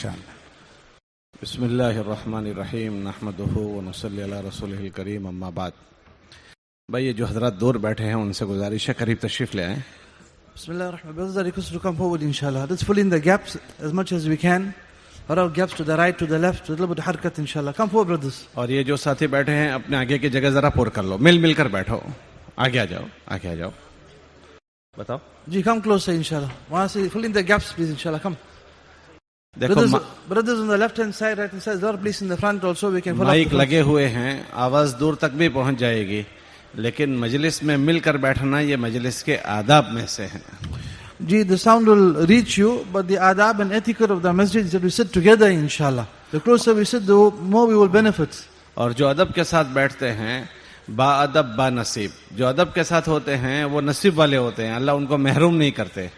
इंशाअल्लाह। बिस्मिल्लाहिर्रहमानिर्रहीम नहमदुहु व नुसल्ली अला रसूलिहिल करीम अम्मा बाद। भाई ये जो हजरत दूर बैठे हैं उनसे गुजारिश है करीब तशरीफ ले आए। Bismillahirrahmanirrahim. Brothers are requested to come forward, inshallah. Let's fill in the gaps as much as we can. Allow gaps to the right, to the left, to a little bit of harkat, inshallah. Come forward, brothers. और ये जो साथी बैठे हैं अपने आगे की जगह जरा पुर कर लो, मिल कर बैठो, आगे आ जाओ, आगे आ जाओ। बताओ Ji, come closer, inshallah. Want to fill in the gaps, please, inshallah. Come. देखो Brothers on the left hand side, right hand side, there are please in the front also. We can follow. Mic लगे हुए हैं, आवाज दूर तक भी पहुंच जाएगी, लेकिन मजलिस में मिलकर बैठना ये मजलिस के आदाब में से है। Ji, the sound will reach you, but the adab and etiquette of the masjid is that we sit together, inshallah. The closer we sit, the more we will benefit. और जो अदब के साथ बैठते हैं, बाअदब बा नसीब, जो अदब के साथ होते हैं वो नसीब वाले होते हैं, अल्लाह उनको महरूम नहीं करते।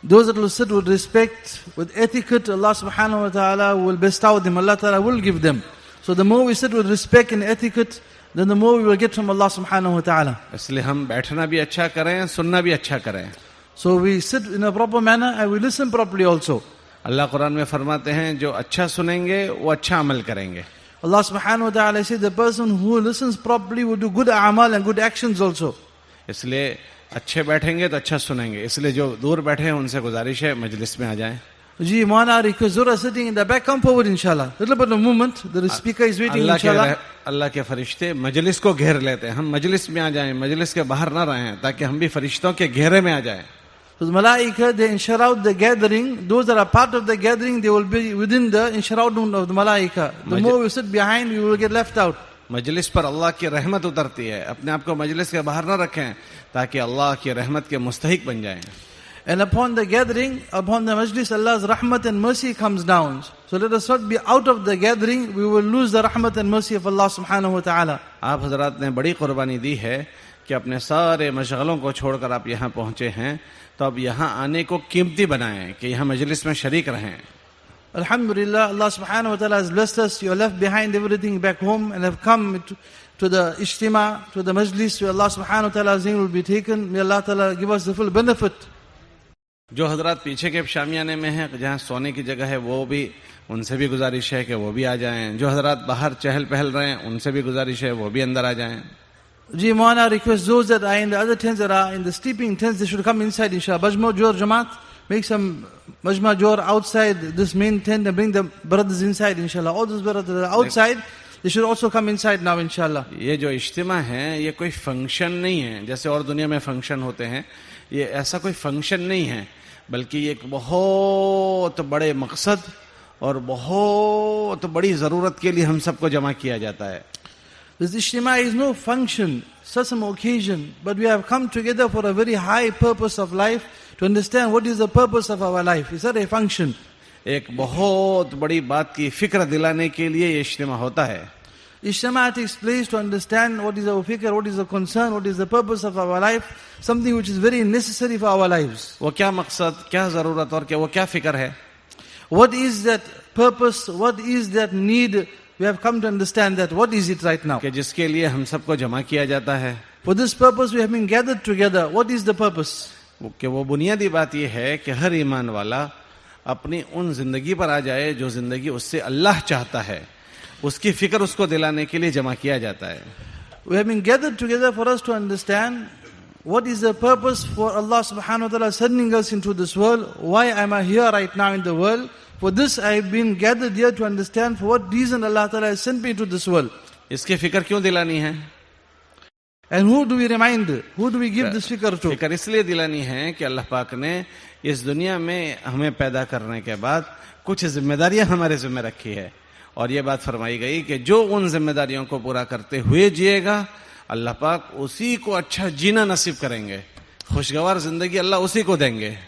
Those that will sit with respect, with etiquette, Allah subhanahu wa ta'ala will bestow them, Allah ta'ala will give them. So the more we sit with respect and etiquette, then the more we will get from Allah subhanahu wa ta'ala. इसलिए हम बैठना भी अच्छा करें, सुनना भी अच्छा करें। So we sit in a proper manner and we listen properly also. अल्लाह कुरान में फरमाते हैं जो अच्छा सुनेंगे वो अच्छा अमल करेंगे। Allah subhanahu wa ta'ala says the person who listens properly will do good a'mal and good actions also. इसलिए अच्छे बैठेंगे तो अच्छा सुनेंगे। इसलिए जो दूर बैठे हैं उनसे गुजारिश है मजलिस में आ जाएं। Ji, Maulana request Zura sitting in the back, come forward inshallah. Little bit of movement, the speaker is waiting inshallah. अल्लाह के फरिश्ते मजलिस को घेर लेते हैं, हम मजलिस में आ जाएं, मजलिस के बाहर ना रहें, ताकि हम भी फरिश्तों के घेरे में आ जाएं। So the malaika, they enshroud the gathering. Those that are part of the gathering, they will be within the enshroudment of the malaika. The more we sit behind, we will get left out. मजलिस पर अल्लाह की रहमत उतरती है, अपने आप को मजलिस के बाहर ना रखें ताकि अल्लाह की रहमत के मुस्तहिक बन जाएं। And upon the gathering, upon the majlis, Allah's rahmat and mercy comes down. So let us not be out of the gathering, we will lose the rahmat and mercy of Allah subhanahu wa ta'ala. आप हजरात ने बड़ी कुर्बानी दी है कि अपने सारे मशगलों को छोड़कर आप यहाँ पहुँचे हैं, तो अब यहाँ आने को कीमती बनाएं कि यहाँ मजलिस में शरीक रहें। Alhamdulillah, Allah subhanahu wa ta'ala has blessed us. You have left behind everything back home and have come to the ijtema, to the majlis where Allah subhanahu wa ta'ala's name will be taken. May Allah ta'ala give us the full benefit. जो हजरात पीछे के शामियाने में हैं, जहाँ सोने की जगह है, वो भी उनसे भी गुजारिश है कि वो भी आ जाएं। जो हजरात बाहर चहल पहल रहे हैं उनसे भी गुजारिश है वो भी अंदर आ जाएं। Ji, Maulana request those that are in the other tents, that are in the sleeping tents, they should come inside inshallah. Majma Jor Jamaat, make some Majma Jor outside this main tent and bring the brothers inside inshallah. All those brothers that are outside, they should also come inside now inshallah. ये जो इज्तिमा है ये कोई function नहीं है जैसे और दुनिया में फंक्शन होते हैं, ये ऐसा कोई फंक्शन नहीं है, बल्कि ये एक बहुत बड़े मकसद और बहुत बड़ी ज़रूरत के लिए हम सबको जमा किया जाता है। This ijtema is no function, such some occasion, but we have come together for a very high purpose of life, to understand what is the purpose of our life. It's not a function. एक बहुत बड़ी बात की फिक्र दिलाने के लिए ये इज्तिमा होता है। Ijtema takes place to understand what is our fikr, what is the concern, what is the purpose of our life, something which is very necessary for our lives. वो क्या मकसद, क्या ज़रूरत और क्या वो क्या फिक्र है? What is that purpose, what is that need? We have come to understand that. What is it right now? कि जिसके लिए हम सबको जमा किया जाता है। For this purpose we have been gathered together. What is the purpose? कि वो बुनियादी बात ये है कि हर ईमान वाला अपनी उन जिंदगी पर आ जाए जो जिंदगी उससे अल्लाह चाहता है, उसकी फिक्र उसको दिलाने के लिए जमा किया जाता है। We have been gathered together for us to understand what is the purpose for Allah subhanahu wa ta'ala sending us into this world. Why am I here right now in the world? For this I have been gathered here to understand for what reason Allah ta'ala has sent me to this world. इसकी फिक्र क्यों दिलानी है? And who do we remind? Who do we give this fikr to? फिक्र इसलिए दिलानी है कि अल्लाह पाक ने इस दुनिया में हमें पैदा करने के बाद कुछ जिम्मेदारियां हमारे जिम्मे रखी है, और ये बात फरमाई गई कि जो उन जिम्मेदारियों को पूरा करते हुए जिएगा अल्लाह पाक उसी को अच्छा जीना नसीब करेंगे, खुशगवार जिंदगी अल्लाह उसी को देंगे।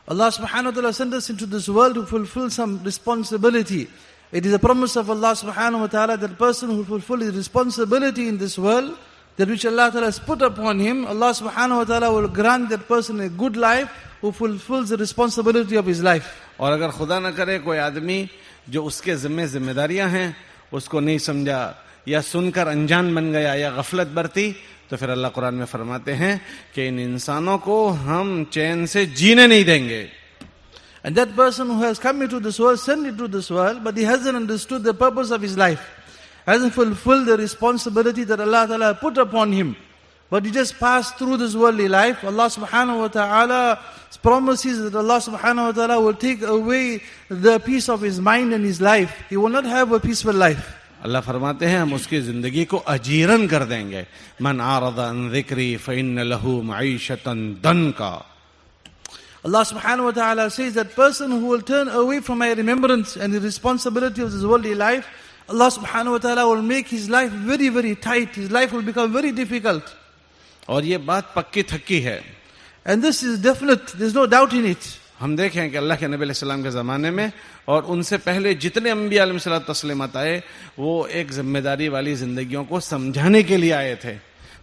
Allah subhanahu wa ta'ala sent us into this world to fulfill some responsibility. It is a promise of Allah subhanahu wa ta'ala that person who fulfill his responsibility in this world, that which Allah ta'ala has put upon him, Allah subhanahu wa ta'ala will grant that person a good life who fulfills the responsibility of his life. और अगर खुदा न करे कोई आदमी जो उसके जिम्मेदारियां हैं उसको नहीं समझा या सुनकर अनजान बन गया या गफलत बरती, तो फिर अल्लाह कुरान में फरमाते हैं कि इन इंसानों को हम चैन से जीने नहीं देंगे। And that person who has come into this world, sent into this world, but he hasn't understood the purpose of his life, hasn't fulfilled the responsibility that Allah Ta'ala put upon him, but he just passed through this worldly life. Allah Subhanahu wa Ta'ala promises that Allah Subhanahu wa Ta'ala will take away the peace of his mind and his life. He will not have a peaceful life. अल्लाह फरमाते हैं हम उसकी जिंदगी को अजीरन कर देंगे. मन आरदा अन ज़िक्री फ़इन्न लहू मईशतन दनका. Allah Subhanahu wa Ta'ala says that person who will turn away from my remembrance and the responsibility of this worldly life, Allah Subhanahu wa Ta'ala will make his life very, very tight. His life will become very difficult. और ये बात पक्की थक्की है. And this is definite. There's no doubt in it. हम देखें कि अल्लाह के नबी अलैहिस्सलाम के ज़माने में और उनसे पहले जितने अम्बिया अलैहिस्सलातु तस्लीमात आए, वो एक जिम्मेदारी वाली ज़िंदगियों को समझाने के लिए आए थे.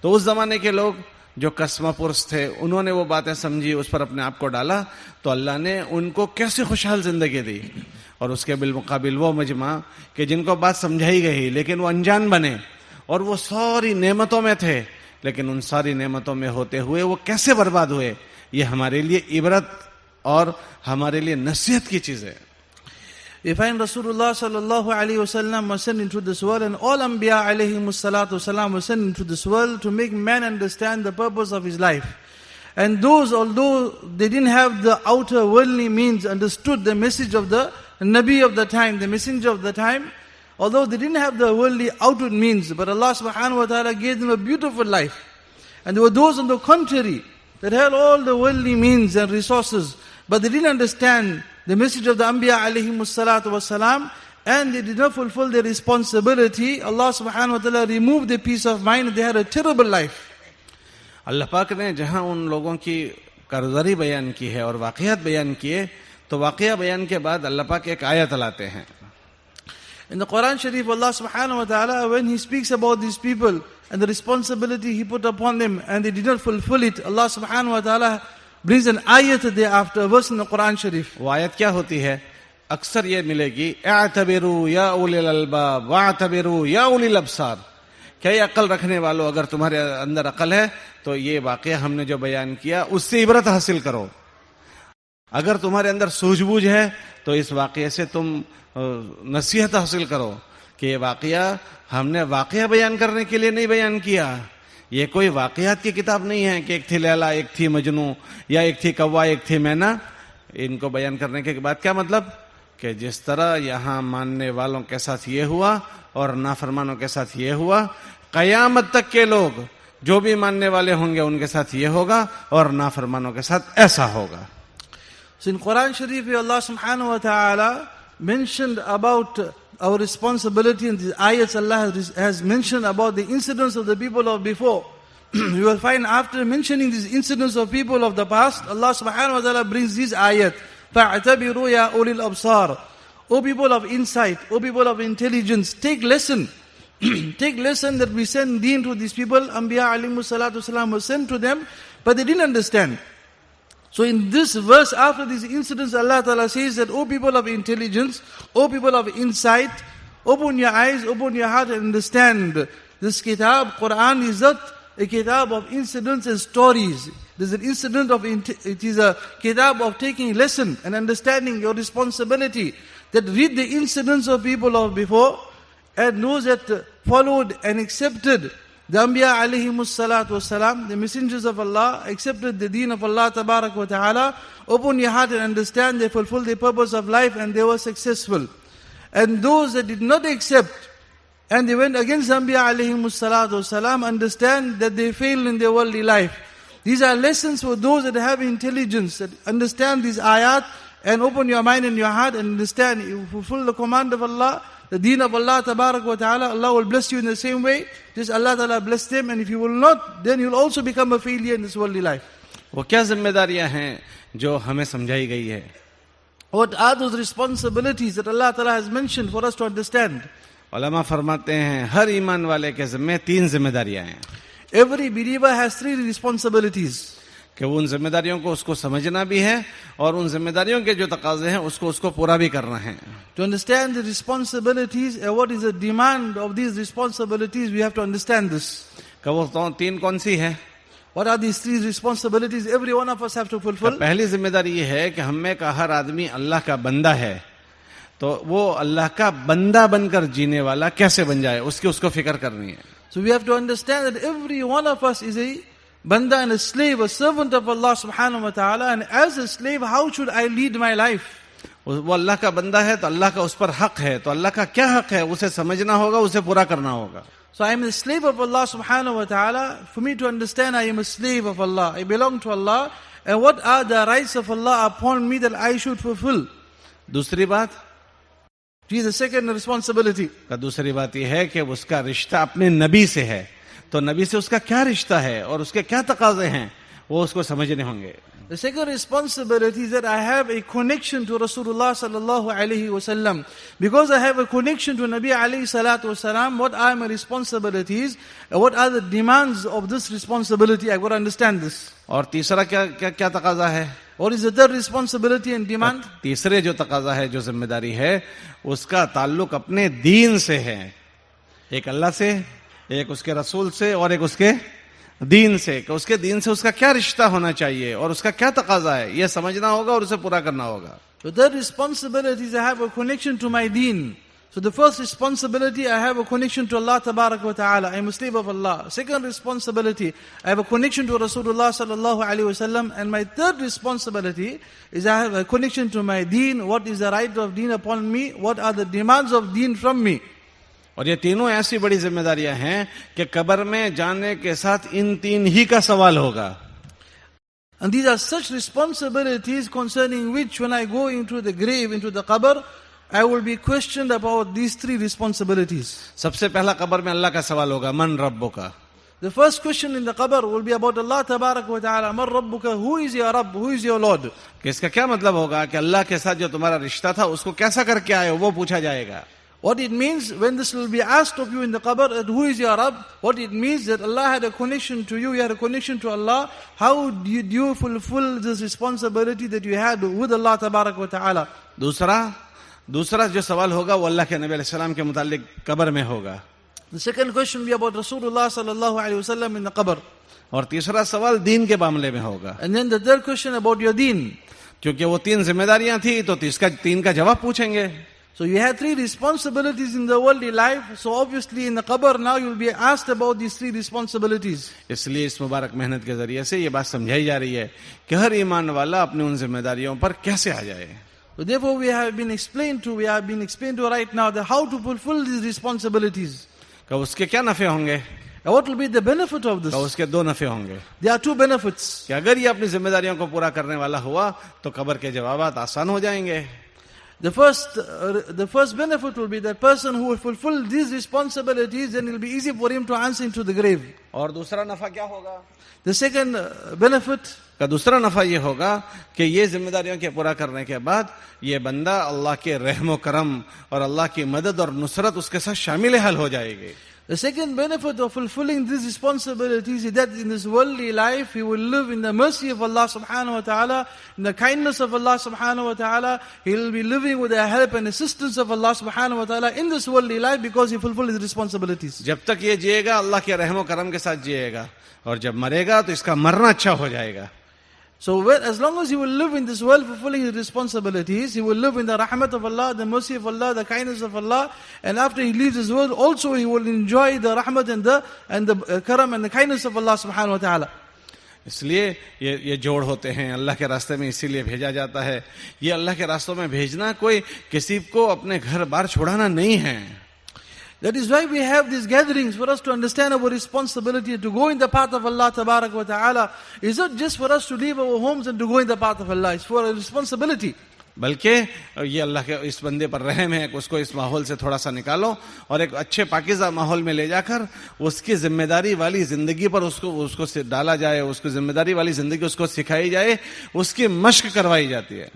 तो उस ज़माने के लोग जो कस्मा पुरुष थे, उन्होंने वो बातें समझी, उस पर अपने आप को डाला, तो अल्लाह ने उनको कैसे खुशहाल ज़िंदगी दी. और उसके बिलमुकाबिल वो मजमा कि जिनको बात समझाई गई लेकिन वो अनजान बने और वो सारी नेमतों में थे, लेकिन उन सारी नेमतों में होते हुए वो कैसे बर्बाद हुए, ये हमारे लिए इबरत और हमारे लिए नसीहत की चीज है. We find Rasulullah sallallahu alayhi wa sallam was sent into this world, and all Anbiya alayhimus salatu wasalam was sent into this world to make man understand the purpose of his life. And those, although they didn't have the outer worldly means, understood the message of the Nabi of the time, the messenger of the time, although they didn't have the worldly outward means, but Allah subhanahu wa ta'ala gave them a beautiful life. And there were those on the contrary that had all the worldly means and resources, but they didn't understand the message of the Anbiya alayhimus salatu wasalam, and they did not fulfill their responsibility. Allah subhanahu wa ta'ala removed their peace of mind, and they had a terrible life. अल्लाह पाक ने जहां उन लोगों की कारगुजारी बयान की है और वाक़ियात बयान किए, तो वाक़िया बयान के बाद अल्लाह पाक एक आयत लाते हैं. In the Quran Sharif, Allah subhanahu wa ta'ala, when He speaks about these people and the responsibility He put upon them and they did not fulfill it, Allah subhanahu wa ta'ala brings an ayat thereafter, a verse in the Quran Sharif. वो आयत क्या होती है? अक्सर ये मिलेगी, अअतबिरू या उलिल अलबाब वअतबिरू या उलिल अब्सार. क्या ये अकल रखने वालों, अगर तुम्हारे अंदर अकल है तो ये वाक़या हमने जो बयान किया उससे इबरत हासिल करो. अगर तुम्हारे अंदर सूझबूझ है तो इस वाक़ये से तुम नसीहत हासिल करो कि ये वाक़या हमने वाक़या बयान करने के लिए नहीं बयान किया. ये कोई वाक़यात की किताब नहीं है कि एक थी लैला, एक थी मजनू, या एक थी कौवा, एक थी मैना. इनको बयान करने के बाद क्या मतलब कि जिस तरह यहाँ मानने वालों के साथ ये हुआ और नाफरमानों के साथ ये हुआ, क़यामत तक के लोग जो भी मानने वाले होंगे उनके साथ ये होगा और नाफरमानों के साथ ऐसा होगा. So in Quran Sharif, Allah subhanahu wa ta'ala mentioned about our responsibility, in the ayats Allah has mentioned about the incidents of the people of before. You will find after mentioning these incidents of people of the past, Allah subhanahu wa ta'ala brings these ayat. فَاعْتَبِرُوا يَا أُولِي الْأَبْصَارِ. O people of insight, O people of intelligence, take lesson. Take lesson that we send deen to these people. Anbiya alayhimus salatu wasalam was sent to them, but they didn't understand. So in this verse, after these incidents, Allah Ta'ala says that, O people of intelligence, O people of insight, open your eyes, open your heart and understand. This kitab, Quran, is not a kitab of incidents and stories. There's an incident of, it is a kitab of taking lesson and understanding your responsibility. That read the incidents of people of before and those that followed and accepted the Anbiya alayhimus salatu wasalam, the messengers of Allah, accepted the deen of Allah tabarak wa ta'ala. Open your heart and understand, they fulfilled the purpose of life and they were successful. And those that did not accept and they went against Anbiya alayhimus salatu wasalam, understand that they failed in their worldly life. These are lessons for those that have intelligence, that understand these ayat and open your mind and your heart and understand. You fulfill the command of Allah, the deen of Allah tabarak wa ta'ala, Allah will bless you in the same way. Just Allah ta'ala bless them, and if you will not, then you will also become a failure in this worldly life. वो क्या जिम्मेदारियां हैं जो हमें समझाई गई है? What are those responsibilities that Allah ta'ala has mentioned for us to understand? उलमा फरमाते हैं हर ईमान वाले के ज़िम्मे 3 जिम्मेदारियां हैं. Every believer has 3 responsibilities. कि वो उन जिम्मेदारियों को उसको समझना भी है और उन जिम्मेदारियों के जो तकाजे हैं उसको पूरा भी करना है. To understand the responsibilities and what is the demand of these responsibilities, we have to understand this. कि वो 3 कौन सी है? What are these three responsibilities every one of us have to fulfill? पहली जिम्मेदारी ये है कि हम में का हर आदमी अल्लाह का बंदा है, तो वो अल्लाह का बंदा बनकर जीने वाला कैसे बन जाए, उसको फिक्र करनी है. So we have to understand that every one of us is a banda and a slave, a servant of Allah subhanahu wa ta'ala, and as a slave, how should I lead my life? वो अल्लाह का बंदा है तो अल्लाह का उस पर हक है, तो अल्लाह का क्या हक है उसे समझना होगा, उसे पूरा करना होगा. So I am a slave of Allah subhanahu wa ta'ala. For me to understand, I am a slave of Allah. I belong to Allah. And what are the rights of Allah upon me that I should fulfill? दूसरी बात, This is the second responsibility. दूसरी बात यह है कि उसका रिश्ता अपने नबी से है, तो नबी से उसका क्या रिश्ता है और उसके क्या तकाजे हैं, वो उसको समझने होंगे. The second responsibility is that I have a connection to Rasulullah sallallahu alaihi wasallam. Because I have a connection to Nabi alayhi salatu wasalam, what are my responsibilities? What are the demands of this responsibility? I got to understand this. और तीसरा क्या तकाजा है? What is the third responsibility and demand? तीसरे जो तकाजा है, जो जिम्मेदारी है, उसका ताल्लुक अपने दीन से है. एक अल्लाह से, एक उसके रसूल से और एक उसके दीन से, कि उसके दीन से उसका क्या रिश्ता होना चाहिए और उसका क्या तकाजा है, यह समझना होगा और उसे पूरा करना होगा. So third responsibility is I have a connection to my deen. So the first responsibility, I have a connection to Allah tabarak wa ta'ala. I am a slave of Allah. Second responsibility, I have a connection to Rasulullah sallallahu alaihi wasallam. And my third responsibility is I have a connection to my deen. What is the right of deen upon me? What are the demands of deen from me? और ये तीनों ऐसी बड़ी जिम्मेदारियां हैं कि कब्र में जाने के साथ इन तीन ही का सवाल होगा. And these are such responsibilities concerning which when I go into the grave, into the qabr, I will be questioned about these three responsibilities. सबसे पहला कब्र में अल्लाह का सवाल होगा, मन रब्बुका. The first question in the qabr will be about Allah tabarak wa ta'ala. Man rabbuka, who is your Rabb, who is your Lord? कि इसका क्या मतलब होगा कि अल्लाह के साथ जो तुम्हारा रिश्ता था उसको कैसा करके आए हो, वो पूछा जाएगा. What it means when this will be asked of you in the qabr, that who is your Rabb? What it means that Allah had a connection to you had a connection to Allah. How did you fulfill this responsibility that you had with Allah tabarak wa ta'ala? दूसरा जो सवाल होगा वो अल्लाह के नबी अलैहि सलाम के मुतालिक कब्र में होगा. The second question will be about Rasulullah sallallahu alaihi wasallam in the qabr. और तीसरा सवाल दीन के मामले में होगा. And then the third question about your deen. क्योंकि वो तीन जिम्मेदारियां थी तो तीन का जवाब पूछेंगे. So you had three responsibilities in the worldly life. So obviously in the qabr now you will be asked about these three responsibilities. इसलिए इस मुबारक मेहनत के जरिए से ये बात समझाई जा रही है कि हर ईमान वाला अपने उन जिम्मेदारियों पर कैसे आ जाए. So therefore we have been explained to right now that how to fulfill these responsibilities. कि उसके क्या नफे होंगे? And what will be the benefit of this? कि उसके दो नफे होंगे. There are two benefits. कि अगर ये अपनी जिम्मेदारियों को पूरा करने वाला हुआ तो कब्र के जवाबात आसान हो जाएंगे. The first benefit will be that person who will fulfill these responsibilities, then it will be easy for him to answer into the grave. और दूसरा नफा क्या होगा? The second benefit, का दूसरा नफा ये होगा कि ये जिम्मेदारियों के पूरा करने के बाद ये बंदा अल्लाह के रहम करम और अल्लाह की मदद और नुसरत उसके साथ शामिल हाल हो जाएगी. the second benefit of fulfilling these responsibilities is that in this worldly life he will live in the mercy of Allah subhanahu wa ta'ala, in the kindness of Allah subhanahu wa ta'ala. He will be living with the help and assistance of Allah subhanahu wa ta'ala in this worldly life because he fulfilled his responsibilities. जब तक ये जिएगा अल्लाह के रहम करम के साथ जिएगा और जब मरेगा तो इसका मरना अच्छा हो जाएगा. So as long as he will live in this world fulfilling his responsibilities, he will live in the rahmat of Allah, the mercy of Allah, the kindness of Allah, and after he leaves this world also he will enjoy the rahmat and the karam and the kindness of Allah subhanahu wa ta'ala. इसलिए ये जोड़ होते हैं अल्लाह के रास्ते में, इसीलिए भेजा जाता है. ये अल्लाह के रास्तों में भेजना कोई किसी को अपने घर बार छोड़ाना नहीं है. That is why we have these gatherings, for us to understand our responsibility to go in the path of Allah tabarak wa ta'ala. It's not just for us to leave our homes and to go in the path of Allah. It's for a responsibility. बल्कि ये अल्लाह के इस बंदे पर रहम है कि उसको इस माहौल से थोड़ा सा निकालो और एक अच्छे पाकीज़ा माहौल में ले जाकर उसकी जिम्मेदारी वाली जिंदगी पर उसको डाला जाए, उसकी जिम्मेदारी वाली जिंदगी उसको सिखाई जाए, उसकी मश्क करवाई जाती है.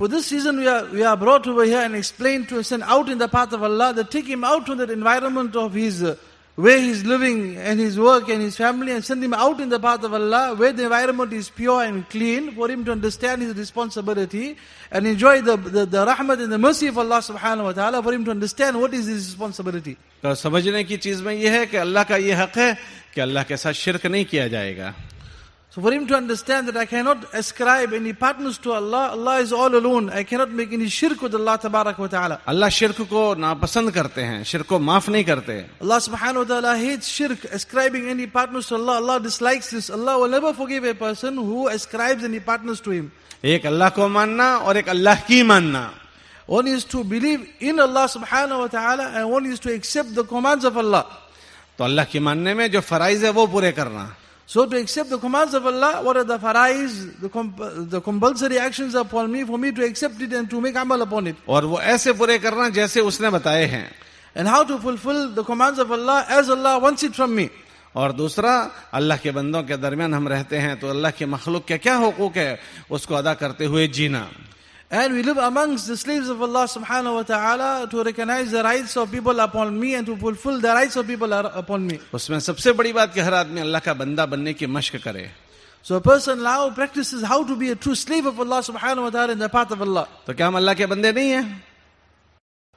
For this reason we are brought over here and explained to send out in the path of Allah, that take him out from that environment of his where he's living and his work and his family, and send him out in the path of Allah, where the environment is pure and clean, for him to understand his responsibility and enjoy the rahmat and the mercy of Allah subhanahu wa ta'ala, for him to understand what is his responsibility. तो समझने की चीज में यह है कि अल्लाह का ये हक है कि अल्लाह के साथ शिरक नहीं किया जाएगा. So for him to understand that I cannot ascribe any partners to Allah, Allah is all alone, I cannot make any shirk with Allah tabarak wa ta'ala. अल्लाह शिरक को नापसंद करते हैं, शिरक को माफ नहीं करते. Allah subhanahu wa ta'ala hates shirk, ascribing any partners to Allah. Allah dislikes this. Allah will never forgive a person who ascribes any partners to him. एक अल्लाह को मानना और एक अल्लाह की मानना. One is to believe in Allah subhanahu wa ta'ala, and one is to accept the commands of Allah. तो अल्लाह की मानने में जो फराइज है वो पूरे करना. So to accept the commands of Allah, what are the faraiz, the compulsory actions upon me, for me to accept it and to make amal upon it. और वो ऐसे पूरे करना जैसे उसने बताए हैं. And how to fulfill the commands of Allah as Allah wants it from me. और दूसरा, अल्लाह के बंदों के दरमियान हम रहते हैं तो अल्लाह के मखलूक के क्या हुकूक है उसको अदा करते हुए जीना. And we live amongst the slaves of Allah subhanahu wa ta'ala, to recognize the rights of people upon me and to fulfill the rights of people upon me. उसमें सबसे बड़ी बात कि हर आदमी अल्लाह का बंदा बनने की मश्क करे. So a person now practices how to be a true slave of Allah subhanahu wa ta'ala in the path of Allah. तो क्या हम अल्लाह के बंदे नहीं हैं?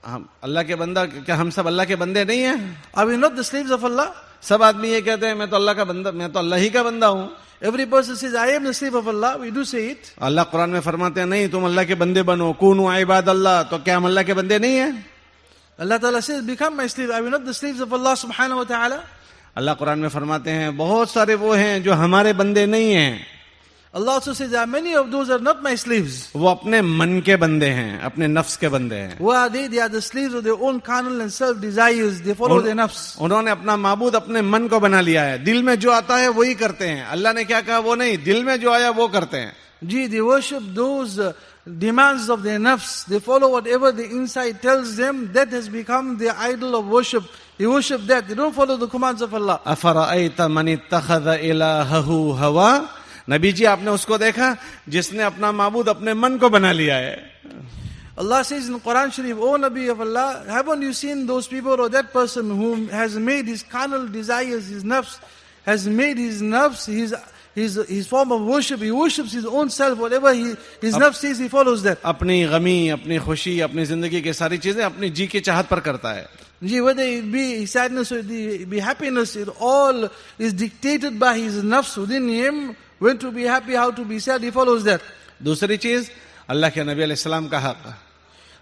हम अल्लाह के बंदा, क्या हम सब अल्लाह के बंदे नहीं हैं? Are we not the slaves of Allah? सब आदमी ये कहते हैं मैं तो अल्लाह का बंदा, मैं तो अल्लाह ही का बंदा हूँ. Every person says, I am the slave of Allah. We do say it. अल्लाह कुरान में फरमाते हैं नहीं तुम अल्लाह के बंदे बनो, कूनू इबाद अल्लाह. तो क्या हम अल्लाह के बंदे नहीं हैं? Allah Ta'ala says, become my slave. Are we not the slaves of Allah subhanahu wa ta'ala? अल्लाह कुरान में फरमाते हैं बहुत सारे वो हैं जो हमारे बंदे नहीं हैं. Allah also says, there are many of those are not my slaves. वो अपने मन के बंदे हैं, अपने नफ्स के बंदे हैं. Who are they? They are the slaves of their own carnal and self desires. They follow their nafs. उन्होंने अपना माबूद अपने मन को बना लिया है. दिल में जो आता है वही करते हैं. अल्लाह ने क्या कहा वो नहीं, दिल में जो आया वो करते हैं. They worship those demands of their nafs. They follow whatever the inside tells them. That has become their idol of worship. They worship that. They don't follow the commands of Allah. أفرأيت من اتخذ إلهه هواه. Nabi ji आपने उसको देखा जिसने अपना माबूद अपने मन को बना लिया है. Allah says in Quran Sharif, O Nabi of Allah, haven't you seen those people or that person who has made his carnal desires, his nafs, has made his nafs, his form of worship. He worships his own self. Whatever his nafs says, he follows that. अपनी गमी, अपनी खुशी, अपनी जिंदगी की सारी चीजें अपनी जी की चाहत पर करता है. Whether it be sadness or it be happiness, it all is dictated by his nafs within him. When to be happy, how to be sad, he follows that. दूसरी चीज अल्लाह के नबी अलैहिस्सलाम का हक.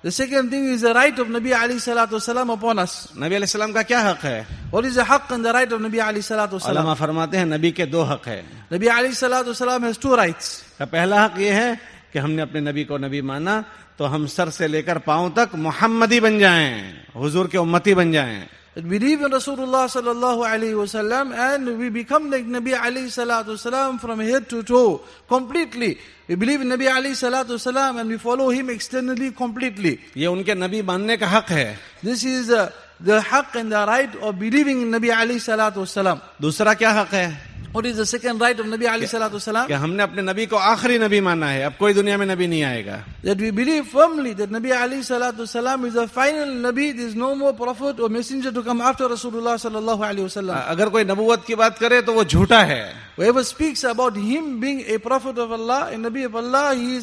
The second thing is the right of Nabi alayhi salatu wasalam upon us. नबी अलैहिस्सलाम का क्या हक है? What is the haqq and the right of Nabi alayhi salatu wasalam? उलमा फरमाते हैं नबी के दो हक है. Nabi alayhi salatu wasalam has two rights. पहला हक ये है कि हमने अपने नबी को नबी माना तो हम सर से लेकर पांव तक मोहम्मदी बन जाएं, हुजूर के उम्मती बन जाएं. That we believe in Rasulullah sallallahu alayhi wasallam and we become like Nabi alayhi salatu wasalam from head to toe completely. We believe in Nabi alayhi salatu wasalam and we follow him externally completely. ये उनके नबी मानने का हक है. This is the haqq and the right of believing in Nabi alayhi salatu wasalam. दूसरा क्या हक है? What is the second right of Nabi alayhi salatu wasalam? कि हमने अपने नबी को आखिरी नबी माना है, अब कोई दुनिया में नबी नहीं आएगा. That we believe firmly that Nabi alayhi salatu wasalam is the final Nabi. There is no more prophet or messenger to come after Rasulullah sallallahu alayhi wasallam. अगर कोई नबूवत की बात करे तो वो झूठा है. Whoever speaks about him being a prophet of Allah, a Nabi of Allah, he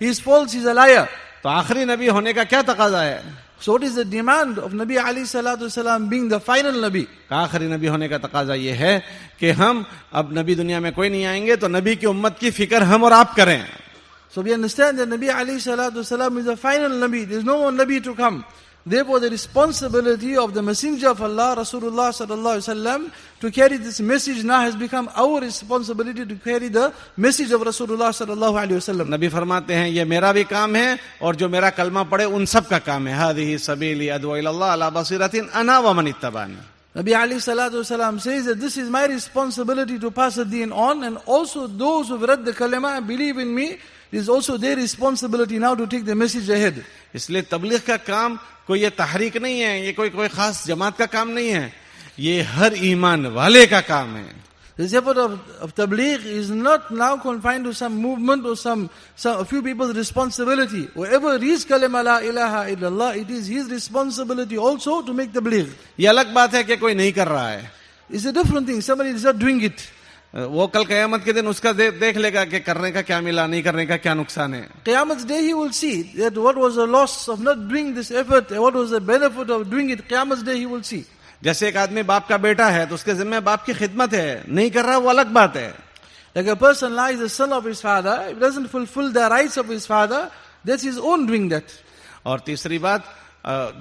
is false, he is a liar. तो आखिरी नबी होने का क्या तकाजा है? So what is the demand of Nabi alayhi salatu wasalam being the final Nabi? आखिरी नबी होने का तकाजा ये है कि हम अब नबी दुनिया में कोई नहीं आएंगे तो नबी की उम्मत की फिक्र हम और आप करें. So we understand that Nabi alayhi salatu wasalam is the final Nabi. There is no more Nabi to come. Therefore the responsibility of the messenger of Allah, Rasulullah sallallahu alaihi wasallam, to carry this message now has become our responsibility to carry the message of Rasulullah sallallahu alaihi wasallam. नबी फरमाते हैं ये मेरा भी काम है और जो मेरा कलमा पढ़े उन सब का काम है. हादिही सबीली अदउ इलल्लाह अला बसीरतिन अना व मन इत्तबानी. Nabi alayhi salatu wasalam says that this is my responsibility to pass the deen on, and also those who have read the kalima and believe in me, it is also their responsibility now to take the message ahead. इसलिए तबलीग का काम कोई ये तहरीक नहीं है, ये कोई खास जमात का काम नहीं है, ये हर ईमान वाले का काम है. This effort of tabligh is not now confined to some movement or a few people's responsibility. Whoever reads kalima la ilaha illallah, it is his responsibility also to make tabligh. ये अलग बात है कि कोई नहीं कर रहा है, It's a different thing. Somebody is not doing it. वो कल कयामत के दिन उसका देख लेगा कि करने का क्या मिला, नहीं करने का क्या नुकसान है. Qiyamah's day he will see that what was the loss of not doing this effort, what was the benefit of doing it. Qiyamah's day he will see. जैसे एक आदमी बाप का बेटा है तो उसके जिम्मे बाप की खिदमत है, नहीं कर रहा वो अलग बात है. Like a person lies the son of his father, if he doesn't fulfill the rights of his father, that's his own doing that. और तीसरी बात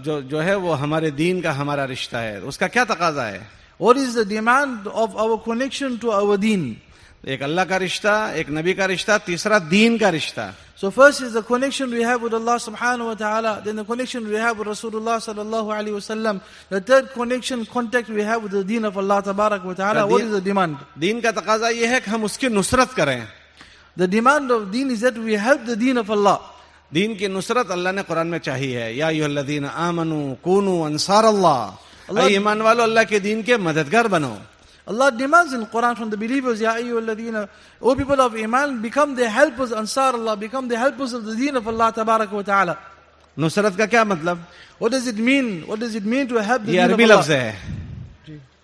जो है वो हमारे दीन का हमारा रिश्ता है, उसका क्या तकाजा है. What is the demand of our connection to our deen? एक अल्लाह का रिश्ता, एक नबी का रिश्ता, तीसरा दीन का रिश्ता. So first is the connection we have with Allah subhanahu wa ta'ala, then the connection we have with Rasulullah sallallahu alaihi wasallam, the third contact we have with the deen of Allah tabarak wa ta'ala. What is the demand? दीन का तकाजा ये है कि हम उसकी नुसरत करें. The demand of deen is that we help the deen of Allah. दीन की नुसरत अल्लाह ने कुरान में चाही है. या अय्युहल्लज़ीना आमनू कूनू अंसार अल्लाह, ऐ ईमान वालों अल्लाह के दीन के मददगार बनो. Allah demands in Quran from the believers, Ya ayyuhalladhina, O people of Iman, become the helpers, Ansar Allah, become the helpers of the deen of Allah tabarak wa ta'ala. Nusrat का क्या मतलब? What does it mean? What does it mean to help the ये deen of अरबी Allah? लफ्ज है,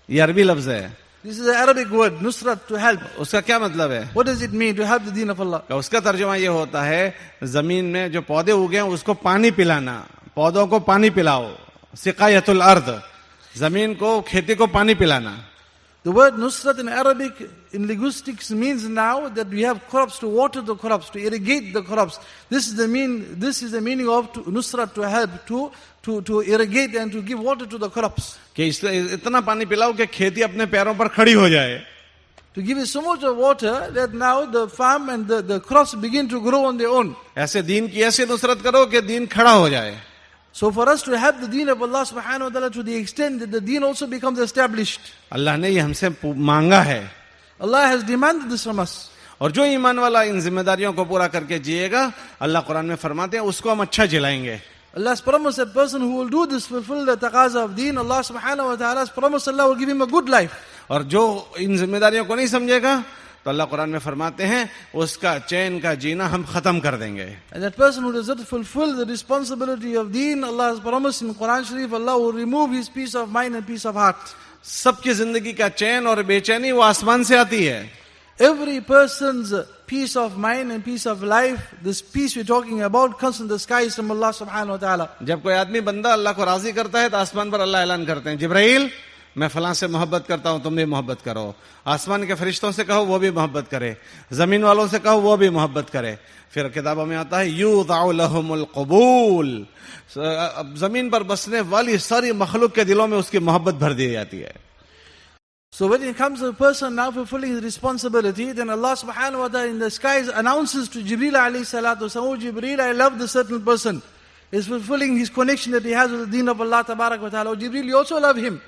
ये अरबी लफ्ज है. This is the Arabic word, nusrat, to help. उसका क्या मतलब है? What does it mean to help the deen of Allah? उसका तर्जुमा ये होता है, जमीन में जो पौधे उगे हैं उसको पानी पिलाना, पौधों को पानी पिलाओ. सिकायतुल अर्द, जमीन को, खेती को पानी पिलाना. The word nusrat in Arabic, in linguistics, means now that we have crops, to water the crops, to irrigate the crops. This is the meaning of nusrat, to help, to irrigate and to give water to the crops. कि इतना पानी पिलाओ कि खेती अपने पैरों पर खड़ी हो जाए. To give it so much of water that now the farm and the crops begin to grow on their own. ऐसे दीन की ऐसी नुसरत करो कि दीन खड़ा हो जाए. So for us to help the deen of Allah subhanahu wa ta'ala to the extent that the deen also becomes established. अल्लाह ने ये हमसे मांगा है. Allah has demanded this from us. और जो ईमान वाला इन जिम्मेदारियों को पूरा करके जिएगा, अल्लाह कुरान में फरमाते हैं उसको हम अच्छा जिलाएंगे. Allah's promised that person who will do this, fulfill the taqaza of deen, Allah subhanahu wa ta'ala's promise, Allah will give him a good life. और जो इन जिम्मेदारियों को नहीं समझेगा तो अल्लाह कुरान में फरमाते हैं उसका चैन का जीना हम खत्म कर देंगे. And that person who does not fulfill the responsibility of deen, Allah has promised in Quran Sharif, Allah will remove his peace of mind and peace of heart. सबकी जिंदगी का चैन और बेचैनी वो आसमान से आती है. Every person's peace of mind and peace of life, this peace we're talking about, comes from the skies from Allah subhanahu wa ta'ala. जब कोई आदमी बंदा अल्लाह को राजी करता है तो आसमान पर अल्लाह ऐलान करते हैं, जिब्राइल मैं फलां से मोहब्बत करता हूं, तुम भी मोहब्बत करो. आसमान के फरिश्तों से कहो वो भी मोहब्बत करे, जमीन वालों से कहो वो भी मोहब्बत करे. फिर किताबों में आता है यूदाउ लहुमुल कबूल, जमीन पर बसने वाली सारी मखलूक के दिलों में उसकी मोहब्बत भर दी जाती है. So when it comes to a person now fulfilling his responsibility, then Allah subhanahu wa ta'ala in the skies announces to Jibreel alayhi salatu wasalam, oh Jibreel, I love this certain person. He's fulfilling his connection that he has with the deen of Allah tabarak wa ta'ala. Oh Jibreel, you also love him.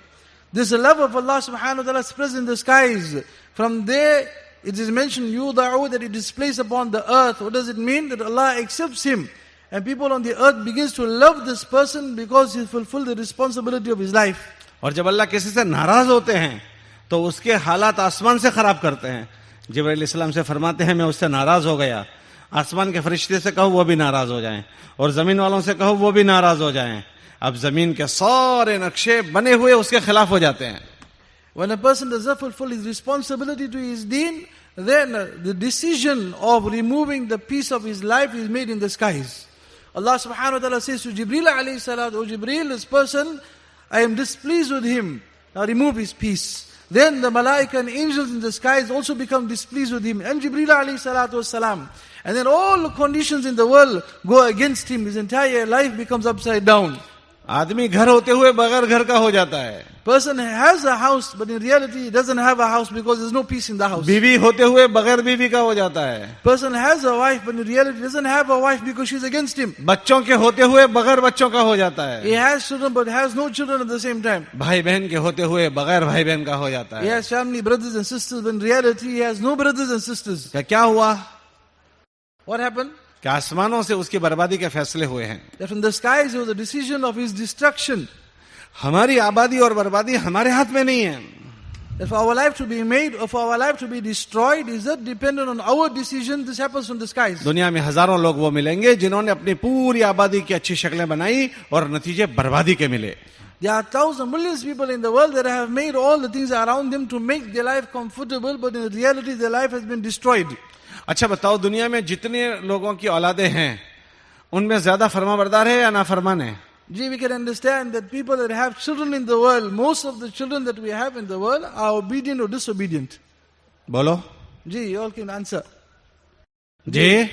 This love of Allah subhanahu wa ta'ala is present in the skies. From there, it is mentioned, yuda'u, that it is placed upon the earth. What does it mean? That Allah accepts him. And people on the earth begins to love this person because he fulfilled the responsibility of his life. और जब अल्लाह किसी से नाराज होते हैं तो उसके हालात आसमान से खराब करते हैं. जिब्राइल इस्लाम से फरमाते हैं मैं उससे नाराज हो गया. आसमान के फरिश्ते से कहो वो भी नाराज हो जाएं और जमीन वालों से कहो वो भी नाराज हो जाएं. अब जमीन के सारे नक्शे बने हुए उसके खिलाफ हो जाते हैं. When a person does not fulfill his responsibility to his deen, then the decision of removing the peace of his life is made in the skies. Allah subhanahu wa ta'ala says to Jibreel alayhi salatu, oh Jibreel, this person, I am displeased with him. Now remove his peace. Then the malaika and angels in the skies also become displeased with him. And Jibreel alayhi salatu wasalam. And then all the conditions in the world go against him. His entire life becomes upside down. आदमी घर होते हुए बगैर घर का हो जाता है. Person has a house, but in reality he doesn't have a house because there's no peace in the house. बीवी होते हुए बगैर बीवी का हो जाता है. Person has a wife, but in reality he doesn't have a wife because she's against him. बच्चों के होते हुए बगैर बच्चों का हो जाता है. He has children, but has no children at the same time. भाई बहन के होते हुए बगैर भाई बहन का हो जाता है. He has family, brothers and sisters, but in reality he has no brothers and sisters. क्या हुआ? What happened? कि आसमानों से उसकी बर्बादी के फैसले हुए हैं. That from the skies there was a decision of his destruction. हमारी आबादी और बर्बादी हमारे हाथ में नहीं है. That for our life to be made or for our life to be destroyed, is that dependent on our decision? This happens from the skies. दुनिया में हजारों लोग वो मिलेंगे जिन्होंने अपनी पूरी आबादी की अच्छी शक्लें बनाई और नतीजे बर्बादी के मिले. There are thousands, millions of people in the world that have made all the things around them to make their life comfortable, but in reality their life has been destroyed. अच्छा बताओ, दुनिया में जितने लोगों की औलादे हैं उनमें ज्यादा फरमाबरदार है या नाफरमान है? Gee, we can understand that people that have children in the world, most of the children that we have in the world are obedient or disobedient. बोलो. Gee, you all can answer. जी,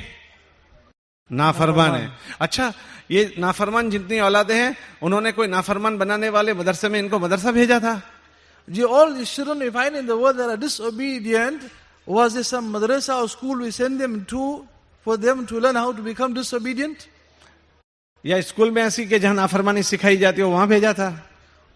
नाफरमान है. अच्छा, ये नाफरमान जितनी औलादे हैं उन्होंने कोई नाफरमान बनाने वाले मदरसे में इनको मदरसा भेजा था? Gee, all the children we find in the world that are disobedient, was there some madrasa or school we send them to for them to learn how to become disobedient? या स्कूल में ऐसी कि जहां नाफरमानी सिखाई जाती हो वहां भेजा था?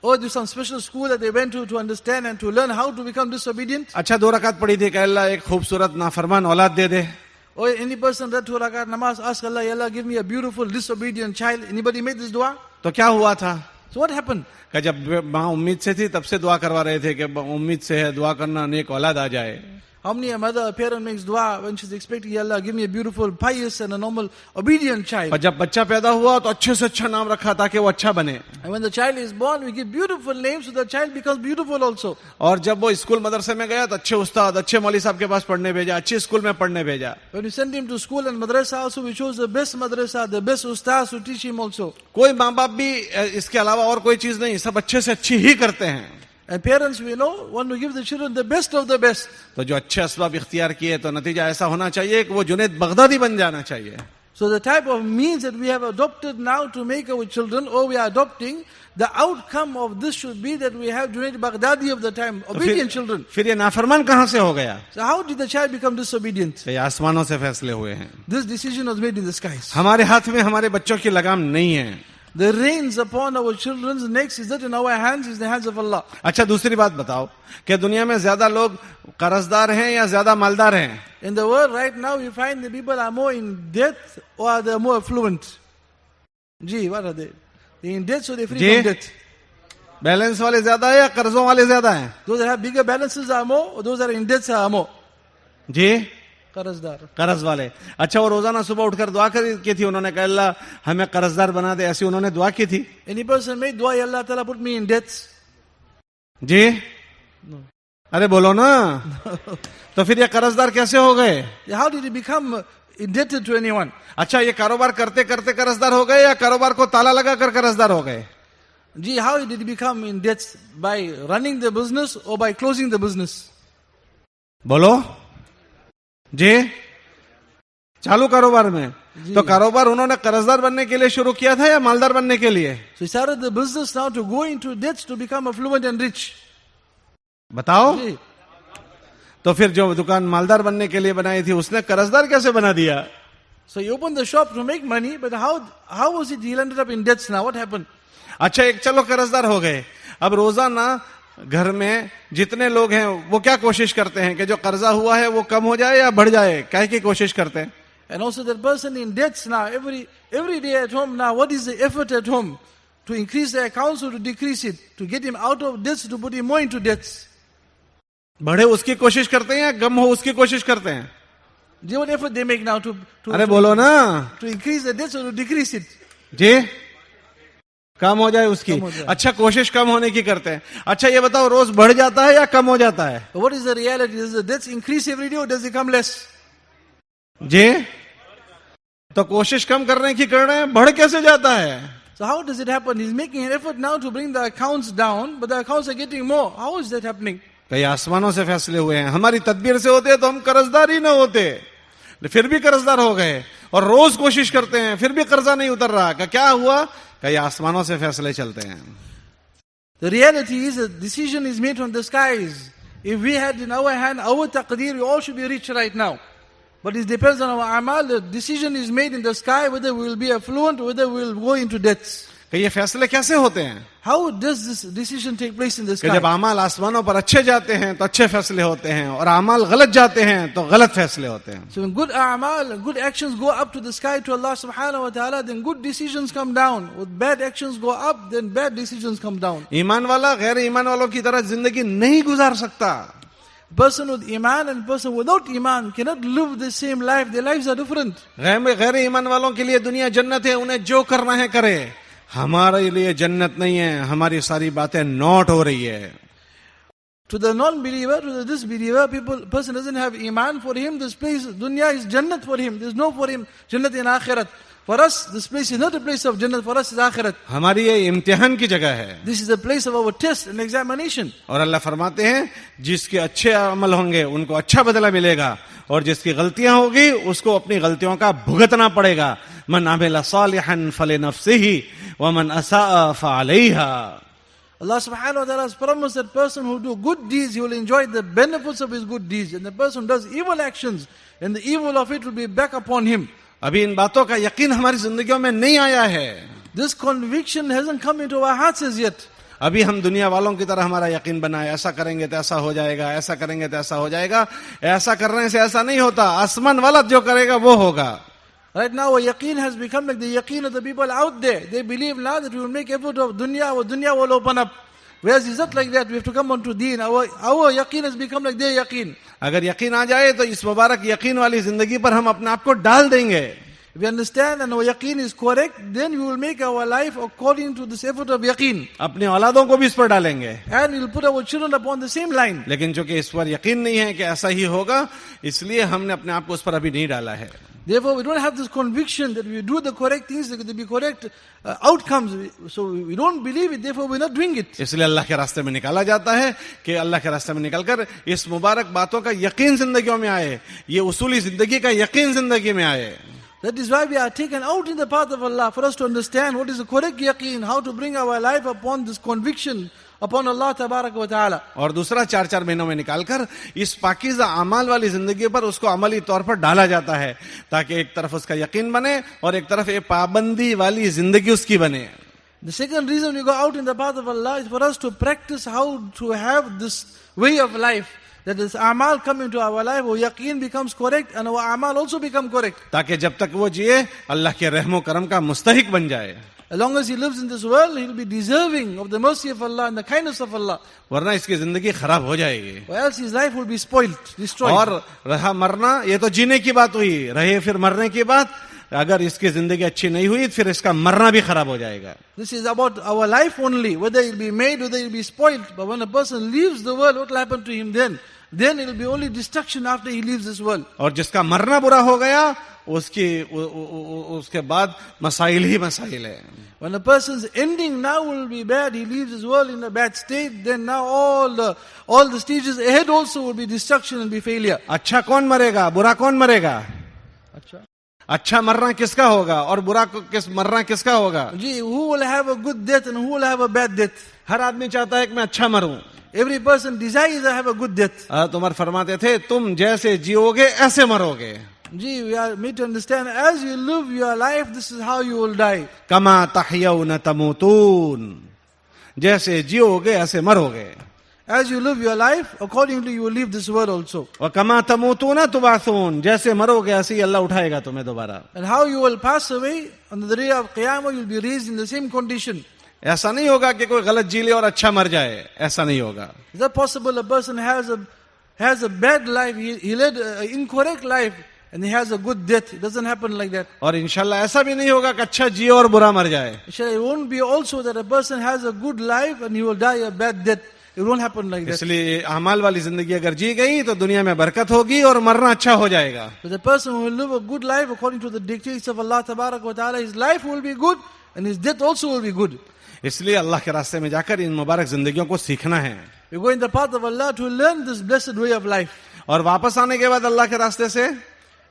Or there's some special school that they went to understand and to learn how to become disobedient? अच्छा, 2 रकात पढ़ी थी कि अल्लाह एक खूबसूरत नाफरमान औलाद दे दे. Or any person that 2 rakat namaz ask Allah, Ya Allah, give me a beautiful disobedient child. Anybody made this dua? तो क्या हुआ था? So what happened? कि जब माँ उम्मीद से थी तब से दुआ करवा रहे थे कि उम्मीद से है दुआ करना नेक औलाद आ जाए. How many a mother, a parent makes dua when she's expecting, Ya Allah, give me a beautiful, pious and a normal, obedient child. और जब बच्चा पैदा हुआ तो अच्छे से अच्छा नाम रखा ताकि वो अच्छा बने. And when the child is born, we give beautiful names so the child becomes beautiful also. और जब वो स्कूल मदरसे में गया तो अच्छे उस्ताद, अच्छे मौलवी साहब के पास पढ़ने भेजा, अच्छे स्कूल में पढ़ने भेजा. When we send him to school and madrasa also, we chose the best madrasa, the best ustaz to teach him also. कोई माँ बाप भी इसके अलावा और कोई चीज नहीं, सब अच्छे से अच्छी ही करते हैं. And parents, we know, want to give the children the best of the best. तो जो अच्छे असबाब इख्तियार किए तो नतीजा ऐसा होना चाहिए कि वो जुनैद बगदादी बन जाना चाहिए. So the type of means that we have adopted now to make our children, or we are adopting, the outcome of this should be that we have Junaid Baghdadi of the time, obedient children. फिर ये नाफरमान कहाँ से हो गया? So how did the child become disobedient? ये आसमानों से फैसले हुए हैं. This decision was made in the skies. हमारे हाथ में हमारे बच्चों की लगाम नहीं है. The reins upon our children's necks is that in our hands, is the hands of Allah. अच्छा, दूसरी बात बताओ कि दुनिया में ज्यादा लोग कर्जदार हैं या ज्यादा मालदार हैं? In the world right now, we find the people are more in debt or they are more affluent. Gee, what are they? They're in debt, so they're free from debt. Balance वाले ज्यादा है या कर्जों वाले ज्यादा हैं? Those that have bigger balances are more, or those that are in debts are more? जी, कर्जदार. कर्ज वाले. अच्छा, वो रोजाना सुबह उठकर दुआ की थी, उन्होंने कहा अल्लाह हमें कर्जदार बना दे, ऐसी उन्होंने दुआ की थी? Any person made dua, Ya Allah Ta'ala put me in debts? जी, अरे बोलो ना. तो फिर ये कर्जदार कैसे हो गए? How did he become indebted to anyone? अच्छा, ये कारोबार करते करते कर्जदार हो गए या कारोबार को ताला लगा कर कर्जदार हो गए? Gee, how did he become in debts? By running the business or by closing the business? बोलो जी. चालू कारोबार में तो कारोबार उन्होंने कर्जदार बनने के लिए शुरू किया था या मालदार बनने के लिए? So he started the business now to go into debts to become affluent and rich. बताओ. तो फिर जो दुकान मालदार बनने के लिए बनाई थी उसने कर्जदार कैसे बना दिया? So he opened the shop to make money, but how was it he ended up in debts now? What happened? अच्छा, एक चलो कर्जदार हो गए. अब रोजाना घर में जितने लोग हैं वो क्या कोशिश करते हैं कि जो कर्जा हुआ है वो कम हो जाए या बढ़ जाए? क्या की कोशिश करते हैं? And also that person in debts now, every day at home now, what is the effort at home? To increase the accounts or to decrease it? To get him out of debts, to put him more into debts? बढ़े उसकी कोशिश करते हैं या कम हो उसकी कोशिश करते हैं? What effort they make now to अरे बोलो ना. to increase the debts or to decrease it? जी, कम हो जाए उसकी. अच्छा, कोशिश कम होने की करते हैं. अच्छा, ये बताओ रोज बढ़ जाता है या कम हो जाता है? What is the reality? Does the debts increase every day or does it come less? जी, तो कोशिश कम करने की कर रहे हैं, बढ़ कैसे जाता है? So how does it happen? He's making an effort now to bring the accounts down, but the accounts are getting more. How is that happening? कई आसमानों से फैसले हुए हैं. हमारी तदबीर से होते तो हम कर्जदार ही ना होते, फिर भी कर्जदार हो गए. और रोज कोशिश करते हैं फिर भी कर्जा नहीं उतर रहा. क्या हुआ? कई आसमानों से फैसले चलते हैं. The reality is that decision is made from the skies. If we had in our hand our taqdeer, we all should be rich right now. But it depends on our amal. The decision is made in the sky whether we will be affluent or whether we will go into debts. कि ये फैसले कैसे होते हैं? How does this decision take place in the कि sky? जब आमाल आसमानों पर अच्छे जाते हैं तो अच्छे फैसले होते हैं, और आमाल गलत जाते हैं तो गलत फैसले होते हैं. So when good a'mal, good actions go up to the sky to Allah subhanahu wa ta'ala, then good decisions come down. When bad actions go up, then bad decisions come down. ईमान वाला गैर ईमान वालों की तरह जिंदगी नहीं गुजार सकता. Person with iman and person without iman cannot live the same life. Their lives are different. गैर ईमान वालों के लिए दुनिया जन्नत है, उन्हें जो करना है करे. हमारे लिए जन्नत नहीं है, हमारी सारी बातें नोट हो रही है. To the non-believer, to the disbeliever, person doesn't have iman. For him, this place, dunya is jannat for him. There's no for him jannat in akhirat. For us, this place is not a place of jannat. For us, is akhirat. हमारी ये इम्तिहान की जगह है. This is a place of our test and examination. और अल्लाह फरमाते हैं जिसके अच्छे अमल होंगे उनको अच्छा बदला मिलेगा, और जिसकी गलतियां होगी उसको अपनी गलतियों का भुगतना पड़ेगा. मन अमिल सालिहन फलिनफ्सिही व मन असाअ फअलैहा. Allah subhanahu wa ta'ala has promised that person who do good deeds, he will enjoy the benefits of his good deeds. And the person who does evil actions, and the evil of it will be back upon him. अभी इन बातों का यकीन हमारी जिंदगियों में नहीं आया है. This conviction hasn't come into our hearts as yet. अभी हम दुनिया वालों की तरह हमारा यकीन बना है, ऐसा करेंगे तो ऐसा हो जाएगा, ऐसा करेंगे तो ऐसा हो जाएगा. ऐसा करने से ऐसा नहीं होता. आसमान वाला जो करेगा वो होगा. Right now, our yaqeen has become like the yaqeen of the people out there. They believe now that we will make effort of dunya, our dunya will open up. Whereas it's not like that. We have to come on to deen. Our yaqeen has become like their yaqeen. अगर यकीन आ जाए तो इस मुबारक यकीन वाली जिंदगी पर हम अपने आप को डाल देंगे. If we understand and our yaqeen is correct, then we will make our life according to this effort of yaqeen. अपने औलादों को भी इस पर डालेंगे. And we will put our children upon the same line. लेकिन चूंकि इस पर यकीन नहीं है कि ऐसा ही होगा, इसलिए हमने अपने आप को उस पर अभी नहीं डाला है. Therefore, we don't have this conviction that we do the correct things, there will be correct outcomes. So we don't believe it, therefore we're not doing it. इसलिए अल्लाह के रास्ते में निकाला जाता है कि अल्लाह के रास्ते में निकलकर इस मुबारक बातों का यकीन जिंदगियों में आए, ये उसूली जिंदगी का यकीन जिंदगी में आए. That is why we are taken out in the path of Allah, for us to understand what is the correct yaqeen, how to bring our life upon this conviction upon Allah tabarak wa ta'ala. और दूसरा 4-4 महीनों में निकालकर इस पाकीज़ा अमाल वाली जिंदगी पर उसको अमली तौर पर डाला जाता है, ताकि एक तरफ उसका यकीन बने और एक तरफ ये पाबंदी वाली जिंदगी उसकी बने. The second reason we go out in the path of Allah is for us to practice how to have this way of life. That is amal come into our life, our yaqeen becomes correct and our amal also become correct. ताकि जब तक वो जिए अल्लाह के रहमो करम का मुस्तहिक बन जाए. As long as he lives in this world, he will be deserving of the mercy of Allah and the kindness of Allah. वरना इसकी जिंदगी खराब हो जाएगी. Or else his life will be spoiled, destroyed. और रहा मरना, ये तो जीने की बात हुई, रहे फिर मरने की बात. अगर इसकी जिंदगी अच्छी नहीं हुई फिर इसका मरना भी खराब हो जाएगा. This is about our life only, whether it will be made, whether it will be spoiled. But when a person leaves the world, what will happen to him then? Then it will be only destruction after he leaves this world. और जिसका मरना बुरा हो गया उसके बाद मसाइल ही मसाइल है. When a person's ending now will be bad, he leaves this world in a bad state, then now all the stages ahead also will be destruction and be failure. अच्छा कौन मरेगा, बुरा कौन मरेगा? अच्छा मरना किसका होगा और बुरा मरना किसका होगा? जी, who will have a good death and who will have a bad death? हर आदमी चाहता है कि मैं अच्छा मरूं. Every person desires to have a good death. तुम्हारे फरमाते थे तुम जैसे जियोगे ऐसे मरोगे. जी, we are made to understand as you live your life, this is how you will die. कमा तहयौन तमूतून, जैसे जियोगे ऐसे मरोगे. As you live your life, accordingly you will leave this world also. व कमा तमूतून तुबासून, जैसे मरोगे ऐसे ही अल्लाह उठाएगा तुम्हें दोबारा. And how you will pass away on the day of Qiyamah, you will be raised in the same condition. ऐसा नहीं होगा कि कोई गलत जी ले और अच्छा मर जाए, ऐसा नहीं होगा. Is that possible? A person has a bad life, he led an incorrect life, and he has a good death. It doesn't happen like that. और इंशाल्लाह ऐसा भी नहीं होगा कि अच्छा जिए और बुरा मर जाए. It won't be also that a person has a good life and he will die a bad death. It won't happen like that. इसलिए अमाल वाली जिंदगी अगर जी गई तो दुनिया में बरकत होगी और मरना अच्छा हो जाएगा. But the person who will live a good life according to the dictates of Allah Tabarak wa Ta'ala, his life will be good and his death also will be good. इसलिए अल्लाह के रास्ते में जाकर इन मुबारक जिंदगियों को सीखना है. We go in the path of Allah to learn this blessed way of life. और वापस आने के बाद अल्लाह के रास्ते से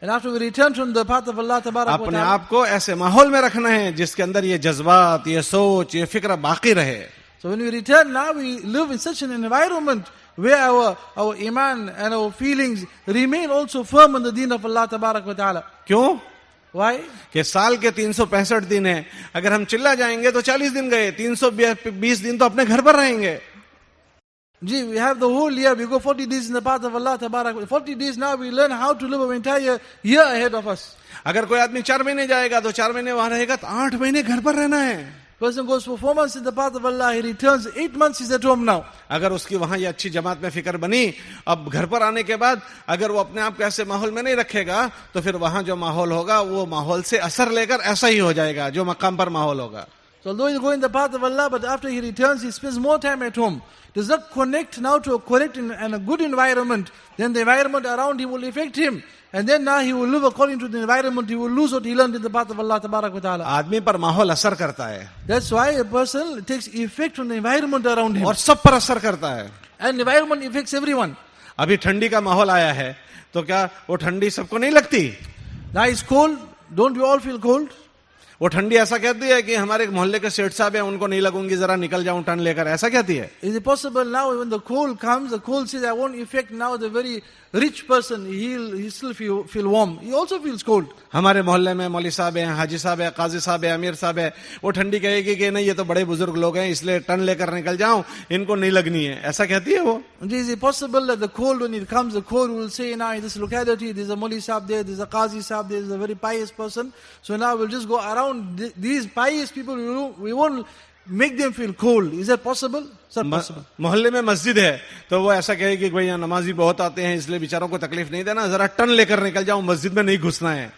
And after we return from the path of Allah Tabarak wa अपने Ta'ala, आप को ऐसे माहौल में रखना है जिसके अंदर ये जज्बात, ये सोच, ये फिक्र बाकी रहे. so when we return now, we live in such an environment where our iman and our feelings remain also firm on the deen of Allah Tabarak wa Ta'ala. क्यों? Why? कि साल के 365 दिन है, अगर हम चिल्ला जाएंगे तो 40 दिन गए, 320 दिन तो अपने घर पर रहेंगे। Gee, we have the whole year, we go 40 days in the path of Allah, tabarak. 40 days now we learn how to live an entire year ahead of us. अगर कोई आदमी 4 महीने जाएगा तो 4 महीने वहां रहेगा, तो 8 महीने घर पर रहना है। Person goes for 4 months in the path of Allah, he returns, 8 months he's at home now. अगर उसकी वहां ये अच्छी जमात में फिक्र बनी, अब घर पर आने के बाद अगर वो अपने आप को ऐसे माहौल में नहीं रखेगा तो फिर वहां जो माहौल होगा वो माहौल से असर लेकर ऐसा ही हो जाएगा जो मकाम पर माहौल होगा। So although he'll go in the path of Allah, but after he returns, he spends more time at home. Does not connect now to a correct and a good environment, then the environment around him will affect him. And then now he will live according to the environment, he will lose what he learned in the path of Allah tabarak wa ta'ala. आदमी पर माहौल असर करता है, That's why a person takes effect from the environment around him. और सब पर असर करता है। And the environment affects everyone. अभी ठंडी का माहौल आया है तो क्या वो ठंडी सबको नहीं लगती? Now it's cold, don't we all feel cold? वो ठंडी ऐसा कहती है कि हमारे मोहल्ले के सेठ साहब हैं, उनको नहीं लगूंगी, जरा निकल जाऊं टन लेकर, ऐसा कहती है? Is it possible now when the cold comes, the cold says I won't affect now the very rich person, he still feel warm. He also feels cold. हमारे मोहल्ले में मौलवी साहब हैं, हाजी साहब है, काजी साहब है, अमीर साहब है, वो ठंडी कहेगी कि नहीं ये तो बड़े बुजुर्ग लोग हैं इसलिए टन लेकर निकल जाऊं, इनको नहीं लगनी है, ऐसा कहती है वो? Is it possible that the cold, when it comes, the cold will say now in this locality there's a mawli sahab there, there's a qazi sahab there, there's a very pious person, so now we'll just go around these pious people, we won't make them feel cold. Is that possible? It's not possible. मोहल्ले में मस्जिद है तो वो ऐसा कहेगी कि भाई यहाँ नमाजी बहुत आते हैं इसलिए बेचारों को तकलीफ नहीं देना, जरा टन लेकर निकल जाऊं, मस्जिद में नहीं घुसना है।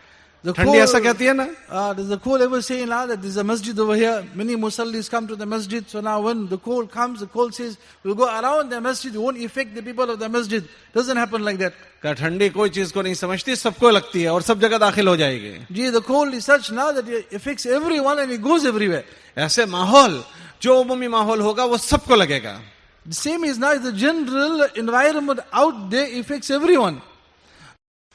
ठंडी ऐसा कहती है ना? Does the cold ever say now that there's a masjid over here, many musallis come to the masjid, so now when the cold comes, the cold says we'll go around the masjid, it won't affect the people of the masjid. Doesn't happen like that. क्या ठंडी कोई चीज को नहीं समझती, सबको लगती है और सब जगह दाखिल हो जाएगी। Gee, the cold is such now that it affects everyone and it goes everywhere. ऐसे माहौल जो उमूमी माहौल होगा वो सबको लगेगा। The same is now the general environment out there affects everyone.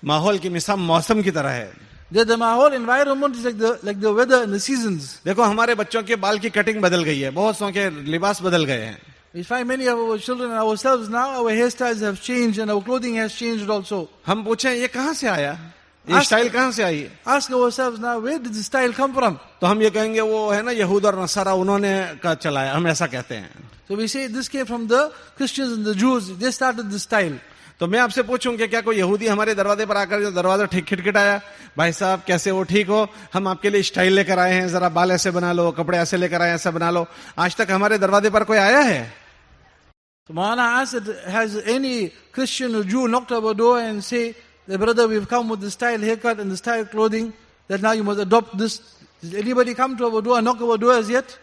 माहौल की मिसाल मौसम की तरह है। The whole environment is like the weather and the seasons. देखो हमारे बच्चों के बाल की कटिंग बदल गई है, बहुत सौ के लिबास बदल गए हैं। We find many of our children and ourselves now, our hairstyles have changed and our clothing has changed also. हम पूछें ये कहाँ से आया, ये स्टाइल कहाँ से आई? Ask ourselves now, where did the style come from? तो हम ये कहेंगे वो है ना यहूद और नसारा उन्होंने का चलाया, हम ऐसा कहते हैं। So we say this came from the Christians and the Jews, they started the style. तो मैं आपसे पूछूं कि क्या कोई यहूदी हमारे दरवाजे पर आकर जो दरवाजा ठीक खटखटाया, भाई साहब कैसे हो, ठीक हो, हम आपके लिए स्टाइल लेकर आए हैं, जरा बाल ऐसे बना लो, कपड़े ऐसे लेकर आए ऐसा बना लो, आज तक हमारे दरवाजे पर कोई आया है? So Maulana asked, has any Christian or Jew knocked on our door and say, brother, we've come with the style haircut and the style clothing, that now you must adopt this. Did anybody come to our door and knock our doors yet?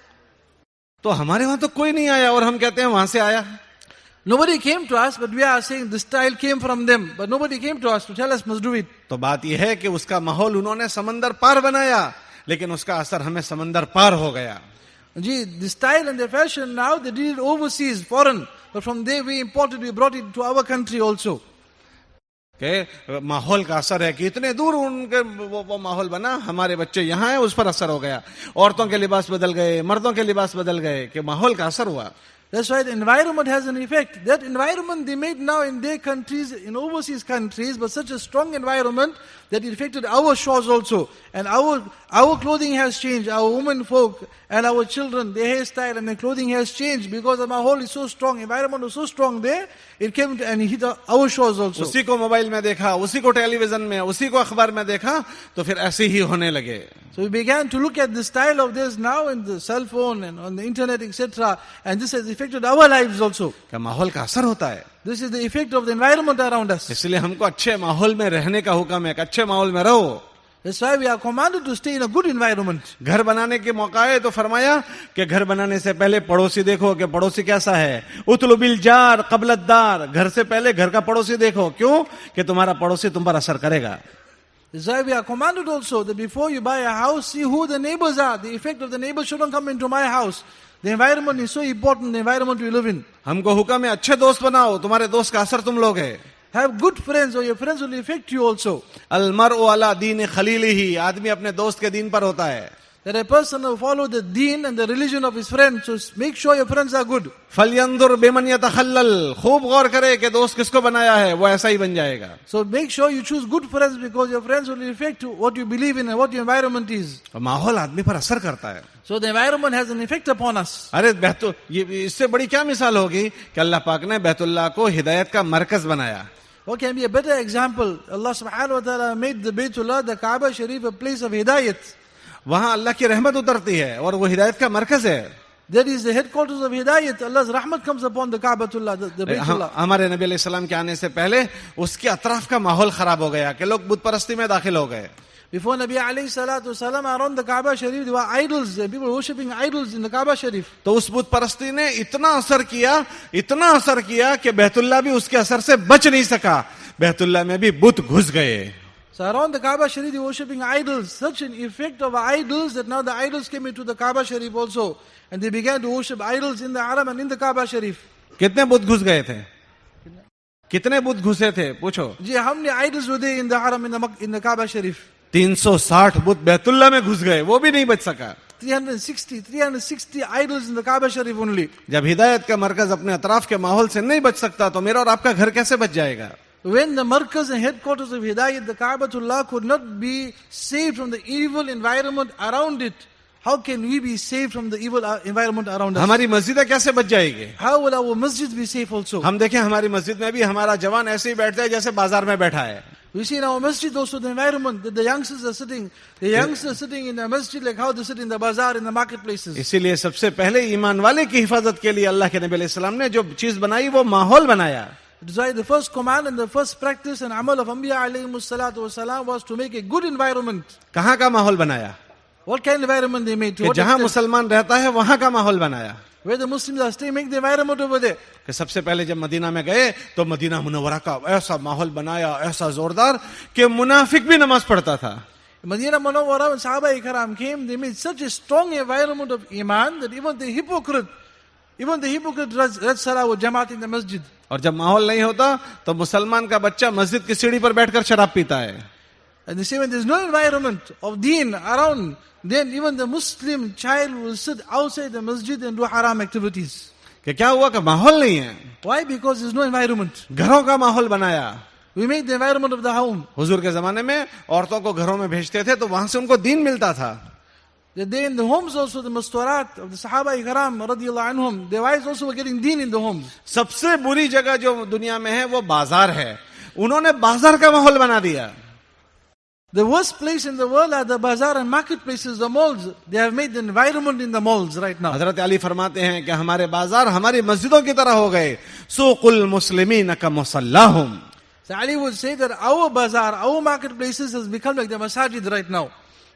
तो हमारे वहां तो कोई नहीं आया और हम कहते हैं वहां से आया। Nobody came to us, but we are saying the style came from them. But nobody came to us to tell us must do it. तो बात यह है कि उसका माहौल उन्होंने समंदर पार बनाया, लेकिन उसका असर हमें समंदर पार हो गया। Gee, the style and the fashion now, they did it overseas, foreign. But from there we imported, we brought it to our country also. के माहौल का असर है कि इतने दूर उनके वो माहौल बना, हमारे बच्चे यहाँ हैं उस पर असर हो गया, औरतों के लिबास बदल गए, मर्दों के लिबास बदल गए, कि माहौल का असर हुआ। That's why the environment has an effect. That environment they made now in their countries, in overseas countries, but such a strong environment that it affected our shores also. And our clothing has changed, our women folk and our children, their hairstyle and their clothing has changed because the mahol is so strong, environment was so strong there, it came and hit our shores also. उसी को mobile में देखा, उसी को television में, उसी को अखबार में देखा, तो फिर ऐसे ही होने लगे। So we began to look at the style of this now in the cell phone and on the internet, etc. And this has affected our lives also. क्या माहौल का असर होता है? This is the effect of the environment around us. इसलिए हमको अच्छे माहौल में रहने का हुक्म है कि अच्छे माहौल में रहो। That's why we are commanded to stay in a good environment. घर बनाने के मौका है तो फरमाया कि घर बनाने से पहले पड़ोसी देखो कि पड़ोसी कैसा है। उतलु बिल जार क़ब्ल दार, घर से पहले घर का पड़ोसी देखो, क्यों? कि तुम्हारा पड़ोसी तुम पर असर करेगा। That's why we are commanded also that before you buy a house, see who the neighbors are. The effect of the neighbors shouldn't come into my house. The environment is so important, the environment we live in. हमको हुक्म है अच्छे दोस्त बनाओ, तुम्हारे दोस्त का असर तुम लोग है। Have good friends or your friends will affect you also. अल मरउ अला दीन खलीलिही, आदमी अपने दोस्त के दीन पर होता है। that a person will follow the deen and the religion of his friends. So make sure your friends are good. फलयंदुर बेमन यतखल्लल, खूब गौर करे कि दोस्त किसको बनाया है, वो ऐसा ही बन जाएगा. So make sure you choose good friends because your friends will reflect what you believe in and what your environment is. माहौल आदमी पर असर करता है. So the environment has an effect upon us. अरे ये इससे बड़ी क्या मिसाल होगी कि अल्लाह पाक ने बैतुल्लाह को हिदायत का मरकज बनाया. What can be a better example? Allah subhanahu wa ta'ala made the Baytullah, the Kaaba Sharif, a place of hidayat. वहां अल्लाह की रहमत उतरती है और वो हिदायत का मरकज है. That is the headquarters of hidayat. Allah's rahmat comes upon the Kaabatullah, the Baytullah. हमारे नबी अलैहि सलाम के आने से पहले उसके अतराफ का माहौल खराब हो गया कि लोग बुत परस्ती में दाखिल हो गए. Before Nabi alayhi salatu wasalam, around the Kaaba Sharif, there were idols. People worshipping idols in the Kaaba Sharif. तो उस बुत परस्ती ने इतना असर किया कि बैतुल्लाह भी उसके असर से बच नहीं सका. बैतुल्लाह में भी बुत घुस गए. So around the Kaaba Sharif, they were worshipping idols. Such an effect of idols that now the idols came into the Kaaba Sharif also. And they began to worship idols in the Haram and in the Kaaba Sharif. कितने बुत घुस गए थे? कितने बुत घुसे थे? पूछो. जी, how many idols were there in the Haram, in the Kaaba Sharif? 360 बुत बैतुल्लाह में घुस गए, वो भी नहीं बच सका. 360 idols in the Kaaba Sharif only. जब हिदायत का मरकज अपने अतराफ के माहौल से नहीं बच सकता तो मेरा और आपका घर कैसे बच जाएगा? When the markaz and headquarters of Hidayat, the Kaabatullah, could not be saved from the evil environment around it, how can we be saved from the evil environment around us? हमारी मस्जिदें कैसे बच जाएगी? How will our masjids be safe also? हम देखें हमारी मस्जिद में भी हमारा जवान ऐसे ही बैठता है जैसे बाजार में बैठा है. We see in our masjid also the environment that the youngsters are sitting. The youngsters are sitting in the masjid like how they sit in the bazaar, in the marketplaces. इसीलिए सबसे पहले ईमान वाले की हिफाजत के लिए अल्लाह के नबी अलैहि सलाम ने जो चीज बनाई वो माहौल बनाया. That's why the first command and the first practice and amal of Anbiya alayhimus salatu wasalam was to make a good environment. कहाँ का माहौल बनाया? What kind of environment they made? कि जहाँ मुसलमान रहता है वहाँ का माहौल बनाया. Where the Muslims are staying, make the environment over there. कि सबसे पहले जब मदीना में गए तो मदीना मुनव्वरा का ऐसा माहौल बनाया, ऐसा जोरदार कि मुनाफिक भी नमाज पढ़ता था. Medina Munawwara, when Sahaba-i-Kiram came, they made such a strong environment of iman that even the hypocrite read salah with jamaat in the masjid. और जब माहौल नहीं होता तो मुसलमान का बच्चा मस्जिद की सीढ़ी पर बैठकर शराब पीता है. And they say when there is no environment of deen around, then even the Muslim child will sit outside the masjid and do haram activities. कि क्या हुआ कि माहौल नहीं है. Why? Because there is no environment. घरों का माहौल बनाया. We make the environment of the home. हुजूर के जमाने में औरतों को घरों में भेजते थे तो वहां से उनको दीन मिलता था. The day in the homes also, the mustarat of the Sahaba-i-Kiram radiyallahu anhum, their wives also were getting deen in the homes. सबसे बुरी जगह जो दुनिया में है वो बाजार है. उन्होंने बाजार का माहौल बना दिया. The worst place in the world are the bazaar and marketplaces, the malls. They have made the environment in the malls right now. हजरत अली फरमाते हैं कि हमारे बाजार हमारी मस्जिदों की तरह हो गए. सूकुल मुस्लिमीन का मुसल्लाहुम. So Ali would say that our bazaar, our marketplaces has become like the masajid right now.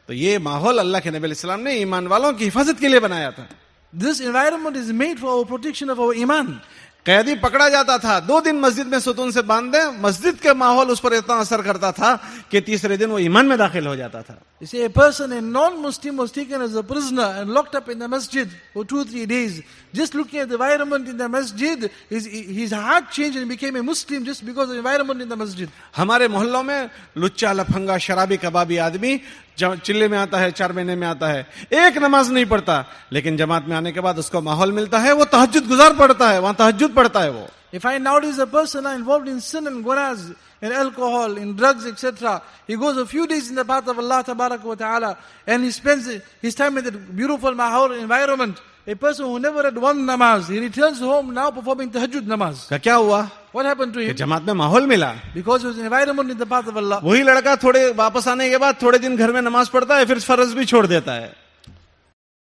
तो ये माहौल अल्लाह के नबी अलैहि सलाम ने ईमान वालों की हिफाजत के लिए बनाया था. This environment is made for our protection of our iman. कैदी पकड़ा जाता था, 2 दिन मस्जिद में सुतून से बांध दे, मस्जिद के माहौल उस पर इतना असर करता था कि तीसरे दिन वो ईमान में दाखिल हो जाता था. You see, a person, a non-Muslim, was taken as a prisoner and locked up in the masjid for 2-3 days. Just looking at the environment in the masjid, his heart changed and became a Muslim just because of the environment in the masjid. हमारे मोहल्लों में लुच्चा लफंगा शराबी कबाबी आदमी चिल्ले में आता है, 4 महीने में आता है, एक नमाज नहीं पढ़ता, लेकिन जमात में आने के बाद उसको माहौल मिलता है, वो तहज्जुद गुजार पढ़ता है, वहां तहज्जुद पढ़ता है वो. If I nowadays a person are involved in sin and gunas, in alcohol, in drugs, etc., he goes a few days in the path of Allah Tabarak wa Ta'ala and he spends his time in that beautiful mahal environment. A person who never read one namaz, he returns home now performing tahajjud namaz. क्या हुआ? What happened to him? जमात में माहौल मिला. Because it was an environment in the path of Allah. वही लड़का थोड़े वापस आने के बाद थोड़े दिन घर में नमाज पढ़ता है, फिर फर्ज भी छोड़ देता है.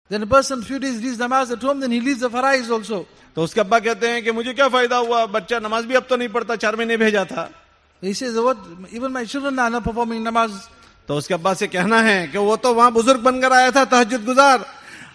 Then a person few days reads namaz at home, then he leaves the farais also. तो उसके अब्बा कहते हैं कि मुझे क्या फायदा हुआ, बच्चा नमाज भी अब तो नहीं पढ़ता, 4 महीने भेजा था. He says, what? Even my children are not performing namaz. तो उसके अब्बा से कहना है कि वो तो वहां बुजुर्ग बनकर आया था, तहज्जुद गुजार.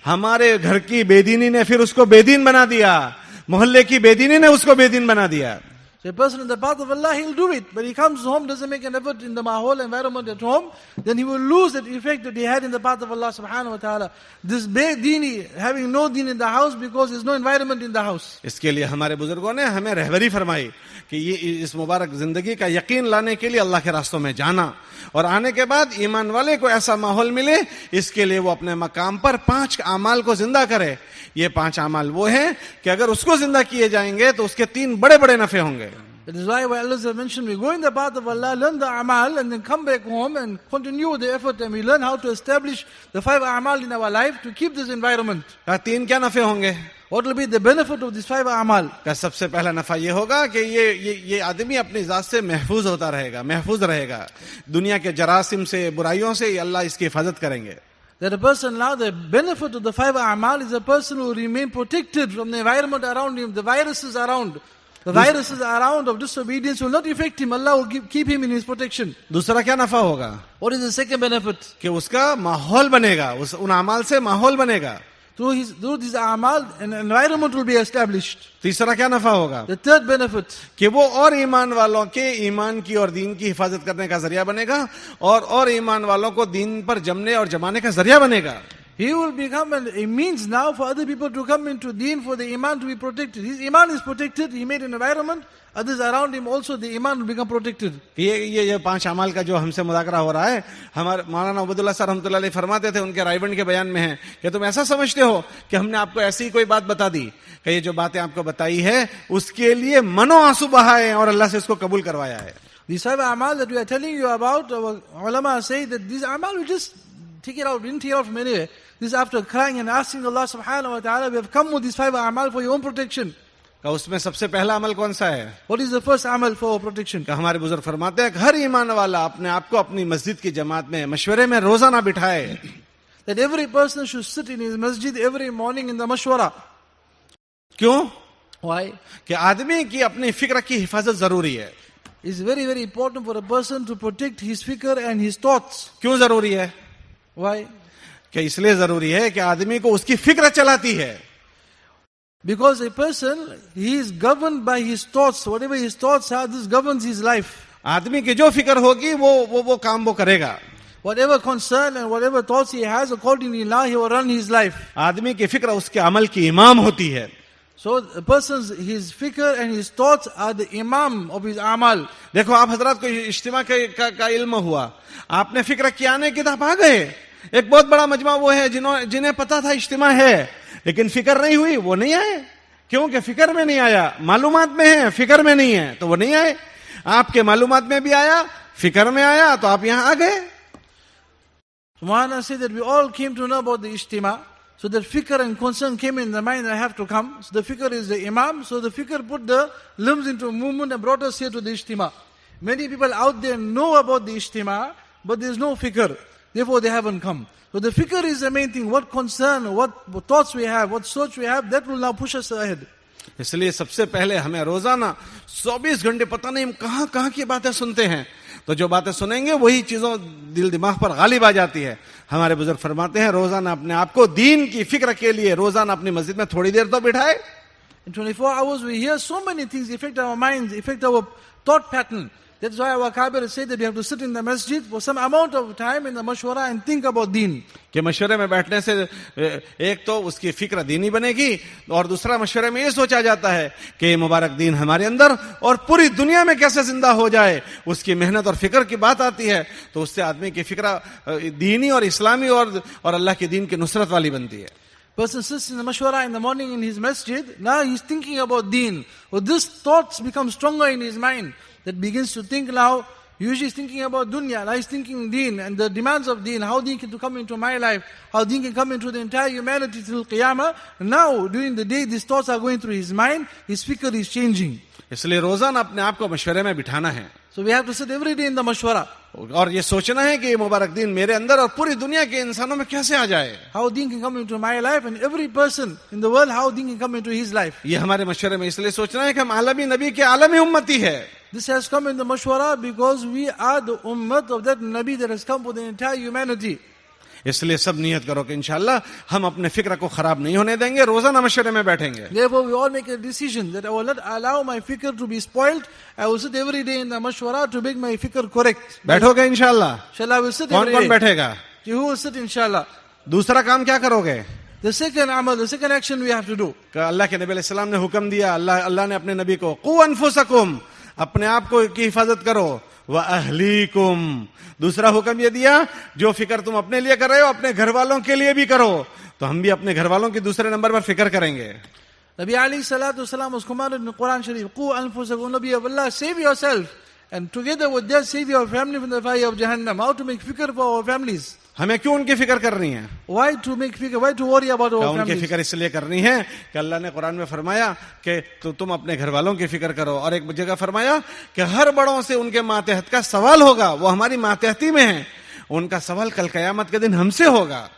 हमारे घर की बेदीनी ने फिर उसको बेदीन बना दिया, मोहल्ले की बेदीनी ने उसको बेदीन बना दिया. So a person in the path of Allah, he'll do it. But he comes home, doesn't make an effort in the whole environment at home, then he will lose that effect that he had in the path of Allah subhanahu wa ta'ala. This dini, having no deen in the house because there's no environment in the house. इसके लिए हमारे बुजुर्गों ने हमें रहबरी फरमाई कि ये इस मुबारक जिंदगी का यकीन लाने के लिए अल्लाह के रास्तों में जाना और आने के बाद ईमान वाले को ऐसा माहौल मिले, इसके लिए वो अपने मकाम पर 5 अमाल को जिंदा करे। ये 5 अमाल वो हैं कि अगर उसको जिंदा किए जाएंगे तो उसके 3 बड़े बड़े नफे होंगे। That is why Allah has mentioned we go in the path of Allah, learn the amal, and then come back home and continue the effort, and we learn how to establish the 5 amal in our life to keep this environment. 3 क्या नफे होंगे? What will be the benefit of this 5 amal? का सबसे पहला नफा ये होगा कि ये आदमी अपनी जात से महफूज होता रहेगा, महफूज रहेगा। दुनिया के जरासिम से, बुराइयों से अल्लाह इसकी हिफाजत करेंगे। That a person now, the benefit of the 5 amal is a person who remain protected from the environment around him, the viruses around. The viruses around of disobedience will not affect him. Allah will keep him in his protection. दूसरा क्या नफा होगा? What is the second benefit? कि उसका माहौल बनेगा, उन अमाल से माहौल बनेगा। Through this amal, an environment will be established. तीसरा क्या नफा होगा? The third benefit, कि वो और ईमान वालों के ईमान की और दीन की हिफाजत करने का जरिया बनेगा और ईमान वालों को दीन पर जमने और जमाने का जरिया बनेगा। he will become a means now for other people to come into deen, for the iman to be protected. His iman is protected. He made an environment. Others around him also, the iman will become protected. ये 5 अमाल का जो हमसे मुज़ाकरा हो रहा है, हमारे मौलाना Abdullah sir रहमतुल्लाह अलैह फरमाते थे, उनके रायबंड के बयान में है कि तुम ऐसा समझते हो कि हमने आपको ऐसी कोई बात बता दी कि ये जो बातें आपको बताई है उसके लिए मनो आंसू बहाए और अल्लाह से इसको कबूल करवाया है। These 5 amal that we are telling you about, our ulama say that these amal we just take it out, we didn't take it out from anywhere. This after crying and asking Allah subhanahu wa ta'ala, we have come with these 5 amal for your own protection. का उसमें सबसे पहला अमल कौन सा है? What is the first amal for protection? का हमारे बुजुर्ग फरमाते हैं हर ईमान वाला अपने आप को अपनी मस्जिद की जमात में मशवरे में रोजाना बिठाए। That every person should sit in his masjid every morning in the mashwara. क्यों? Why? कि आदमी की अपनी फिक्र की हिफाजत जरूरी है। It's very, very important for a person to protect his fikr and his thoughts. क्यों जरूरी है? Why? कि इसलिए जरूरी है कि आदमी को उसकी फिक्र चलाती है। Because a person, he is governed by his thoughts. Whatever his thoughts are, this governs his life. आदमी की जो फिक्र होगी वो काम वो करेगा। Whatever concern and whatever thoughts he has, accordingly now he will run his life. आदमी की फिक्र उसके अमल की इमाम होती है। So a person's, his fikr and his thoughts are the imam of his amal. देखो आप हजरात को इज्तिमा का इल्म हुआ, आपने फिक्र किया नहीं कि आप आ गए। एक बहुत बड़ा मजमा वो है जिन्हें पता था इज्तिमा है लेकिन फिक्र नहीं हुई, वो नहीं आए। क्योंकि फिक्र में नहीं आया, मालूमात में है, फिक्र में नहीं है तो वो नहीं आए। आपके मालूमात में भी आया, फिक्र में आया तो आप यहां आ गए। Maulana said that we all came to know about the ijtema. So that fikr and concern came in the mind, I have to come. So the fikr is the imam. So the fikr put the limbs into movement and brought us here to the ijtema. Many people out there know about the ijtema, but there is no fikr. Therefore they haven't come. So the fikr is the main thing. What concern, what thoughts we have, what search we have, that will now push us ahead. इसलिए सबसे पहले हमें रोजाना 24 घंटे पता नहीं हम कहां की बातें सुनते हैं, तो जो बातें सुनेंगे वही चीजों दिल दिमाग पर गालिब आ जाती है। हमारे बुजुर्ग फरमाते हैं रोजाना अपने आप को दीन की फिक्र के लिए रोजाना अपनी मस्जिद में थोड़ी देर तो बिठाए। In 24 hours we hear so many things affect our minds, affect our thought pattern. That's why our Kabir said that we have to sit in the masjid for some amount of time in the mashwara and think about deen. कि मशवरे में बैठने से एक तो उसकी फिक्र दीनी बनेगी और दूसरा मशवरे में ये सोचा जाता है कि ये मुबारक दीन हमारे अंदर और पूरी दुनिया में कैसे जिंदा हो जाए, उसकी मेहनत और फिक्र की बात आती है तो उससे आदमी की फिक्र दीनी और इस्लामी और अल्लाह के दीन की नुसरत वाली बनती है। Person sits in the mashwara in the morning in his masjid, now he's thinking about deen. Well, these thoughts become stronger in his mind. That begins to think now, usually he's thinking about dunya, now he's thinking deen and the demands of deen, how deen can come into my life, how deen can come into the entire humanity till qiyamah. Now, during the day, these thoughts are going through his mind, his fikr is changing. इसलिए रोजाना अपने आप को मशवरे में बिठाना है। So we have to sit every day in the mashwara. और ये सोचना है कि ये मुबारक दीन मेरे अंदर और पूरी दुनिया के इंसानों में कैसे आ जाए। How deen can come into my life and every person in the world, how deen can come into his life. ये हमारे मशवरे में इसलिए सोचना है कि हम आलमी नबी के आलमी उम्मती है। This has come in the mashwara because we are the ummat of that Nabi that has come for the entire humanity. इसलिए सब नियत करो कि इंशाल्लाह हम अपने फिक्र को खराब नहीं होने देंगे, रोजाना मशवरे में बैठेंगे. Therefore, we all make a decision that I will not allow my fikr to be spoiled. I will sit every day in the mashwara to make my fikr correct. बैठोगे इंशाल्लाह? Inshallah, I will sit कौन every कौन day. बैठेगा? Who will sit, inshallah? दूसरा काम क्या करोगे? The second amal, the second action we have to do. अल्लाह के नबी अलैहिस्सलाम ने हुक्म दिया, अल्लाह ने अपने नबी को कू अनफुसकुम, अपने आप को की हिफाजत करो, व अहलीकुम, दूसरा हुक्म ये दिया जो फिक्र तुम अपने लिए कर रहे हो अपने घर वालों के लिए भी करो. तो हम भी अपने घर वालों की दूसरे नंबर पर फिक्र करेंगे. Nabi alayhi salatu wasalam was commanded in the Quran Sharif, Qu anfusakum, Nabi of Allah, save yourself. And together with that, save your family from the fire of Jahannam. How to make fikr for our families? हमें क्यों उनकी फिक्र करनी है? Why to make fikr? Why to worry about our उनकी families? फिक्र इसलिए करनी है कि अल्लाह ने कुरान में फरमाया कि तो तुम अपने घर वालों की फिक्र करो, और एक जगह फरमाया कि हर बड़ों से उनके मातहत का सवाल होगा, वो हमारी मातहती में है, उनका सवाल कल कयामत के दिन हमसे होगा.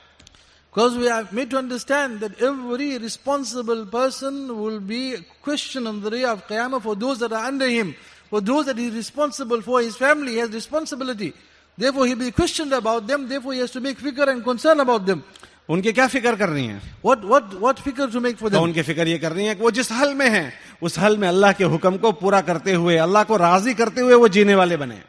Because we are made to understand that every responsible person will be questioned on the day of Qiyamah for those that are under him, for those that he is responsible for, his family, he has responsibility. Therefore he will be questioned about them, therefore he has to make fikr and concern about them. उनकी क्या फिक्र करनी है? What fikr to make for तो them? उनकी फिक्र ये करनी है कि वो जिस हल में है उस हल में अल्लाह के हुक्म को पूरा करते हुए, अल्लाह को राजी करते हुए वो जीने वाले बने.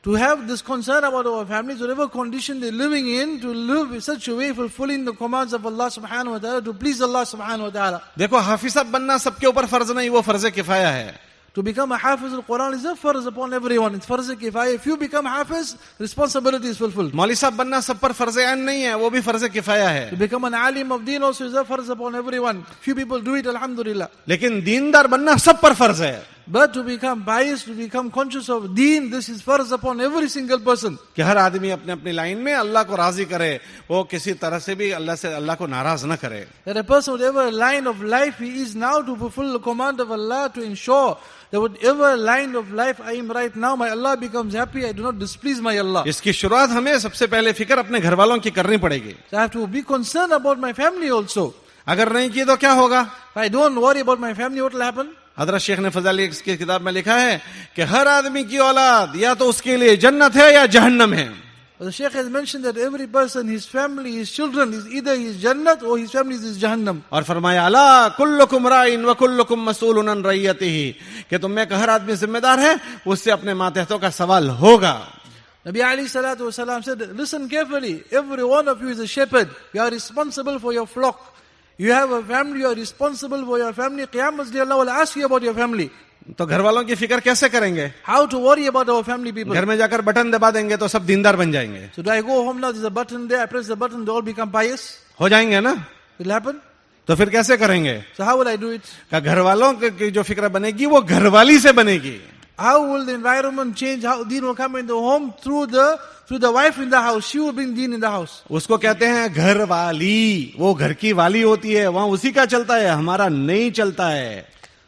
To have this concern about our families, whatever condition they're living in, to live in such a way, fulfilling the commands of Allah subhanahu wa ta'ala, to please Allah subhanahu wa ta'ala. देखो हाफिज बनना सबके ऊपर फर्ज नहीं, वो फर्ज किफाया है. To become a hafiz al-Quran is a farz upon everyone. It's farz kifaya. If you become hafiz, responsibility is fulfilled. मौलवी साहब बनना सब पर फर्ज ऐन नहीं है, वो भी फर्ज किफाया है. To become an alim of deen also is a farz upon everyone. Few people do it, alhamdulillah. लेकिन दीनदार बनना सब पर फर्ज है. But to become pious, to become conscious of deen, this is farz upon every single person. कि हर आदमी अपने अपनी लाइन में अल्लाह को राजी करे, वो किसी तरह से भी अल्लाह को नाराज न करे. That a person, whatever line of life he is now, to fulfill the command of Allah, to ensure that whatever line of life I am right now, my Allah becomes happy, I do not displease my Allah. इसकी शुरुआत हमें सबसे पहले फिक्र अपने घर वालों की करनी पड़ेगी. So I have to be concerned about my family also. अगर नहीं की तो क्या होगा? If I don't worry about my family, what will happen? हजरत शेख ने फजाइल की किताब में लिखा है कि हर आदमी की औलाद या तो उसके लिए जन्नत है या जहन्नम है. The Shaykh has mentioned that every person, his family, his children, is either his Jannat or his family is his Jahannam. और फरमाया अला कुल्लुकुम राइन व कुल्लुकुम मसऊलुन अन रइयतिही, कि तुम में का हर आदमी जिम्मेदार है, उससे अपने मातहतों का सवाल होगा. Nabi alayhi salatu wasalam said, listen carefully, every one of you is a shepherd. You are responsible for your flock. You have a family, you are responsible for your family. Qiyamah day Allah will ask you about your family. तो घर वालों की फिक्र कैसे करेंगे? How to worry about our family people? घर में जाकर बटन दबा देंगे तो सब दीनदार बन जाएंगे. So do I go home now, there's a button there, I press the button, they all become pious? हो जाएंगे ना? Will happen? तो फिर कैसे करेंगे? So how will I do it? का घर वालों की जो फिक्र बनेगी वो घरवाली से बनेगी. How will the environment change? How deen will come in the home through the wife in the house. She will bring deen in the house. उसको कहते हैं घर वाली, वो घर की वाली होती है, वहां उसी का चलता है, हमारा नहीं चलता है.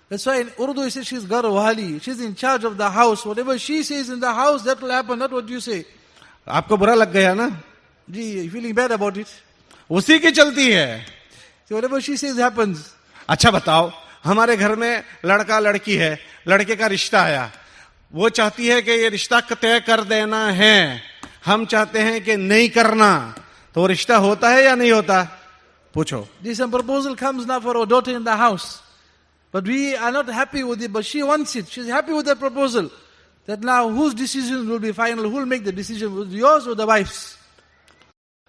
That's why in Urdu it says she's Garwali. She's in charge of the house. Whatever she says in the house, that will happen, not what you say. आपको बुरा लग गया ना? Gee, you're feeling bad about it. उसी की चलती है. So whatever she says happens. अच्छा बताओ, हमारे घर में लड़का लड़की है, लड़के का रिश्ता आया, वो चाहती है कि ये रिश्ता तय कर देना है, हम चाहते हैं कि नहीं करना, तो रिश्ता होता है या नहीं होता? पूछो. This proposal comes now for our daughter in the house. But we are not happy with it, but she wants it. She's happy with that proposal. That now whose decision will be final? Who will make the decision? Was yours or the wife's?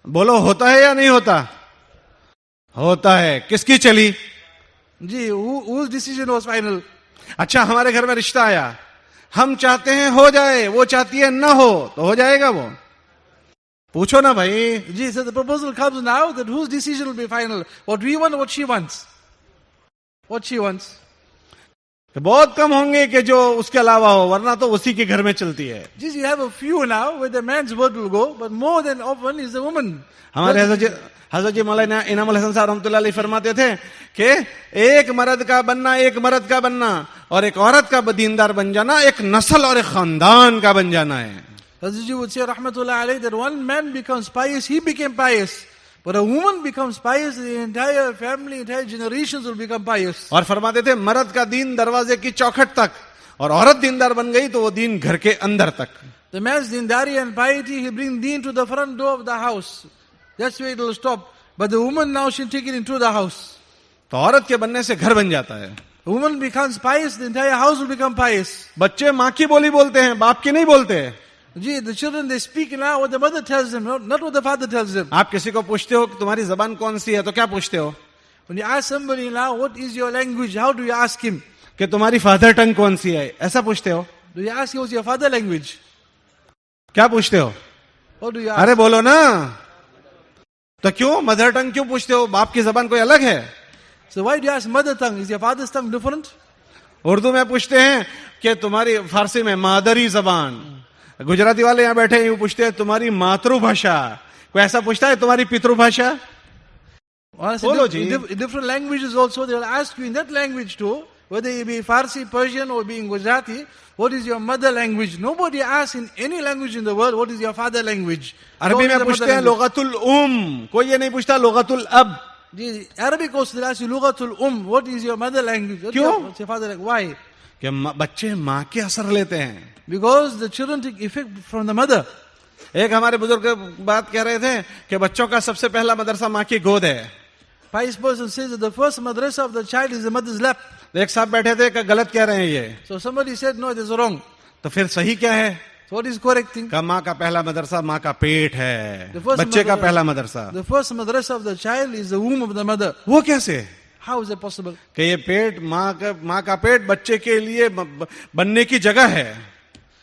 बोलो होता है या नहीं होता? होता है. किसकी चली? Gee, whose decision was final? अच्छा हमारे घर में रिश्ता आया, हम चाहते हैं हो जाए, वो चाहती है ना हो, तो हो जाएगा वो? पूछो ना भाई. Gee, so the proposal comes now, that whose decision will be final? What we want or what she wants? What she wants? तो बहुत कम होंगे कि जो उसके अलावा हो, वरना तो उसी के घर में चलती है. Just you have a few now where the man's word will go, but more than often is the woman. हमारे हजरत जी मौलाना इनामुल हसन साहब रहमतुल्लाह अलैह फरमाते थे कि एक मर्द का बनना और एक औरत का दीनदार बन जाना एक नस्ल और एक खानदान का बन जाना है. Hazrat ji would say rahmatullah alayhi that one man becomes pious, he became pious. But a woman becomes pious, the entire family, entire generations will become pious. और फरमाते थे मर्द का दीन दरवाजे की चौखट तक, और औरत दीनदार बन गई तो वो दीन घर के अंदर तक. The man's dindari and piety, he bring deen to the front door of the house. That's where it will stop. But the woman now she'll take it into the house. तो औरत के बनने से घर बन जाता है. A woman becomes pious, the entire house will become pious. बच्चे माँ की बोली बोलते हैं, बाप की नहीं बोलते. Gee, the children, they speak now what the mother tells them, not what the father tells them. आप किसी को पूछते हो कि तुम्हारी जबान कौन सी है, तो क्या पूछते हो? When you ask somebody now, what is your language? How do you ask him? कि तुम्हारी फादर टंग कौन सी है, ऐसा पूछते हो? Do you ask him what's your father language? क्या पूछते हो? What do you ask? अरे बोलो ना. तो क्यों मदर टंग क्यों पूछते हो? बाप की जबान कोई अलग है? So why do you ask mother tongue? Is your father's tongue different? Urdu में पूछते हैं कि तुम्हारी, फारसी में मादरी जबान. गुजराती वाले यहाँ बैठे यूं पूछते हैं तुम्हारी मातृभाषा. कोई ऐसा पूछता है तुम्हारी पितृभाषा? बोलो जी. In different languages also, they will ask you in that language too, whether it be Farsi, Persian or being Gujarati, what is your mother language? Nobody asks in any language in the world, what is your father language? अरबी में पूछते हैं लुगतुल उम, कोई ये नहीं पूछता लुगतुल अब. Arabic also they ask you lughatul what is your mother language? What's your father language? Why? कि बच्चे माँ के असर लेते हैं. Because the children take effect from the mother. एक हमारे बुजुर्ग बात कह रहे थे कि बच्चों का सबसे पहला मदरसा माँ की गोद है. Pious person says that the first madrasa of the child is the mother's lap. एक साहब बैठे थे कि गलत कह रहे हैं ये. So somebody said no, it is wrong. तो फिर सही क्या है? So what is correct thing? का माँ का पहला मदरसा माँ का पेट है, बच्चे का पहला मदरसा. The first madrasa of the child is the womb of the mother. वो कैसे? How is that possible? कि ये पेट माँ का पेट बच्चे के लिए बनने की जगह है.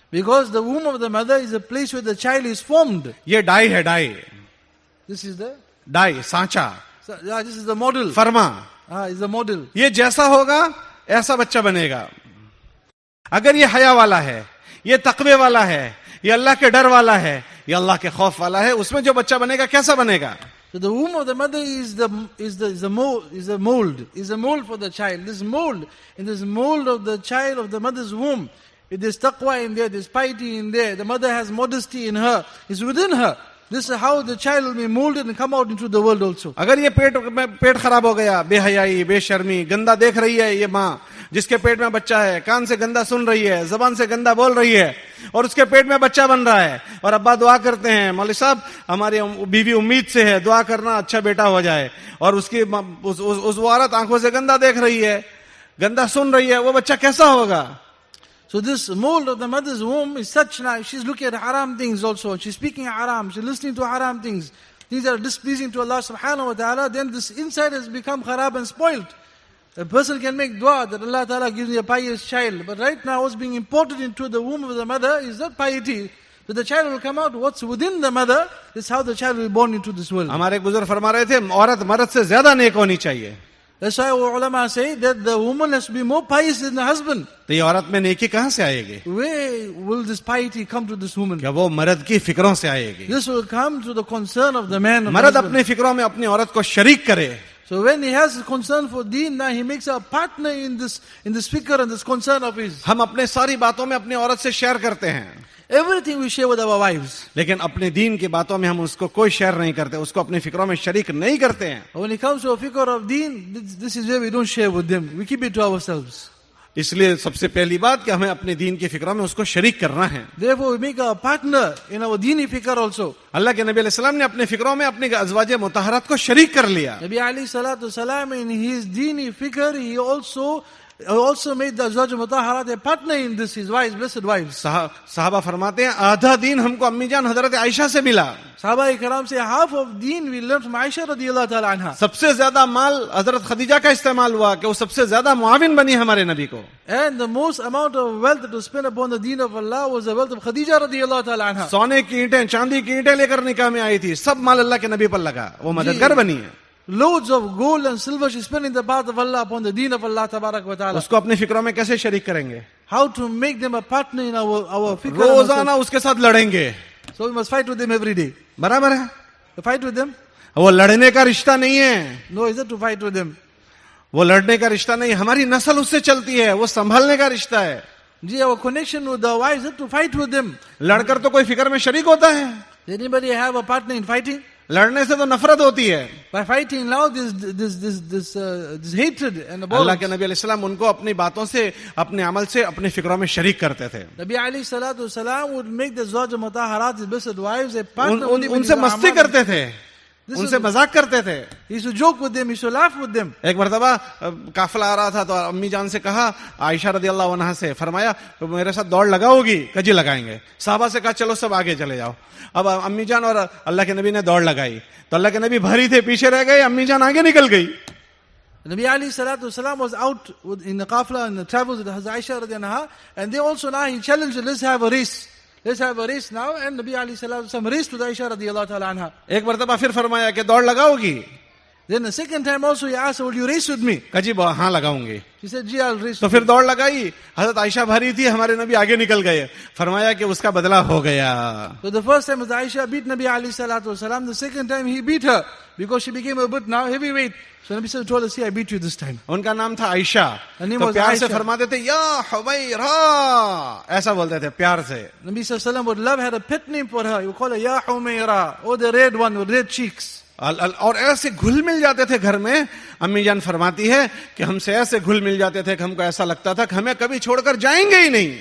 Because the womb of the mother is a place where the child is formed. ये डाई है, die. This is the die, सांचा. So, yeah, this is the model. फरमा. Is the model. ये जैसा होगा ऐसा बच्चा बनेगा. अगर ये हया वाला है, ये तकवे वाला है, ये अल्लाह के डर वाला है, ये अल्लाह के खौफ वाला है, उसमें जो बच्चा बनेगा कैसा बनेगा? So the womb of the mother is the mold for the child. This mold, in this mold of the child of the mother's womb, there's taqwa in there, there's piety in there. The mother has modesty in her. It's within her. This is how the child will be molded and come out into the world also. अगर ये पेट खराब हो गया, बेहयाई, बेशर्मी, गंदा देख रही है ये माँ, जिसके पेट में बच्चा है, कान से गंदा सुन रही है, जबान से गंदा बोल रही है, और उसके पेट में बच्चा बन रहा है, और अब्बा दुआ करते हैं, मौलवी साहब हमारी बीवी उम्मीद से है, दुआ करना अच्छा बेटा हो जाए, और उसकी उस औरत आंखों से गंदा देख रही है, गंदा सुन रही है, वो बच्चा कैसा होगा? So this mold of the mother's womb is such now, she's looking at haram things also, she's speaking haram, she's listening to haram things that are displeasing to Allah subhanahu wa ta'ala, then this inside has become kharab and spoiled. A person can make dua that Allah ta'ala gives me a pious child, but right now what's being imported into the womb of the mother is not piety. So the child will come out, what's within the mother, is how the child will be born into this world. हमारे एक बुजुर्ग फरमा रहे थे, औरत मर्द से ज्यादा नेक होनी चाहिए. That's why ulama say that the woman has to be more pious than the husband. तो ये औरत में नेकी कहाँ से आएगी? Where will this piety come to this woman? क्या वो मर्द की फिक्रों से आएगी? This will come to the concern of the man. मर्द अपनी फिक्रों में अपनी औरत को शरीक करे. So when he has a concern for deen, now he makes a partner in this fikr and this concern of his. हम अपने सारी बातों में अपनी औरत से शेयर करते हैं. Everything we share with our wives. लेकिन अपने दीन की बातों में हम उसको कोई शेयर नहीं करते, उसको अपनी फिक्रों में शरीक नहीं करते हैं. When it comes to a fikr of deen, this is where we don't share with them. We keep it to ourselves. इसलिए सबसे पहली बात कि हमें अपने दीन की फिक्रों में उसको शरीक करना है. Therefore we make a partner in our deeni fikr also. अल्लाह के नबी अलैहि सलाम ने अपने फिक्रों में अपनी अज़वाज मुतहहरात को शरीक कर लिया. Nabi alayhi salatu salam in his deeni fikr, he also made the azwaj mutahharat a partner in this, his wives, blessed wives. साहबा फरमाते हैं आधा दीन हमको अम्मी जान हजरत आयशा से मिला. Sahaba ikram say half of deen we learned from Aisha radiyallahu ta'ala anha. सबसे ज्यादा माल हजरत खदीजा का इस्तेमाल हुआ कि वो सबसे ज्यादा मुआविन बनी हमारे नबी को. And the most amount of wealth that was spent upon the deen of Allah was the wealth of Khadija radiyallahu ta'ala anha. सोने की ईंटें, चांदी की ईंटें लेकर निकाह में आई थी, सब माल अल्लाह के नबी पर लगा, वो मददगार बनी है. Loads of gold and silver she spent in the path of Allah upon the deen of Allah tabarak wa ta'ala. उसको अपनी फिक्रों में कैसे शरीक करेंगे? How to make them a partner in our fikr. रोजाना उसके साथ लड़ेंगे. So we must fight with them every day. बराबर है. To fight with them? वो लड़ने का रिश्ता नहीं है. No, is it to fight with them? वो लड़ने का रिश्ता नहीं, हमारी नस्ल उससे चलती है, वो संभालने का रिश्ता है. जी, our connection with the wives is to fight with them. लड़कर तो कोई फिक्र में शरीक होता है? Does anybody have a partner in fighting? लड़ने से तो नफरत होती है. By fighting now this hatred and abhorrence. अल्लाह के नबी अलैहि सलाम उनको अपनी बातों से, अपने अमल से, अपनी फिक्रों में शरीक करते थे. Nabi alayhi salatu salam would make the zawj mutahharat, his blessed wives, a partner. उनसे मस्ती करते थे. उनसे मजाक करते थे। He used to joke with them, he used to laugh with them. एक मरतबा काफिला आ रहा था तो अम्मी जान से कहा, आयशा रदी अल्लाह अन्हा से फरमाया तो मेरे साथ दौड़ लगाओगी? कजी लगाएंगे। साहबा से कहा चलो सब आगे चले जाओ। अब अम्मी जान और अल्लाह के नबी ने दौड़ लगाई तो अल्लाह के नबी भरी थे, पीछे रह गए, अम्मी जान आगे निकल गई। Nabi alayhi salatu wasalam was out in the qafla and the travels with Hazrat Aisha radiallahu anha, and they also now he challenged her, let's have a race. Let's have a race now, and Nabi alayhi salatu wasalam raced with Aisha radiallahu ta'ala anha. एक मरतबा फिर फरमाया कि दौड़ लगाओगी? Then the second time also he asked her, will you race with me? कजी हाँ लगाऊंगी। She said, Ji, I'll race. तो फिर दौड़ लगाई, हजरत आयशा भरी थी, हमारे नबी आगे निकल गए। फरमाया कि उसका बदला हो गया। So the first time Hazrat Aisha beat Nabi alayhi salatu wasalam, the second time he beat her because she became a bit now heavyweight. So Nabi told her, see, I beat you this time. उनका नाम था आयशा। तो was प्यार से Aisha. फरमाते थे या हुमैरा, ऐसा बोलते थे प्यार से। Nabi sallallahu would love, had a pet name for her. He would call her Ya Humaira, or the red one with red cheeks. और ऐसे घुल मिल जाते थे घर में। अम्मी जान फरमाती है कि हमसे ऐसे घुल मिल जाते थे कि हमको ऐसा लगता था कि हमें कभी छोड़कर जाएंगे ही नहीं।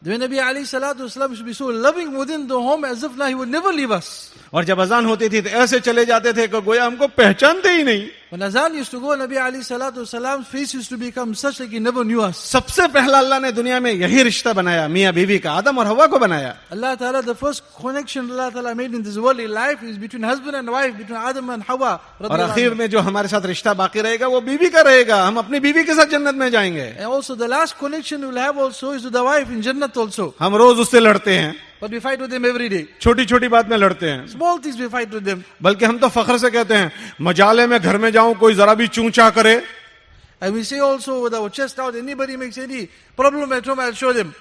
The Nabi alayhi salatu wasalam should be so loving within the home as if now he would never leave us. और जब अजान होती थी तो ऐसे चले जाते थे कि गोया हमको पहचानते ही नहीं। When azan used to go, Nabi alayhi salatu wasalam's face used to become such like he never knew us. सबसे पहला अल्लाह ने दुनिया में यही रिश्ता बनाया, मियाँ बीवी का, आदम और हवा को बनाया। Allah Ta'ala, the first connection Allah Ta'ala made in this worldly life is between husband and wife, between Adam and Hawa. और आखिर में जो हमारे साथ रिश्ता बाकी रहेगा वो बीवी का रहेगा। हम अपनी बीवी के साथ जन्नत में जाएंगे। And also the last connection we will have also is with the wife in Jannat also. हम रोज उससे लड़ते हैं, But we fight with them every day. छोटी छोटी बात में लड़ते हैं। Small things we fight with them. बल्कि हम तो फख्र से कहते हैं मजाले में घर में जाऊं कोई जरा भी चूंचा करे। And we say also with our chest out, anybody makes any problem at home, I'll show them.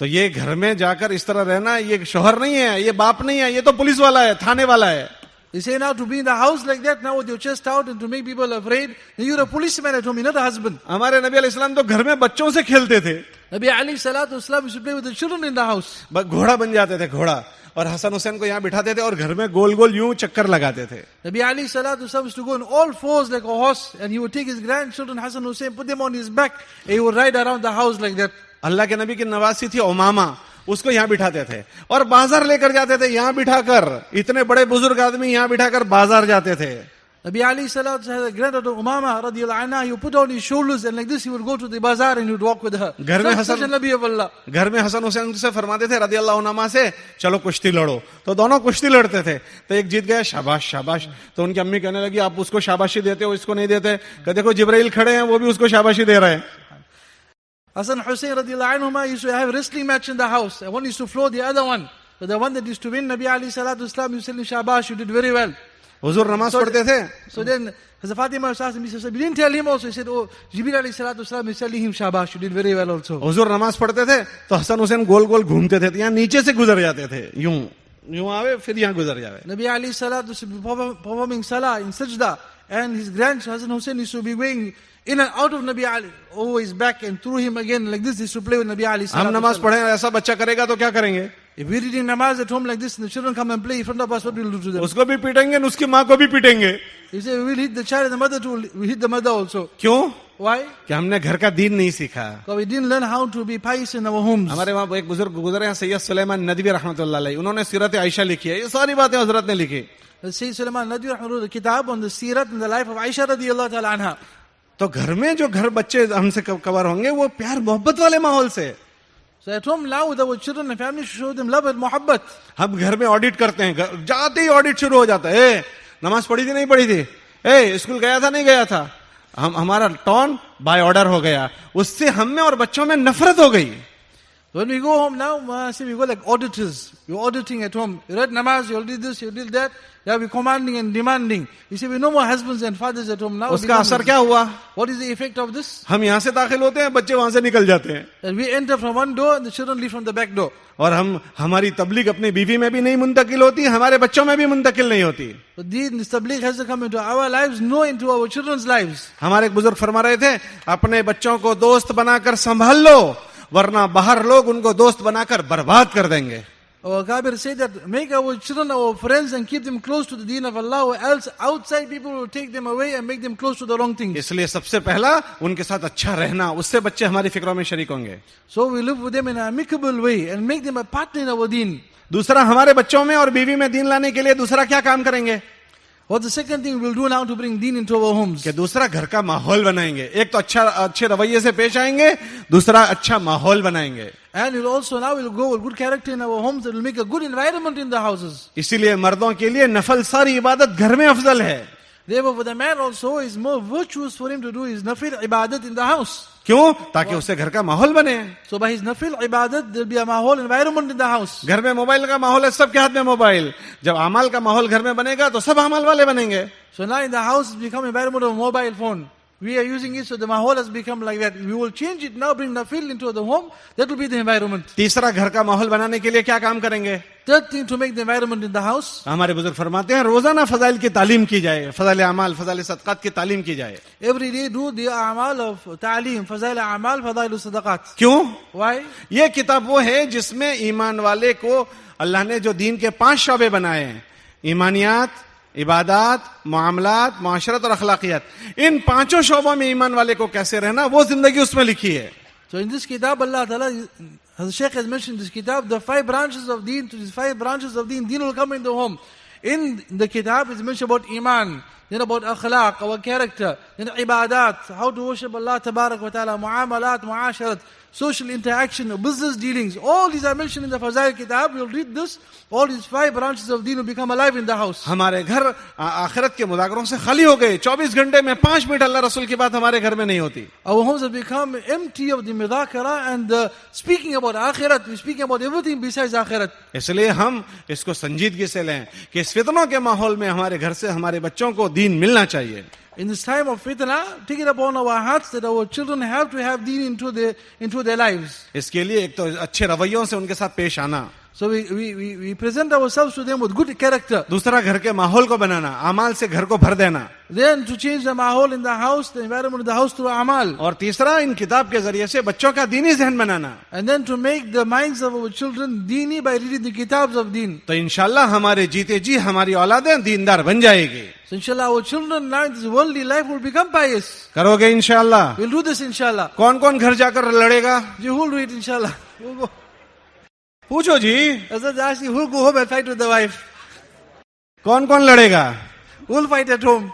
तो ये घर में जाकर इस तरह रहना, ये शोहर नहीं है, ये बाप नहीं है, ये तो पुलिस वाला है, थाने वाला है। They say now to be in the house like that, now with your chest out and to make people afraid, then you're a policeman at home, you're not a husband. हमारे नबी अलैहिस्सलाम तो घर में बच्चों से खेलते थे। Nabi alayhi salatu wasalam used to play with the children in the house. घोड़ा बन जाते थे, घोड़ा, और हसन हुसैन को यहाँ बिठाते थे और घर में गोल गोल यूं चक्कर लगाते थे। Nabi alayhi salatu wasalam used to go on all fours like a horse, and he would take his grandchildren Hassan Hussain, put them on his back, and he would ride around the house like that. अल्लाह के नबी की नवासी थी Umama, उसको यहाँ बिठाते थे और बाजार लेकर जाते थे, यहाँ बिठाकर। इतने बड़े बुजुर्ग आदमी यहाँ बिठाकर बाजार जाते थे। Nabi alayhi salatu wasalam, the granddaughter Umama radiallahu anha, he would put on his shoulders and like this he would go to the bazaar and he would walk with her. घर में Such a Nabi of Allah. घर में हसन हुसैन से फरमाते थे रदी अल्लाह अन्हुमा से, चलो कुश्ती लड़ो। तो दोनों कुश्ती लड़ते थे। तो एक जीत गया, शाबाश शाबाश। तो उनकी अम्मी कहने लगी आप उसको शाबाशी देते हो, इसको नहीं देते। कहते देखो जिब्राइल खड़े हैं, वो भी उसको शाबाशी दे रहे हैं। Hassan Hussain radiallahu anhuma used to have a wrestling match in the house, and one used to floor the other one. But the one that used to win, Nabi alayhi salatu wasalam used to tell him, shabash, you did very well. हुजूर नमाज पढ़ते थे। So then Hazrat Fatima was asking, he didn't tell him also. He said, oh, Jibril alayhi salatu wasalam is telling him, shabash, you did very well also. हुजूर नमाज पढ़ते थे तो हसन हुसैन गोल गोल घूमते थे, यहाँ नीचे से गुजर जाते थे, यूं यूं आवे फिर यहाँ गुजर जावे। Nabi alayhi salatu was performing salah in sajda, and his grandson Hassan Hussain used to be going in and out of Nabi Ali, always back and through him again, like this, he used to play with Nabi Ali. हम नमाज पढ़े ऐसा बच्चा करेगा तो क्या करेंगे? If we're reading namaz at home like this and the children come and play in front of us, what will we do to them? उसको भी पीटेंगे, उसकी माँ को भी पीटेंगे। You say, we will hit the child and the mother too, we hit the mother also. क्यों? Why? कि हमने घर का दीन नहीं सीखा। Because we didn't learn how to be pious in our homes. हमारे वहाँ एक बुजुर्ग गुजरे हैं, सैयद सुलेमान नदवी रहमतुल्लाह अलैह, उन्होंने सीरत आयशा लिखी है। ये सारी बातें हजरत ने लिखी। Sayyid Sulaiman Nadwi wrote a kitab on the seerat and the life of Aisha radiyallahu ta'ala anha. तो घर में जो घर बच्चे हमसे कवर होंगे वो प्यार मोहब्बत वाले माहौल से। So at home now with our children and family show them love and mohabbat. हम घर में ऑडिट करते हैं, जाते ही ऑडिट शुरू हो जाता है। नमाज पढ़ी थी नहीं पढ़ी थी, स्कूल गया था नहीं गया था। हमारा टॉन बाय ऑर्डर हो गया, उससे हम में और बच्चों में नफरत हो गई। When we go home now, see, we go like auditors. You're auditing at home. You read namaz, you did this, you did that. Yeah, we're commanding and demanding. You see, we're no more husbands and fathers at home now. उसका असर क्या हुआ? What is the effect of this? हम यहाँ से दाखिल होते हैं, बच्चे वहां से निकल जाते हैं। That we enter from one door and the children leave from the back door. और हमारी तबलीग अपनी बीवी में भी नहीं मुंतकिल होती, हमारे बच्चों में भी मुंतकिल नहीं होती। So this tabligh has to come into our lives, no into our children's lives. हमारे एक बुजुर्ग फरमा रहे थे, अपने बच्चों को दोस्त बनाकर संभाल लो, वरना बाहर लोग उनको दोस्त बनाकर बर्बाद कर देंगे। Our Kabir said that make our children our friends and keep them close to the deen of Allah, or else outside people will take them away and make them close to the wrong things. इसलिए सबसे पहला उनके साथ अच्छा रहना, उससे बच्चे हमारी फिक्रों में शरीक होंगे। So we live with them in an amicable way and make them a partner in our deen. दूसरा, हमारे बच्चों में और बीवी में दीन लाने के लिए दूसरा क्या काम करेंगे? What's the second thing we'll do now to bring deen into our homes? कि दूसरा घर का माहौल बनाएंगे. एक तो अच्छे रवैये से पेश आएंगे, दूसरा अच्छा माहौल बनाएंगे. And we'll also now we'll go with good character in our homes that will make a good environment in the houses. इसीलिए मर्दों के लिए नफल सारी इबादत घर में अफजल है. Therefore, for the man also is more virtuous for him to do his nafil ibadat in the house. क्यों? ताकि उससे घर का माहौल बने. So by his nafil ibadat, there'll be a whole environment in the house. घर में mobile का माहौल है, सबके हाथ में मोबाइल. जब अमाल का माहौल घर में बनेगा तो सब अमाल वाले बनेंगे. So now in the house it's become environment of a mobile phone. We are using it, so the mahal has become like that. We will change it now, bring nafil into the home. That will be the environment. तीसरा घर का माहौल बनाने के लिए क्या काम करेंगे? Third thing, to make the environment in the house. हमारे बुजुर्ग फरमाते हैं रोजाना फजाइल की तालीम की जाए, फजाइल अमाल, फजाइल सदकात की तालीम की जाए. Every day do the amal of ta'aleem, fazail amal, fazail sadaqat. क्यों? Why? ये किताब वो है जिसमें ईमान वाले को अल्लाह ने जो दीन के 5 शोबे बनाए हैं, ईमानियात, इबादत, मामलात, मुआशरत और अखलाकियात, इन 5 शोबों में ईमान वाले को कैसे रहना, वो जिंदगी उसमें लिखी है. So in this kitab, Allah Ta'ala, as the Shaykh has mentioned this kitab, the 5 branches of deen, to these 5 branches of deen will come in the home. In the kitab is mentioned about iman, then about akhlaq, our character, then ibadat, how to worship Allah Tabarak wa Ta'ala, muamalat, muasharat, social interaction, business dealings. All these are mentioned in the Fazail kitab. We'll read this. All these 5 branches of deen will become alive in the house. हमारे घर आखिरत के मुदाकरों से खाली हो गए. 24 घंटे में 5 मिनट अल्लाह रसूल की बात हमारे घर में नहीं होती. Our homes have become empty of the mudakara and speaking about akhirat. We're speaking about everything besides akhirat. इसलिए हम इसको संजीदगी से लें कि इस फितनों के माहौल में हमारे घर से हमारे बच्चों को दीन मिलना चाहिए. In this time of fitna, take it upon our hearts that our children have to have deen into their lives. इसके लिए एक तो अच्छे रवैयों से उनके साथ पेश आना. So we present ourselves to them with good character. दूसरा घर के माहौल को बनाना, अमाल से घर को भर देना. Then to change the mahol in the house, the environment of the house through amal. और तीसरा इन किताब के जरिए से बच्चों का दीनी ज़हन बनाना. And then to make the minds of our children dini by reading the kitabs of deen. तो इंशाल्लाह हमारे जीते जी हमारी औलादें दीनदार बन जाएगी. So inshallah our children now in this worldly life will become pious. करोगे इंशाल्लाह? We'll do this inshallah. कौन कौन घर जाकर लड़ेगा? You will do it inshallah. We'll go. पूछो जी. Azad asked you, who'll go home and fight with the wife? कौन कौन लड़ेगा? Who'll fight at home?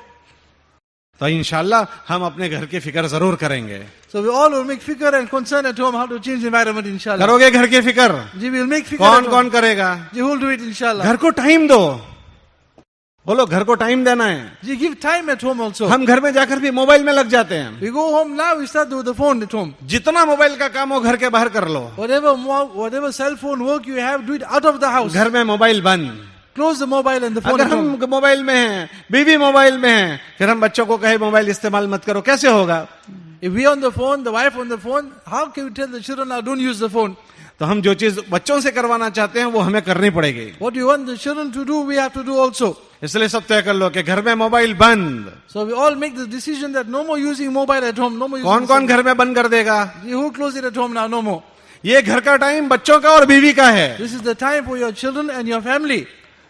तो इंशाल्लाह हम अपने घर की फिक्र जरूर करेंगे. So we all will make fikr and concern at home how to change the environment inshallah. करोगे घर की फिक्र? जी we'll make fikr. कौन कौन करेगा? जी who'll do it inshallah. घर को टाइम दो. बोलो घर को टाइम देना है. जी give time at home also. हम घर में जाकर भी मोबाइल में लग जाते हैं. We go home now, we start with the phone at home. जितना मोबाइल का काम हो घर के बाहर कर लो. Whatever cell phone work you have, do it out of the house. घर में मोबाइल बंद. Close the mobile and the phone. अगर हम मोबाइल में हैं, बीवी मोबाइल में है, फिर हम बच्चों को कहे मोबाइल इस्तेमाल मत करो, कैसे होगा? If we on the phone, the wife on the phone, how can we tell the children now don't use the phone? तो हम जो चीज बच्चों से करवाना चाहते हैं वो हमें करनी पड़ेगी. What you want the children to do, we have to do also. इसलिए सब तय कर लो कि घर में मोबाइल बंद. So we all make the decision that no more using mobile at home, no more using. कौन कौन घर में बंद कर देगा? Who close it at home now? No more. ये घर का टाइम बच्चों का और बीवी का है. This is the time for your children and your family.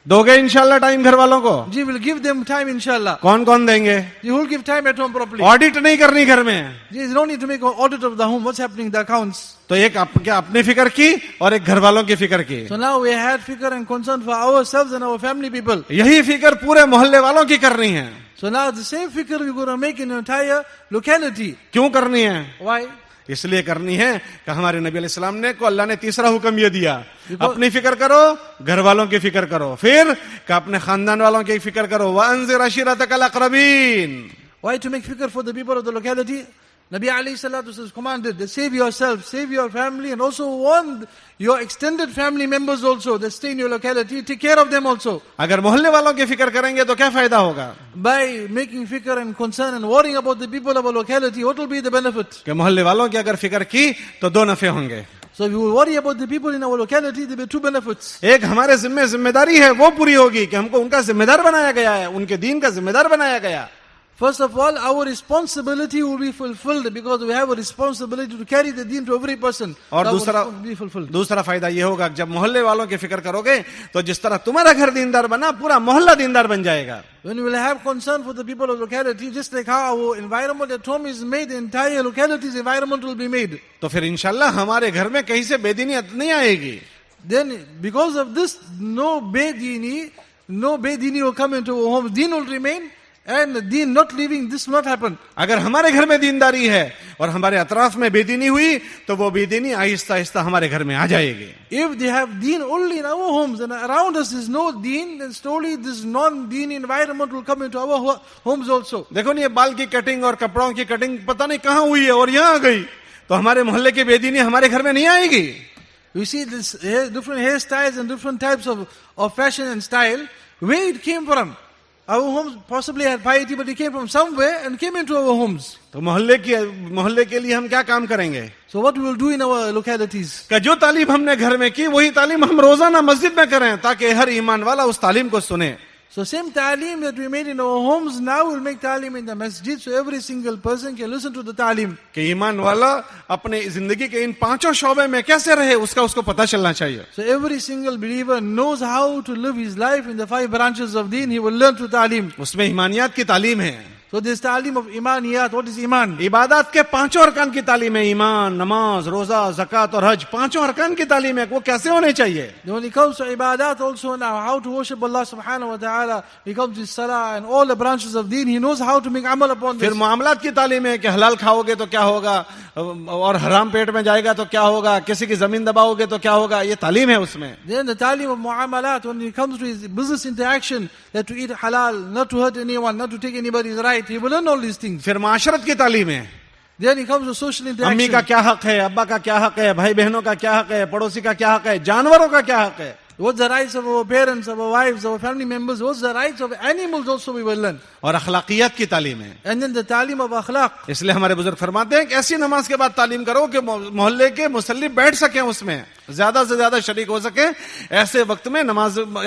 दोगे इंशाल्लाह टाइम घर वालों को? जी will give them time inshallah. कौन कौन देंगे? You will give time at home properly. Audit नहीं करनी घर में. There is no need to make an audit of the home. What's happening, the accounts. तो एक अपनी फिक्र की और एक घर वालों की फिक्र की. So now we had fikr and concern for ourselves and our family people. यही फिक्र पूरे मोहल्ले वालों की करनी है. So now the same fikr we're going to make in the entire locality. क्यों करनी है? Why? इसलिए करनी है कि हमारे नबी अलैहिस्सलाम ने को अल्लाह ने तीसरा हुक्म ये दिया, अपनी फिक्र करो, घर वालों की फिक्र करो, फिर कि अपने खानदान वालों की फिक्र करो. वअंज़िर अशीरतकल अक़रबीन. Why to make fikr for the people of the locality? Nabi alayhi salatu wasallam commanded that save yourself, save your family, and also warn your extended family members also that stay in your locality. Take care of them also. अगर मोहल्ले वालों की फिक्र करेंगे तो क्या फायदा होगा? By making fikr and concern and worrying about the people of our locality, what will be the benefit? कि मोहल्ले वालों की अगर फिक्र की तो 2 नफे होंगे. So if you will worry about the people in our locality, there will be 2 benefits. एक हमारे जिम्मेदारी है वो पूरी होगी कि हमको उनका जिम्मेदार बनाया गया है, उनके दीन का जिम्मेदार बनाया गया. First of all, our responsibility will be fulfilled because we have a responsibility to carry the deen to every person. और दूसरा फायदा ये होगा जब मोहल्ले वालों की फिक्र करोगे तो जिस तरह तुम्हारा घर दीनदार बना पूरा मोहल्ला दीनदार बन जाएगा. When you will have concern for the people of locality, just like how our environment at home is made, the entire locality's environment will be made. तो फिर इंशाल्लाह हमारे घर में कहीं से बेदीनियत नहीं आएगी. Then because of this, no bedini, no bedini will come into our homes. Deen will remain, and the deen not leaving, this will not happen. अगर हमारे घर में दीनदारी है और हमारे अतराफ में बेदीनी हुई तो वो बेदीनी आहिस्ता आहिस्ता हमारे घर में आ जाएगी. If they have deen only in our homes and around us is no deen, then slowly this non-deen environment will come into our homes also. देखो नहीं, ये बाल की कटिंग और कपड़ों की कटिंग पता नहीं कहाँ हुई है और यहाँ आ गई, तो हमारे मोहल्ले की बेदीनी हमारे घर में नहीं आएगी. You see this different hairstyles and different types of fashion and style, where it came from. Our homes possibly had piety, but it came from somewhere and came into our homes. तो मोहल्ले के लिए हम क्या काम करेंगे? So what we will do in our localities? कि जो तालीम हमने घर में की वही तालीम हम रोजाना मस्जिद में करें ताकि हर ईमान वाला उस तालीम को सुने. So same ta'aleem that we made in our homes, now we'll make ta'aleem in the masjid, so every single person can listen to the ta'aleem. कि ईमान वाला अपने जिंदगी के इन पांचों शोबे में कैसे रहे उसको पता चलना चाहिए. So every single believer knows how to live his life in the 5 branches of deen. He will learn through ta'aleem. उसमें ईमानियात की तालीम है. So this ta'aleem of imaniyat. What is iman? इबादत के पांचों अरकान की तालीम है. ईमान, नमाज, रोजा, ज़कात और हज, पांचों अरकान की तालीम है. वो कैसे होने चाहिए? When it comes to ibadat also now, how to worship Allah subhanahu wa ta'ala, it comes to salah and all the branches of deen, he knows how to make amal upon this. फिर मामलात की तालीम है कि हलाल खाओगे तो क्या होगा और हराम पेट में जाएगा तो क्या होगा, किसी की जमीन दबाओगे तो क्या होगा, ये तालीम है उसमें. Then the ta'aleem of muamalat, when it comes to his business interaction, that to eat halal, not to hurt anyone, not to take anybody's right, he will learn all these things. फिर माशरत की तालीम है. Then it comes to social interaction. अम्मी का क्या हक है, अब्बा का क्या हक है, भाई बहनों का क्या हक है, पड़ोसी का क्या हक है, जानवरों का क्या हक है. What's the rights of our parents, of our wives, our family members? What's the rights of animals also we will learn. और अखलाकियात की तालीम है. And then the ta'aleem of akhlaq. इसलिए हमारे बुजुर्ग फरमाते हैं कि ऐसी नमाज के बाद तालीम करो कि मोहल्ले के मुसल्ली बैठ सकें, उसमें ज्यादा से ज्यादा शरीक हो सके. ऐसे वक्त में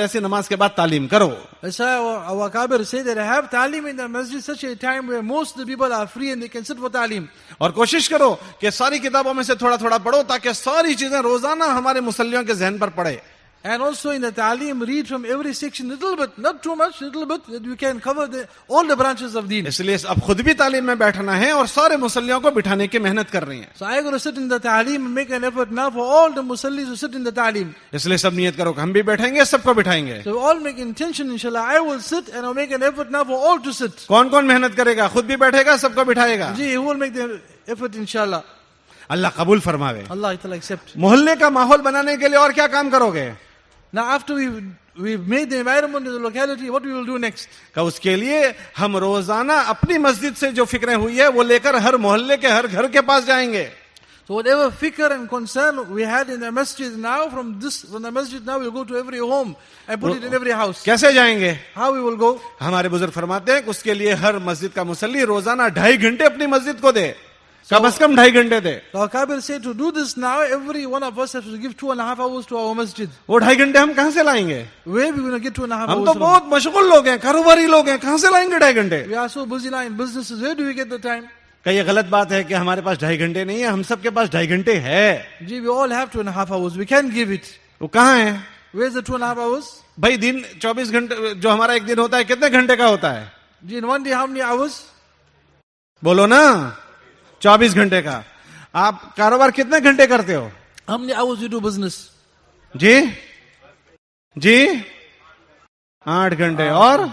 ऐसी नमाज के बाद तालीम करो. So our Akabir say that I have ta'aleem in the masjid such a time where most of the people are free and they can sit for ta'aleem. और कोशिश करो कि सारी किताबों में से थोड़ा थोड़ा पढ़ो ताकि सारी चीजें रोजाना हमारे मुसल्लियों के जहन पर पड़े. And also in the ta'aleem, read from every section little bit, not too much, little bit, that you can cover all the branches of deen. इसलिए अब खुद भी तालीम में बैठना है और सारे मुसल्लियों को बिठाने की मेहनत कर रही हैं. So I got to sit in the ta'aleem and make an effort now for all the musallis to sit in the ta'aleem. इसलिए सब नियत करो कि हम भी बैठेंगे, सबको बिठाएंगे. So all make intention, inshallah, I will sit and I'll make an effort now for all to sit. कौन कौन मेहनत करेगा? खुद भी बैठेगा, सबको बिठाएगा. Ji, who will make the effort, inshallah. अल्लाह कबूल फरमावे. Allah will accept. मोहल्ले का माहौल बनाने के लिए और क्या काम करोगे? Now after we've made the environment in the locality, what we will do next? का उसके लिए हम रोजाना अपनी मस्जिद से जो फिक्रें हुई है वो लेकर हर मोहल्ले के हर घर के पास जाएंगे. So whatever fikr and concern we had in the masjid now, from the masjid now we'll go to every home and put it in every house. कैसे जाएंगे? How we will go? हमारे बुजुर्ग फरमाते हैं कि उसके लिए हर मस्जिद का मुसल्ली रोजाना 2.5 घंटे अपनी मस्जिद को दे. कम से कम 2.5 घंटे दे. The Kabir said to do this now, every one of us has to give 2.5 hours to our masjid. वो 2.5 घंटे हम कहाँ से लाएंगे? Where we going to get 2.5 hours? हम तो बहुत मशगूल लोग हैं, कारोबारी लोग हैं, कहाँ से लाएंगे 2.5 घंटे? We are so busy now in businesses. Where do we get the time? क्या ये गलत बात है कि हमारे पास 2.5 घंटे नहीं है? हम सबके पास 2.5 घंटे है. Gee, we all have 2.5 hours. We can give it. वो कहाँ है? Where's the 2.5 hours? भाई दिन 24 घंटे जो हमारा एक दिन होता है कितने घंटे का होता है? Gee, in one day how many hours? बोलो ना, 24 घंटे का. आप कारोबार कितने घंटे करते हो? How many hours you do business? जी 8 घंटे. और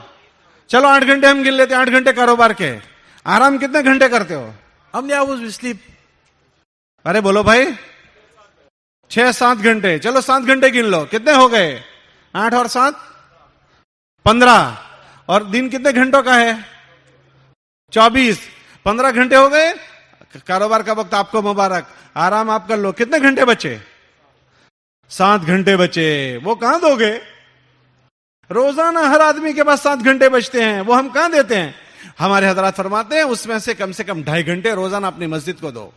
चलो 8 घंटे हम गिन लेते हैं. 8 घंटे कारोबार के. आराम कितने घंटे करते हो? How many hours we sleep? अरे बोलो भाई, 6-7 घंटे. चलो 7 घंटे गिन लो. कितने हो गए? 8 और 7 15. और दिन कितने घंटों का है? 24. 15 घंटे हो गए. कारोबार का वक्त आपको मुबारक. आराम आप कर लो. कितने घंटे बचे? 7 घंटे बचे. वो कहां दोगे? रोजाना हर आदमी के पास 7 घंटे बचते हैं. वो हम कहां देते हैं? हमारे हजरात फरमाते हैं उसमें से कम 2.5 घंटे रोजाना अपनी मस्जिद को दो.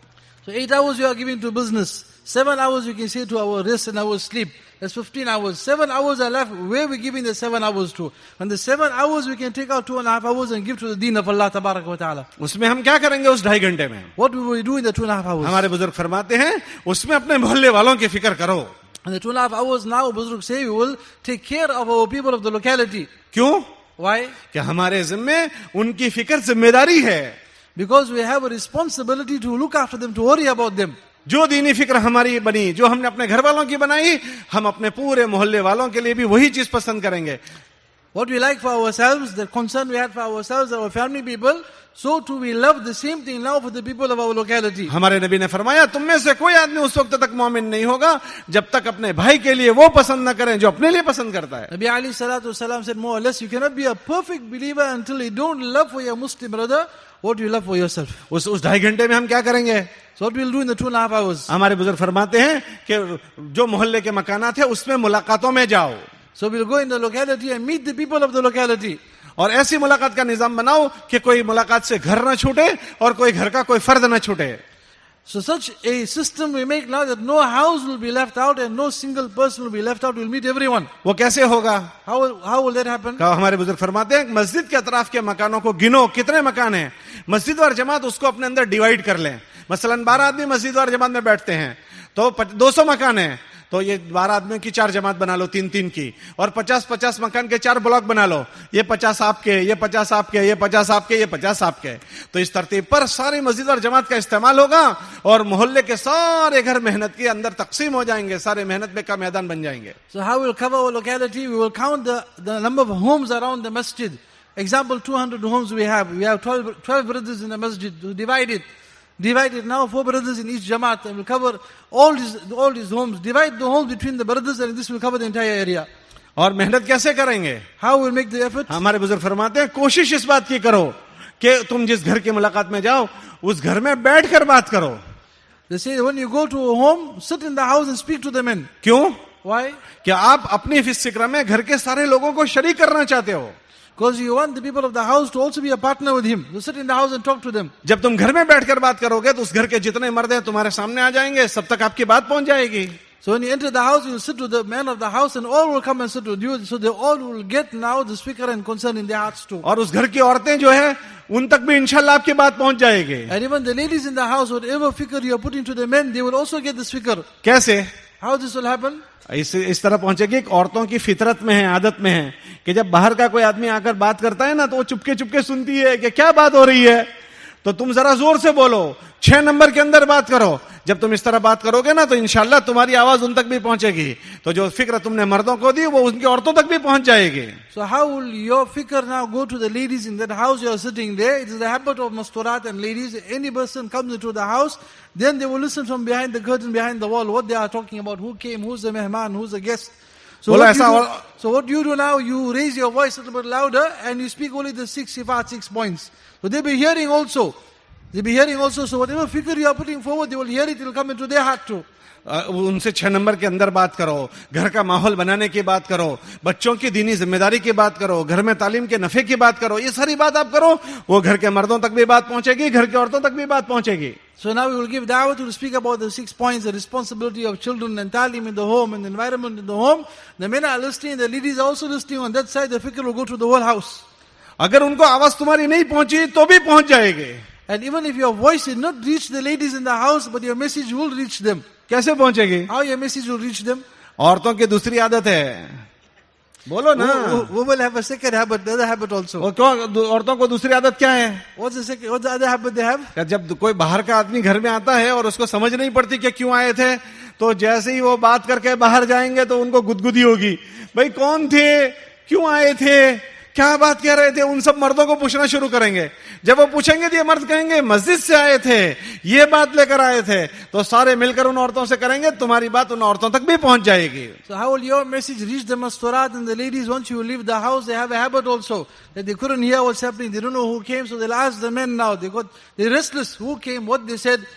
So 8 hours you are giving to business. 7 hours you can say to our rest and our sleep. That's 15 hours. 7 hours are left. Where are we giving the 7 hours to? And the 7 hours we can take out 2.5 hours and give to the deen of Allah tabarak wa ta'ala. उसमें हम क्या करेंगे उस 2.5 घंटे में? What will we do in the 2.5 hours? हमारे बुजुर्ग फरमाते हैं उसमें अपने मोहल्ले वालों की फिक्र करो. And the 2.5 hours now, Buzurg say, we will take care of our people of the locality. क्यों? Why? कि हमारे जिम्मे उनकी फिक्र जिम्मेदारी है. Because we have a responsibility to look after them, to worry about them. जो दीनी फिक्र हमारी बनी, जो हमने अपने घर वालों की बनाई, हम अपने पूरे मोहल्ले वालों के लिए भी वही चीज पसंद करेंगे. What we like for ourselves, the concern we had for ourselves, our family people, so too we love the same thing now for the people of our locality. हमारे नबी ने फरमाया, तुम में से कोई आदमी उस वक्त तक मोमिन नहीं होगा जब तक अपने भाई के लिए वो पसंद न करें जो अपने लिए पसंद करता है. Nabi alayhi salatu wasalam said more or less, you cannot be a perfect believer until you don't love for your Muslim brother what you love for yourself. उस 2.5 घंटे में हम क्या करेंगे? So what we'll do in the 2.5 hours? हमारे बुजुर्ग फरमाते हैं कि जो मोहल्ले के मकानात है उसमें मुलाकातों में जाओ. So we'll go in the locality and meet the people of the locality. और ऐसी मुलाकात का निजाम बनाओ कि कोई मुलाकात से घर न छूटे और कोई घर का कोई फर्द न छूटे. So such a system we make now that no house will be left out and no single person will be left out. We'll meet everyone. वो कैसे होगा? How will that happen? हमारे बुजुर्ग फरमाते हैं मस्जिद के अतराफ के मकानों को गिनो, कितने मकान हैं. मस्जिद और जमात उसको अपने अंदर डिवाइड कर लें. मसलन 12 आदमी मस्जिद और जमात में बैठते हैं तो 200 मकान है, तो ये 12 आदमियों की 4 जमात बना लो, 3-3 की, और 50-50 मकान के 4 ब्लॉक बना लो. ये 50 आपके, ये 50 आपके, ये 50 आपके, ये 50 आपके. तो इस तरतीब पर सारी मस्जिद और जमात का इस्तेमाल होगा और मोहल्ले के सारे घर मेहनत के अंदर तकसीम हो जाएंगे, सारे मेहनत में का मैदान बन जाएंगे. So how we'll cover our locality? We will count the number of homes around the masjid. Example, 200 homes we have. We have 12 brothers in the masjid. Divide it now, 4 brothers in each jamaat, and we'll cover all these homes. Divide the homes between the brothers, and this will cover the entire area. और मेहनत कैसे करेंगे? How we'll make the effort? हमारे बुजुर्ग फरमाते हैं कोशिश इस बात की करो कि तुम जिस घर की मुलाकात में जाओ उस घर में बैठकर बात करो. They say when you go to a home, sit in the house and speak to the men. क्यों? Why? क्या आप अपनी फिक्र में घर के सारे लोगों को शरीक करना चाहते हो? Because you want the people of the house to also be a partner with him. You sit in the house and talk to them. जब तुम घर में बैठकर बात करोगे तो उस घर के जितने मर्द हैं तुम्हारे सामने आ जाएंगे, सब तक आपकी बात पहुंच जाएगी. So when you enter the house, you will sit with the men of the house and all will come and sit with you. So they all will get now the speaker and concern in their hearts too. और उस घर की औरतें जो है उन तक भी इंशाल्लाह आपकी बात पहुंच जाएगी. And even the ladies in the house, whatever figure you are putting to the men, they will also get the speaker. कैसे? How this will happen? इस तरह पहुंचेगी कि औरतों की फितरत में है, आदत में है कि जब बाहर का कोई आदमी आकर बात करता है ना तो वो चुपके चुपके सुनती है कि क्या बात हो रही है. तो तुम जरा जोर से बोलो, 6 नंबर के अंदर बात करो. जब तुम इस तरह बात करोगे ना तो इंशाल्लाह तुम्हारी आवाज उन तक भी पहुंचेगी. तो जो फिक्र तुमने मर्दों को दी वो उनकी औरतों तक भी पहुंच जाएगी. So how will your fikr now go to the ladies in that house you are sitting there? It is the habit of masturat and ladies. Any person comes into the house, then they will listen from behind the curtain, behind the wall, what they are talking about, who came, who's the mehman, who's the guest. So what you do now, you raise your voice a little bit louder and you speak only the 6 points. So they'll be hearing also. So whatever figure you are putting forward, they will hear it, it will come into their heart too. उनसे 6 number के अंदर बात करो, घर का माहौल बनाने की बात करो, बच्चों की दीनी जिम्मेदारी की बात करो, घर में तालीम के नफे की बात करो. ये सारी बात आप करो, वो घर के मर्दों तक भी बात पहुंचेगी, घर की औरतों तक भी बात पहुंचेगी. So now we will give da'wah to speak about the 6 points, the responsibility of children and talim in the home and the environment in the home. The men are listening, the ladies are also listening. On that side, the fikr will go to the whole house. अगर उनको आवाज तुम्हारी नहीं पहुंची तो भी पहुंच जाएगी. And even if your voice did not reach the ladies in the house, but your message will reach them. कैसे पहुंचेगी? How your message will reach them? औरतों की दूसरी आदत है, बोलो ना. We will have a second habit, the other habit also. और क्यों औरतों को दूसरी आदत क्या है? What's the other habit they have? जब कोई बाहर का आदमी घर में आता है और उसको समझ नहीं पड़ती कि क्यों आए थे, तो जैसे ही वो बात करके बाहर जाएंगे तो उनको गुदगुदी होगी. भाई कौन थे, क्यों आए थे, क्या बात कह रहे थे, उन सब मर्दों को पूछना शुरू करेंगे. जब वो पूछेंगे तो ये मर्द कहेंगे मस्जिद से आए थे, ये बात लेकर आए थे, तो सारे मिलकर उन औरतों से करेंगे, तुम्हारी बात उन औरतों तक भी पहुंच जाएगी. So how will your message reach the masturat and the ladies once you leave the house? They have a habit also that they couldn't hear what's happening, they don't know who came, so they'll ask the men now. They're restless, who came, what they said.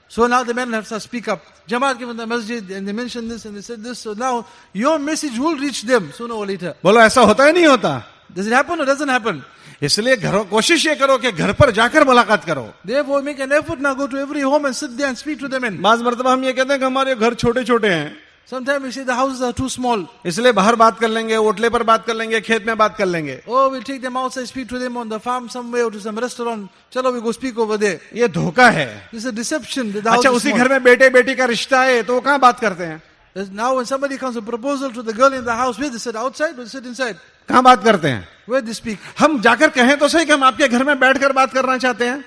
So now the men have to speak up. Jamaat came in the masjid and they mentioned this and they said this. So now your message will reach them sooner or later. बोलो ऐसा होता है नहीं होता? Does it happen or doesn't happen? इसलिए कोशिश ये करो कि घर पर जाकर मुलाकात करो. Therefore make an effort now, go to every home and sit there and speak to the men. बाज़ मर्तबा हम ये कहते हैं कि हमारे घर छोटे छोटे हैं. Sometimes we say the houses are too small. इसलिए बाहर बात कर लेंगे, होटले पर बात कर लेंगे, खेत में बात कर लेंगे. Oh, we'll take them outside, speak to them on the farm somewhere or to some restaurant. Chalo, we go speak over there. ये धोखा है. This is a deception. अच्छा उसी घर में बेटे बेटी का रिश्ता है तो कहाँ बात करते हैं? Now when somebody comes a proposal to the girl in the house, where they sit outside, where they sit inside? कहाँ बात करते हैं? Where they speak? हम जाकर कहें तो सही कि हम आपके घर में बैठकर बात करना चाहते हैं.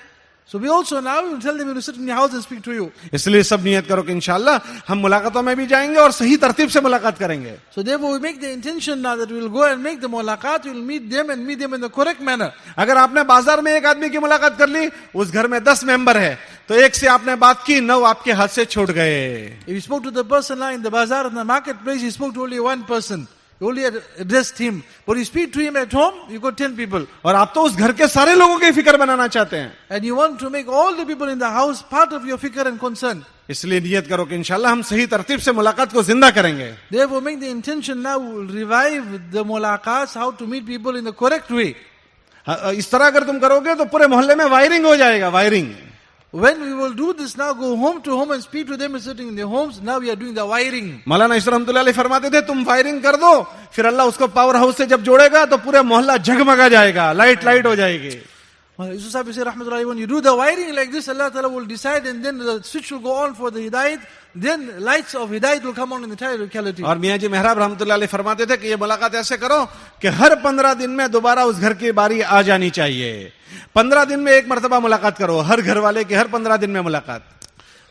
So we also now will tell them you to sit in your house and speak to you. इसलिए सब नियत करो कि इंशाल्लाह हम मुलाकातों में भी जाएंगे और सही तरतीब से मुलाकात करेंगे. So therefore we make the intention now that we will go and make the mulaqat, we will meet them and meet them in the correct manner. अगर आपने बाजार में एक आदमी की मुलाकात कर ली, उस घर में 10 मेंबर है, तो एक से आपने बात की, 9 आपके हाथ से छूट गए. If you spoke to the person now in the bazaar, in the marketplace, you spoke to only one person. You only addressed him. But you speak to him at home, you got 10 people. और आप तो उस घर के सारे लोगों की फिक्र बनाना चाहते हैं. And you want to make all the people in the house part of your fikr and concern. इसलिए नियत करो कि इंशाल्लाह हम सही तरतीब से मुलाकात को जिंदा करेंगे. Therefore make the intention now, we will revive the mulaqats, how to meet people in the correct way. इस तरह अगर तुम करोगे तो पूरे मोहल्ले में वायरिंग हो जाएगा, wiring. When we will do this now, go home to home and speak to them sitting in their homes, now we are doing the wiring. मौलाना इस्लाम रहमतुल्लाह अलैह फरमाते थे, तुम वायरिंग कर दो, फिर अल्लाह उसको पावर हाउस से जब जोड़ेगा तो पूरे मोहल्ला जगमगा जाएगा, लाइट हो जाएगी. Yusuf Sahib said, Rahmatullahi, when you do the wiring like this, Allah Ta'ala will decide and then the switch will go on for the hidayat, then lights of hidayat will come on in the entire locality. और मियाँ जी मेहराब रहमतुल्लाह अलैह फरमाते थे कि ये मुलाकात ऐसे करो कि हर 15 दिन में दोबारा उस घर की बारी आ जानी चाहिए. 15 दिन में एक मर्तबा मुलाकात करो, हर घर वाले की हर 15 दिन में मुलाकात.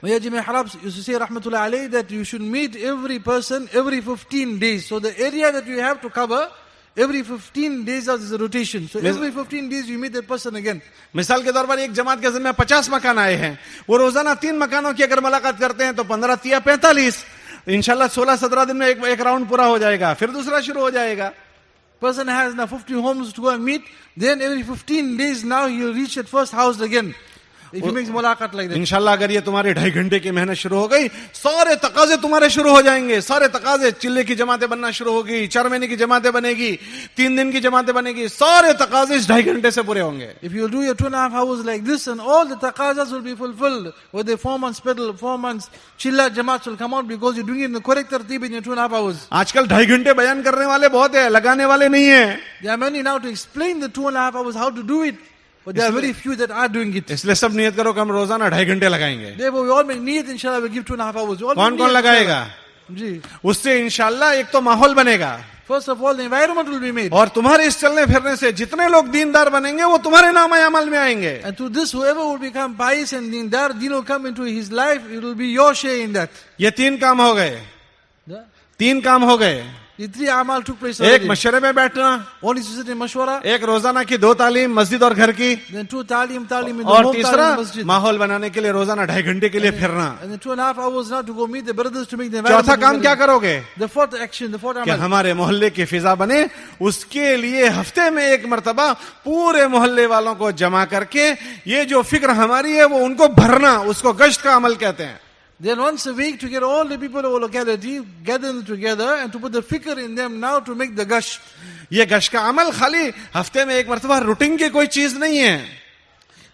Miyaji Mehrab used to say, Rahmatullahi alayhi, that you should meet every person every 15 days. So the area that you have to cover, every 15 days is a rotation. So every 15 days you meet that person again. मिसाल के तौर पर एक जमात के ज़िम्मे 50 मकान आए हैं, वो रोजाना 3 मकानों की अगर मुलाकात करते हैं तो 15 या 45, इंशाल्लाह 16-17 दिन में एक राउंड पूरा हो जाएगा, फिर दूसरा शुरू हो जाएगा. Person has now 50 homes to go and meet, then every 15 days now he will reach that first house again. If he makes मुलाकात like that. इंशाल्लाह अगर ये तुम्हारे 2.5 घंटे की मेहनत शुरू हो गई, सारे तकाजे तुम्हारे शुरू हो जाएंगे, सारे तकाजे, चिल्ले की जमातें बनना शुरू होगी, 4 महीने की जमातें बनेगी, 3 दिन की जमातें बनेगी, सारे तकाजे इस 2.5 घंटे से पूरे होंगे. If you do your 2.5 hours like this, and all the taqazas will be fulfilled, with the 4 months pedal, 4 months chilla jamaats will come out, because you're doing it in the correct tartib in your 2.5 hours. आजकल 2.5 घंटे बयान करने वाले बहुत है, लगाने वाले नहीं है. There are many now to explain the 2.5 hours how to do it. But there are very few that are doing it. इसलिए सब नियत करो कि हम रोजाना 2.5 घंटे लगाएंगे. Therefore we all make niyat, inshallah we give 2.5 hours. कौन कौन लगाएगा? जी. उससे इंशाल्लाह एक तो माहौल बनेगा. First of all, the environment will be made. और तुम्हारे इस चलने फिरने से जितने लोग दीनदार बनेंगे वो तुम्हारे नाम अमल में आएंगे. And to this, whoever will become pious and deen will come into his life, it will be your share in that. ये 3 काम हो गए. 3 काम हो गए. The 3 amal took place. एक मशवरे में बैठना, one is to sit in mashwara, एक रोजाना की 2 तालीम मस्जिद और घर की, then 2 talim in the और home, तीसरा masjid. माहौल बनाने के लिए रोजाना 2.5 घंटे के लिए फिरना. And then 2.5 hours now to go meet the brothers to make the चौथा environment. काम क्या करोगे? The fourth action, the fourth कि amal. हमारे मोहल्ले की फिजा बने, उसके लिए हफ्ते में एक मर्तबा पूरे मोहल्ले वालों को जमा करके ये जो फिक्र हमारी है वो उनको भरना, उसको गश्त का अमल कहते हैं. Then once a week to get all the people of the locality, gather them together and to put the fikr in them now to make the gush. ये गश का अमल खाली हफ्ते में एक मर्तबा रूटीन की कोई चीज नहीं है.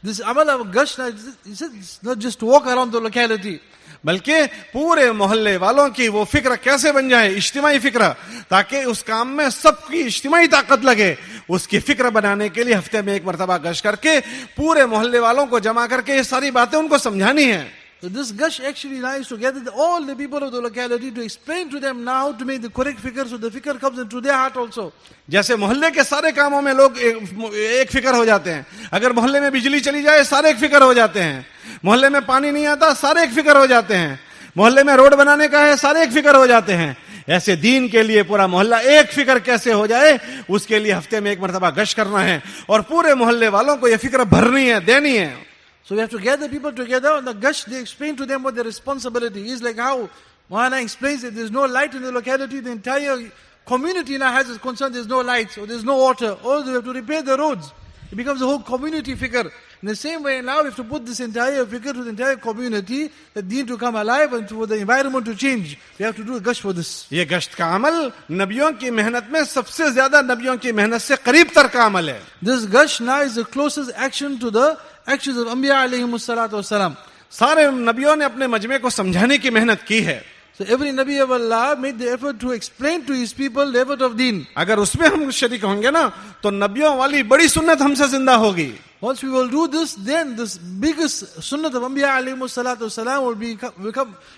This amal of gush, it's not just to walk around the locality. बल्कि पूरे मोहल्ले वालों की वो फिक्र कैसे बन जाए, इज्तिमाई फिक्र, ताकि उस काम में सबकी इज्तिमाई ताकत लगे, उसकी फिक्र बनाने के लिए हफ्ते में एक मर्तबा गश करके पूरे मोहल्ले वालों को जमा करके ये सारी बातें उनको समझानी है. So this gush actually lies to gather all the people of the locality to explain to them now to make the correct fikr, so the fikr comes into their heart also. जैसे मोहल्ले के सारे कामों में लोग एक फिक्र हो जाते हैं. अगर मोहल्ले में बिजली चली जाए सारे एक फिक्र हो जाते हैं, मोहल्ले में पानी नहीं आता सारे एक फिक्र हो जाते हैं, मोहल्ले में रोड बनाने का है सारे एक फिक्र हो जाते हैं. ऐसे दीन के लिए पूरा मोहल्ला एक फिक्र कैसे हो जाए, उसके लिए हफ्ते में एक मर्तबा गश करना है और पूरे मोहल्ले वालों को यह फिक्र भरनी है, देनी है. So we have to gather people together on the gush, they explain to them what their responsibility is. Like how Maulana explains that there's no light in the locality, the entire community now has its concern, there's no lights or there's no water, or they have to repair the roads. It becomes a whole community fikr. In the same way now we have to put this entire fikr to the entire community, the deen to come alive and for the environment to change. We have to do a gush for this. ये गश्त का अमल नबियों की मेहनत में सबसे ज्यादा नबियों की मेहनत से करीब तर का अमल है. This gush now is the closest action to the actions of Anbiya alayhimus salatu wassalam. सारे नबियों ने अपने मजमे को समझाने की मेहनत की है. So every Nabi of Allah made the effort to explain to his people the effort of deen. अगर उसमें हम शरीक होंगे ना तो नबियों वाली बड़ी सुन्नत हमसे जिंदा होगी. Once we will do this, then this biggest sunnah of Anbiya alayhimus salatu wasalam will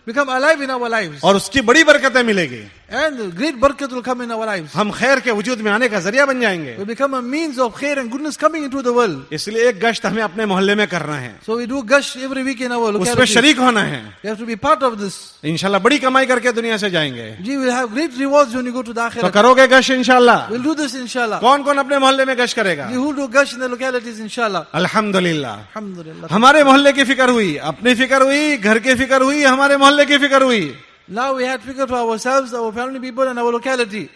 become alive in our lives. और उसकी बड़ी बरकतें मिलेगी, And great barakat will come in our lives. हम खैर के वजूद में आने का जरिया बन जाएंगे. We become a means of khair and goodness coming into the world. इसलिए एक गश्त हमें अपने मोहल्ले में करना है, So we do gush every week in our उसमें locality. शरीक होना है. You have to be part of this. इंशाल्लाह बड़ी कमाई करके दुनिया से जाएंगे. You will have great rewards when you go to the तो akhirah. करोगे गश्त इंशाल्लाह? We'll do this inshallah. कौन कौन अपने मोहल्ले में गश्त करेगा? You who do gush in the localities inshallah. अल्हम्दुलिल्लाह. Alhamdulillah. हमारे मोहल्ले की फिक्र हुई, अपनी फिक्र हुई, घर की फिक्र हुई, हमारे मोहल्ले की फिक्र हुई. Now we had figure for ourselves, our family people and our locality.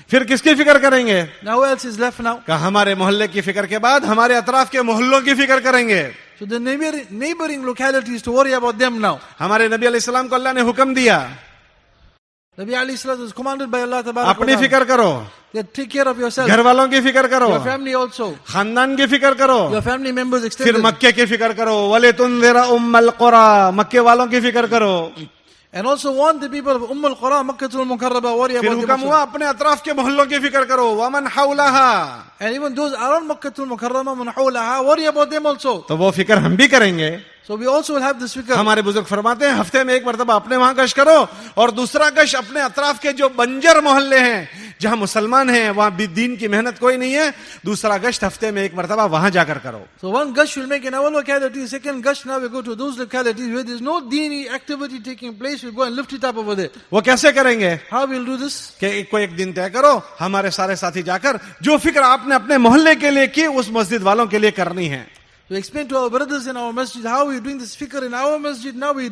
फिर किसकी फिक्र करेंगे? Now who else is left now? कि हमारे मोहल्ले की फिक्र के बाद हमारे अतराफ के मोहल्लों की फिक्र करेंगे. So the neighboring localities to worry about them now. हमारे नबी अलैहिस्सलाम को अल्लाह ने हुक्म दिया, Nabi alayhi salatu was commanded by Allah tabarak wa अपनी ta'ala. फिक्र करो, That take care of yourself, घर वालों की फिक्र करो, your family also, खानदान की फिक्र करो, your family members फिर extended. मक्के की फिक्र करो, वले तुनज़िरा उम्मल क़ुरा, मक्के वालों की फिक्र करो. And also warn the people of al-Qura, Makkatul Mukarraba, worry फिर about them हुक्म हुआ also. अपने अतराफ के मोहल्लों की फिक्र करो, वमन हौलहा. And even those around Makkatul Mukarrama, man hawlaha, worry about them also. तो वो फिक्र हम भी करेंगे. So we also will have this fikr. हमारे बुजुर्ग फरमाते हैं हफ्ते में एक मरतबा अपने वहां गश्त करो और दूसरा गश्त अपने अतराफ के जो बंजर मोहल्ले हैं जहां मुसलमान हैं वहां भी दीन की मेहनत कोई नहीं है, दूसरा गश्त हफ्ते में एक मरतबा वहां जाकर करो. So one gush will make in our locality, second gush now we go to those localities where there is no dini activity taking place, we go and lift it up over there. वो कैसे करेंगे? How we'll do this? कि कोई एक दिन तय करो, हमारे सारे साथी जाकर जो फिक्र आपने अपने मोहल्ले के लिए की उस मस्जिद वालों के लिए करनी है. To explain to our brothers in our masjid how we are doing this fikr in our masjid, now we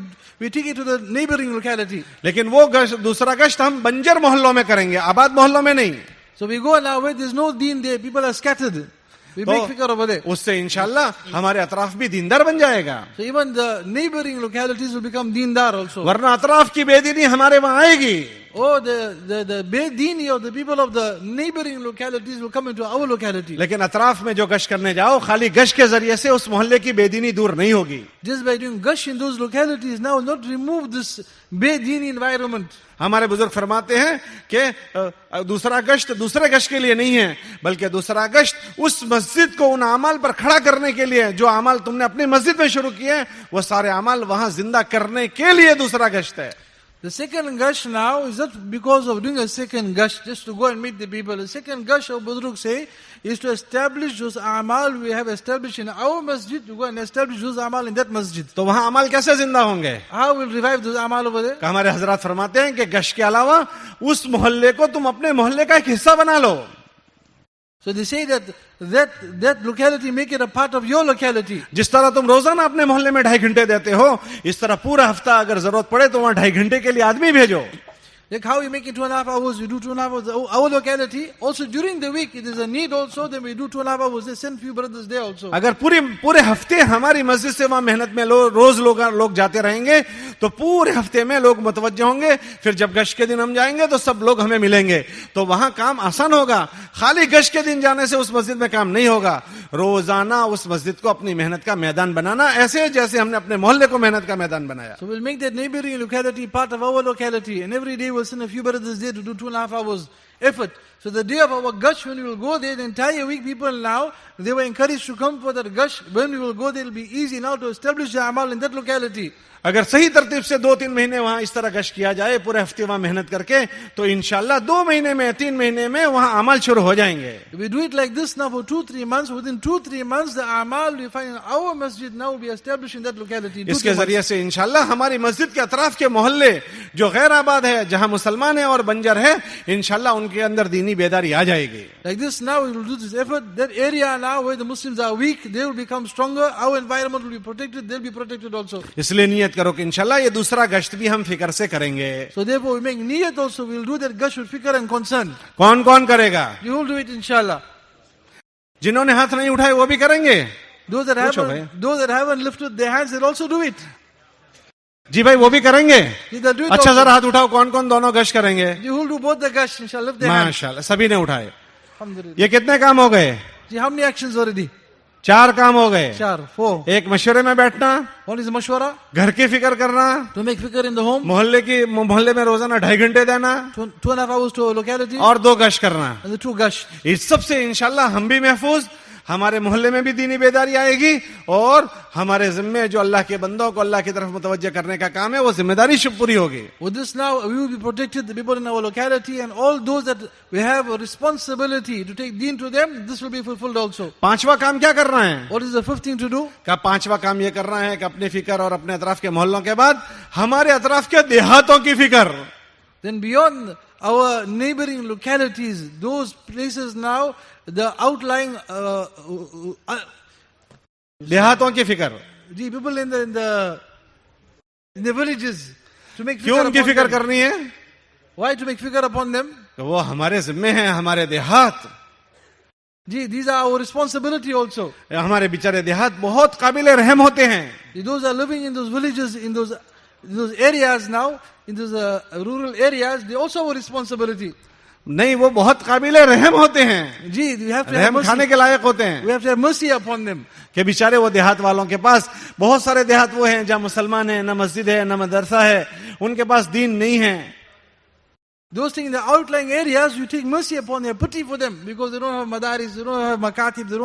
take it to the neighboring locality. लेकिन वो गश्त दूसरा गश्त हम बंजर मोहल्लों में करेंगे, आबाद मोहल्लों में नहीं. So we go now where there is no deen there, people are scattered. We make fikr over there. उससे इंशाल्लाह हमारे अतराफ भी दीनदार बन जाएगा. So even the neighboring localities will become deendar also. वरना अतराफ की बेदीनी हमारे वहां आएगी. Oh, the bedini or the people of the neighboring localities will come into our locality. लेकिन अतराफ में जो गश्त करने जाओ खाली गश्त के जरिए से उस मोहल्ले की बेदीनी दूर नहीं होगी. Just by doing gush in those localities now will not remove this bedini environment. हमारे बुजुर्ग फरमाते हैं कि दूसरा गश्त दूसरे गश्त के लिए नहीं है, बल्कि दूसरा गश्त उस मस्जिद को उन अमाल पर खड़ा करने के लिए जो अमाल तुमने अपनी मस्जिद में शुरू किए हैं वो सारे अमाल वहां जिंदा करने के लिए दूसरा गश्त है. The second gush now is not because of doing a second gush just to go and meet the people. The second gush of Budruk say is to establish those amal we have established in our masjid, to go and establish those amal in that masjid. तो वहां अमाल कैसे जिंदा होंगे? How will revive those amal over there? हमारे हजरात फरमाते हैं कि गश्त के अलावा उस मोहल्ले को तुम अपने मोहल्ले का एक हिस्सा बना लो. So they say that locality, make it a part of your locality. जिस तरह तुम रोजाना अपने मोहल्ले में 2.5 घंटे देते हो, इस तरह पूरा हफ्ता अगर जरूरत पड़े तो वहां 2.5 घंटे के लिए आदमी भेजो. Like how we make it 2.5 hours, we do 2.5 hours. Our locality, also during the week, if there is a need also, then we do 2.5 hours. They send few brothers there also. अगर पूरे हफ्ते हमारी मस्जिद से वहां मेहनत में रोज लोग जाते रहेंगे तो पूरे हफ्ते में लोग मुतवज्जह होंगे. फिर जब गश्त के दिन हम जाएंगे तो सब लोग हमें मिलेंगे, तो वहां काम आसान होगा. खाली गश्त के दिन जाने से उस मस्जिद में काम नहीं होगा. रोजाना उस मस्जिद को अपनी मेहनत का मैदान बनाना, ऐसे जैसे हमने अपने मोहल्ले को मेहनत का मैदान बनाया. So we'll make that neighboring locality part of our locality, and every day we'll send a few brothers there to do 2.5 hours effort. So the day of our gush, when we will go there, the entire week people now, they were encouraged to come for that gush. When we will go there, it will be easy now to establish the amal in that locality. अगर सही तरतीब से 2-3 महीने वहां इस तरह गश्त किया जाए, पूरे हफ्ते वहां मेहनत करके, तो इंशाल्लाह 2 महीने में 3 महीने में वहां अमल शुरू हो जाएंगे. If we do it like this now for 2-3 months, within 2-3 months the amal we find in our masjid now will be established in that locality. इसके जरिए से इंशाल्लाह हमारी मस्जिद के अतराफ के मोहल्ले जो गैर आबाद है, जहां मुसलमान है और बंजर है, इंशाल्लाह उनके अंदर दीनी बेदारी आ जाएगी. Like this now we will do this effort. That area now where the Muslims are weak, they will become stronger. Our environment will be protected. They will be protected also. इसलिए नियत करो कि इंशाल्लाह ये दूसरा गश्त भी हम फिक्र से करेंगे. So therefore we make niyat also. We will do that gush with fikr and concern. कौन कौन करेगा? You will do it inshallah. जिन्होंने हाथ नहीं उठाए वो भी करेंगे. Those that haven't lifted their hands, they'll also do it. जी भाई वो भी करेंगे. They'll do it अच्छा also. जरा हाथ उठाओ, कौन कौन दोनों गश्त करेंगे? You will do both the gush inshallah. Lift their hands. माशाल्लाह सभी ने उठाए. Alhamdulillah. ये कितने काम हो गए? See, how many actions already? 4 काम हो गए. 4. एक मशवरे में बैठना, One is mashwara, घर की फिक्र करना, to make fikr in the home. मोहल्ले में रोजाना 2.5 घंटे देना, 2.5 hours to a locality. और 2 गश्त करना. And the 2 gush. इस सब से इंशाल्लाह हम भी महफूज, हमारे मोहल्ले में भी दीनी बेदारी आएगी और हमारे जिम्मे जो अल्लाह के बंदों को अल्लाह की तरफ मुतवज्जह करने का काम है वो जिम्मेदारी पूरी होगी. With this now we will be protected, the people in our locality and all those that we have a responsibility to take deen to them, this will be fulfilled also. पांचवा काम क्या करना है? What is the fifth thing to do? का पांचवा काम ये करना है कि अपनी फिक्र और अपने अतराफ के मोहल्लों के बाद हमारे अतराफ के देहातों की फिक्र. Then beyond our neighboring localities, those places now, the outlying देहातों की फिक्र. the people in the villages, to make क्यों उनकी फिक्र them. करनी है? Why to make figure upon them? तो वो हमारे जिम्मे हैं, हमारे देहात. These are our responsibility also. हमारे बेचारे देहात बहुत काबिल रहम होते हैं. Those are living in those villages, in those areas now, in those rural areas, they also have a responsibility. नहीं, वो बहुत काबिल रहम होते हैं. We have to have रहम खाने के लायक होते हैं. We have to have mercy upon them. कि बेचारे वो देहात वालों के पास बहुत सारे देहात वो हैं जहाँ मुसलमान है, न मस्जिद है, न मदरसा है, उनके पास दीन नहीं है. Those things in the outlying areas, you take mercy upon them, pity for them, because they don't have madaris, they don't have makatib, they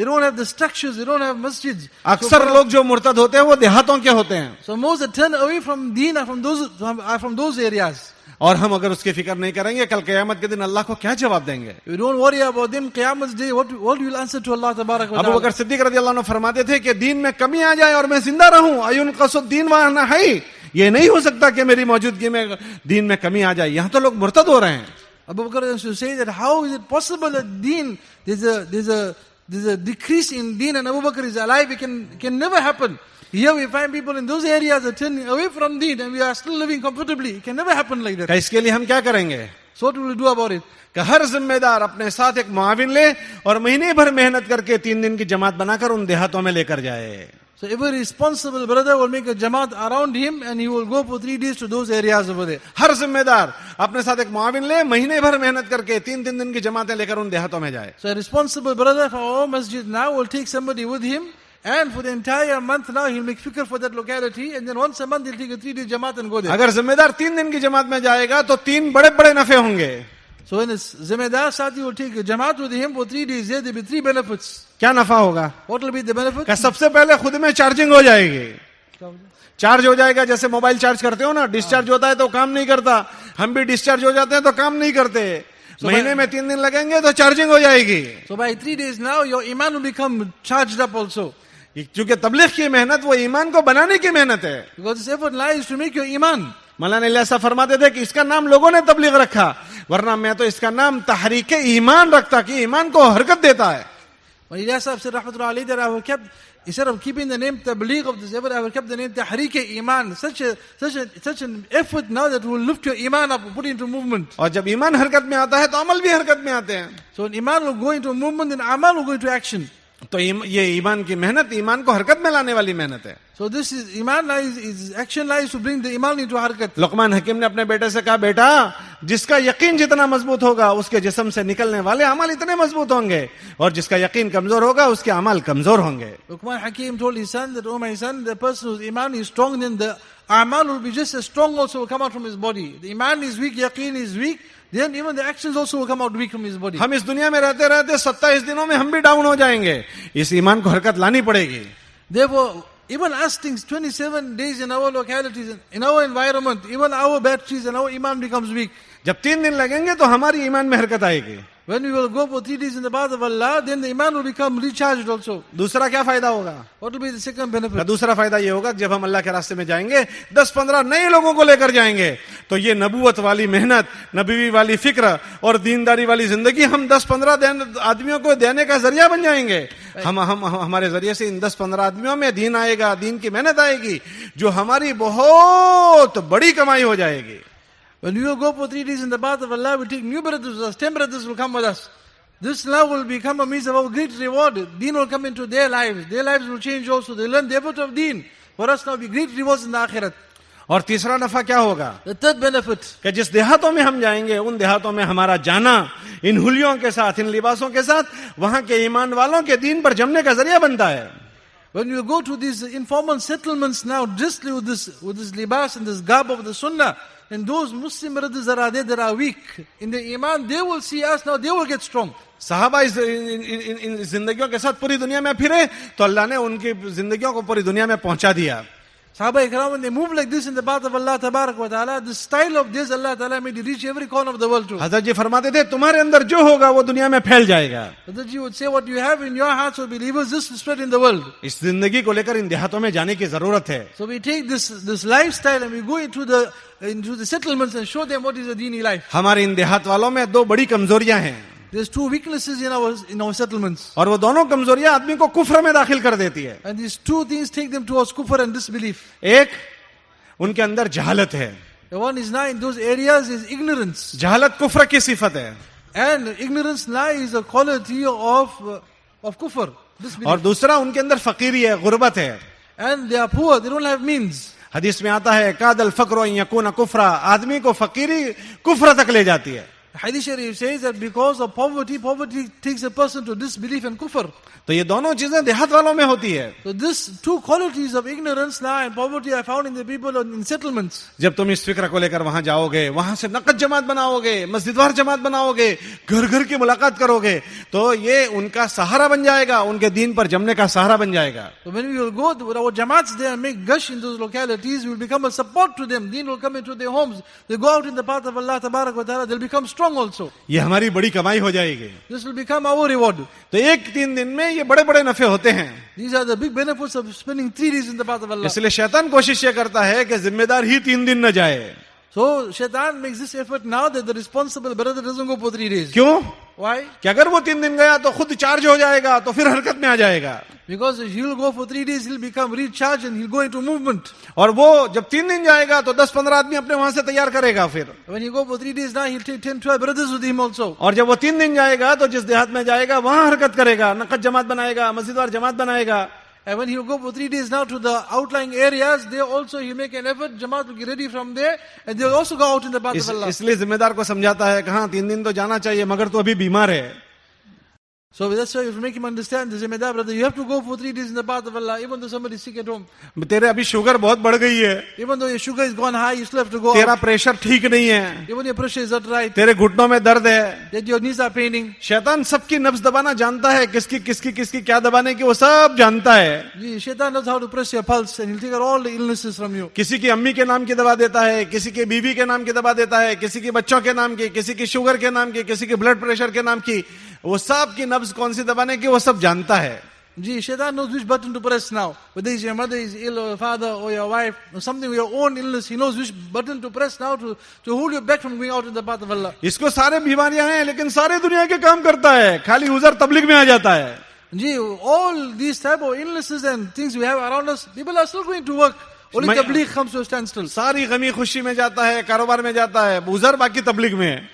don't have the structures, they don't have masjids. अक्सर लोग जो मुर्तद होते हैं वो देहातों के होते हैं. So most that turn away from deen are from those areas. और हम अगर उसकी फिक्र नहीं करेंगे, कल क़यामत के दिन अल्लाह को क्या जवाब देंगे? You don't worry about them. Qiyamah's day, what you will answer to Allah tabarak wa Abu ta'ala? बकर सिद्दीक रज़ियल्लाहु अन्हु फरमाते थे कि दीन में कमी आ जाए और मैं जिंदा रहूं, अयुन कसुद्दीन वाना है, ये नहीं हो सकता कि मेरी मौजूदगी में दीन में कमी आ जाए. यहाँ तो लोग मुर्तद हो रहे हैं. Abu Bakr used to say that how is it possible that deen, there's a decrease in deen and Abu Bakr is alive? It can never happen. Here we find people in those areas are turning away from deen and we are still living comfortably. It can never happen like that. इसके लिए हम क्या करेंगे? So what will we do about it? कि हर जिम्मेदार अपने साथ एक मुआविन ले और महीने भर मेहनत करके 3 दिन की जमात बनाकर उन देहातों में लेकर जाए. So every responsible brother will make a jamaat around him and he will go for 3 days to those areas over there. हर जिम्मेदार अपने साथ एक मुआविन ले, महीने भर मेहनत करके 3-3 दिन की जमातें लेकर उन देहातों में जाए. So a responsible brother from our masjid now will take somebody with him and for the entire month now he'll make fikr for that locality and then once a month he'll take a 3-day jamaat and go there. अगर जिम्मेदार 3 दिन की जमात में जाएगा तो 3 बड़े-बड़े नफे होंगे. So when his zimmedar Sati will take a jamaat with him for 3 days there will be 3 benefits. क्या नफा होगा? What will be the benefit? कि सबसे पहले खुद में चार्जिंग हो जाएगी. चार्ज हो जाएगा, जैसे मोबाइल चार्ज करते हो ना, डिस्चार्ज होता है तो काम नहीं करता, हम भी डिस्चार्ज हो जाते हैं तो काम नहीं करते. महीने में 3 दिन लगेंगे तो चार्जिंग हो जाएगी. So by 3 days now your iman will become charged up also. क्योंकि तबलीग की मेहनत वो ईमान को बनाने की मेहनत है. Because this effort lies to make your iman. मौलाना इलियास फरमाते थे कि इसका नाम लोगों ने तबलीग रखा, वरना मैं तो इसका नाम तहरीक ईमान रखता कि ईमान को हरकत देता है. When Ilyas Sahib said rahmatullahi alayhi that I have kept, instead of keeping the name tabligh of this effort, I have kept the name tahrik iman, such an effort now that will lift your iman up, put it into movement. और जब ईमान हरकत में आता है तो अमल भी हरकत में आते हैं. So when iman will go into movement, then amal will go into action. तो ये ईमान की मेहनत ईमान को हरकत में लाने वाली मेहनत है. So this is iman lies, is action lies to bring the iman into harakat. Lukman हकीम ने अपने बेटे से कहा, बेटा जिसका यकीन जितना मजबूत होगा उसके जिस्म से निकलने वाले अमल इतने मजबूत होंगे और जिसका यकीन कमजोर होगा उसके अमल कमजोर होंगे. Luqman Hakim told his son that, oh my son, the person whose iman is strong, then the amal will be just as strong also will come out from his body. The iman is weak, yaqeen is weak, then even the actions also will come out weak from his body. हम इस दुनिया में रहते रहते 27 दिनों में हम भी डाउन हो जाएंगे. इस ईमान को हरकत लानी पड़ेगी. Therefore, even us things 27 days in our localities, in our environment, even our batteries and our iman becomes weak. जब 3 दिन लगेंगे तो हमारी ईमान में हरकत आएगी. When we will go for 3 days in the path of Allah, then the iman will become recharged also. दूसरा क्या फायदा होगा? What will be the second benefit? दूसरा फायदा ये होगा कि जब हम अल्लाह के रास्ते में जाएंगे 10-15 नए लोगों को लेकर जाएंगे तो ये नबूवत वाली मेहनत, नबी वाली फिक्र और दीनदारी वाली जिंदगी हम 10-15 आदमियों को देने का जरिया बन जाएंगे. हम हमारे जरिए से इन 10-15 आदमियों में दीन आएगा, दीन की मेहनत आएगी जो हमारी बहुत बड़ी कमाई हो जाएगी. When we will go for 3 days in the path of Allah, we take new brothers with us, 10 brothers will come with us. This now will become a means of our great reward. Deen will come into their lives. Their lives will change also. They learn the effort of deen. For us now be great rewards in the akhirat. और तीसरा नफा क्या होगा? The third benefit. कि जिस देहातों में हम जाएंगे उन देहातों में हमारा जाना इन हुलियों के साथ, इन लिबासों के साथ वहां के ईमान वालों के दीन पर जमने का जरिया बनता है. When you go to these informal settlements now, just with this libas and this garb of the sunnah, and those Muslim brothers that are there that are weak in the iman, they will see us now, they will get strong. साहबा इन जिंदगियों के साथ पूरी दुनिया में फिरे तो अल्लाह ने उनकी जिंदगियों को पूरी दुनिया में पहुंचा दिया. Sahaba Ikram, when they move like this in the path of Allah Tabarak wa Ta'ala, the style of this Allah Ta'ala made it reach every corner of the world too. हज़रत जी फरमाते थे तुम्हारे अंदर जो होगा वो दुनिया में फैल जाएगा. Hazrat Ji would say, what you have in your hearts of believers, this will spread in the world. इस जिंदगी को लेकर इन देहातों में जाने की जरूरत है. So we take this lifestyle and we go into the settlements and show them what is a dini life. हमारे इन देहात वालों में दो बड़ी कमजोरियां हैं. There's two weaknesses in our settlements. और वो दोनों कमजोरियां आदमी को कुफ्र में दाखिल कर देती है. And these two things take them towards kufr and disbelief. एक उनके अंदर जहालत है. The one is now in those areas is ignorance. जहालत कुफ्र की सिफत है. And ignorance now is a quality of kufr. और दूसरा उनके अंदर फकीरी है, गुर्बत है. And they are poor, they don't have means. हदीस में आता है कादल फक्र यकून कुफ्रा, आदमी को फकीरी कुफ्र तक ले जाती है. Hadith Sharif says that because of poverty takes a person to disbelief and kufr. तो ये दोनों चीजें देहात वालों में होती है. So these two qualities of ignorance now and poverty are found in the people in settlements. जब तुम इस फिक्र को लेकर वहां जाओगे, वहां से नकद जमात बनाओगे, मस्जिदवार जमात बनाओगे, घर घर की मुलाकात करोगे, तो ये उनका सहारा बन जाएगा, उनके दीन पर जमने का सहारा बन जाएगा. So when we will go to our jamaats there and make gush in those localities, we will become a support to them. Deen will come into their homes. They go out in the path of Allah Tabarak wa Ta'ala, they'll become strong also. ये हमारी बड़ी कमाई हो जाएगी. This will become our reward. तो एक 3 दिन में ये बड़े बड़े नफे होते हैं. These are the big benefits of spending 3 days in the path of Allah. इसलिए शैतान कोशिश ये करता है कि जिम्मेदार ही 3 दिन न जाए. So Shaitan makes this effort now that the responsible brother doesn't go for 3 days. क्यों? Why? कि अगर वो 3 दिन गया तो खुद चार्ज हो जाएगा, तो फिर हरकत में आ जाएगा. Because if he'll go for 3 days, he'll become recharged and he'll go into movement. और वो जब 3 दिन जाएगा तो 10-15 आदमी अपने वहां से तैयार करेगा. फिर When he go for 3 days now, he'll take 10-12 brothers with him also. और जब वो 3 दिन जाएगा तो जिस देहात में जाएगा वहां हरकत करेगा, नकद जमात बनाएगा, मस्जिदवार जमात बनाएगा. And when he'll go for 3 days now to the outlying areas, there also he'll make an effort. Jamaat will get ready from there, and they'll also go out in the path of Allah. इसलिए जिम्मेदार को समझाता है कि हाँ 3 दिन तो जाना चाहिए, मगर तो अभी बीमार है. So that's why you have to make him understand, the Zimmedar brother, you have to go for 3 days in the path of Allah, even though somebody is sick at home. तेरे अभी शुगर बहुत बढ़ गई है. Even though your sugar is gone high, you still have to go तेरा out. Pressure ठीक नहीं है. Even your pressure is not right. तेरे घुटनों में दर्द है. That your knees are paining. शैतान सबकी नब्ज दबाना जानता है, किसकी क्या दबाने की वो सब जानता है. Shaitan knows how to press your pulse and he'll take out all the illnesses from you. किसी की अम्मी के नाम की दवा देता है, किसी के बीवी के नाम की दवा देता है, किसी के बच्चों के नाम की, किसी की शुगर के नाम की, किसी के ब्लड प्रेशर के नाम की. वो सब की नब्ज कौन सी दबाने की वो सब जानता है. Gee, Shaitan knows which button to press now. Whether your mother is ill or your father or your wife or something with your own illness, he knows which button to press now to hold you back from going out in the path of Allah. इसको सारे बीमारियां हैं लेकिन सारे दुनिया के काम करता है, खाली उधर तबलीग में आ जाता है. Gee, all these type of illnesses and things we have around us, people are still going to work. Only tabligh comes to a standstill. सारी गमी खुशी में जाता है, कारोबार में जाता है, उधर बाकी तबलीग में है.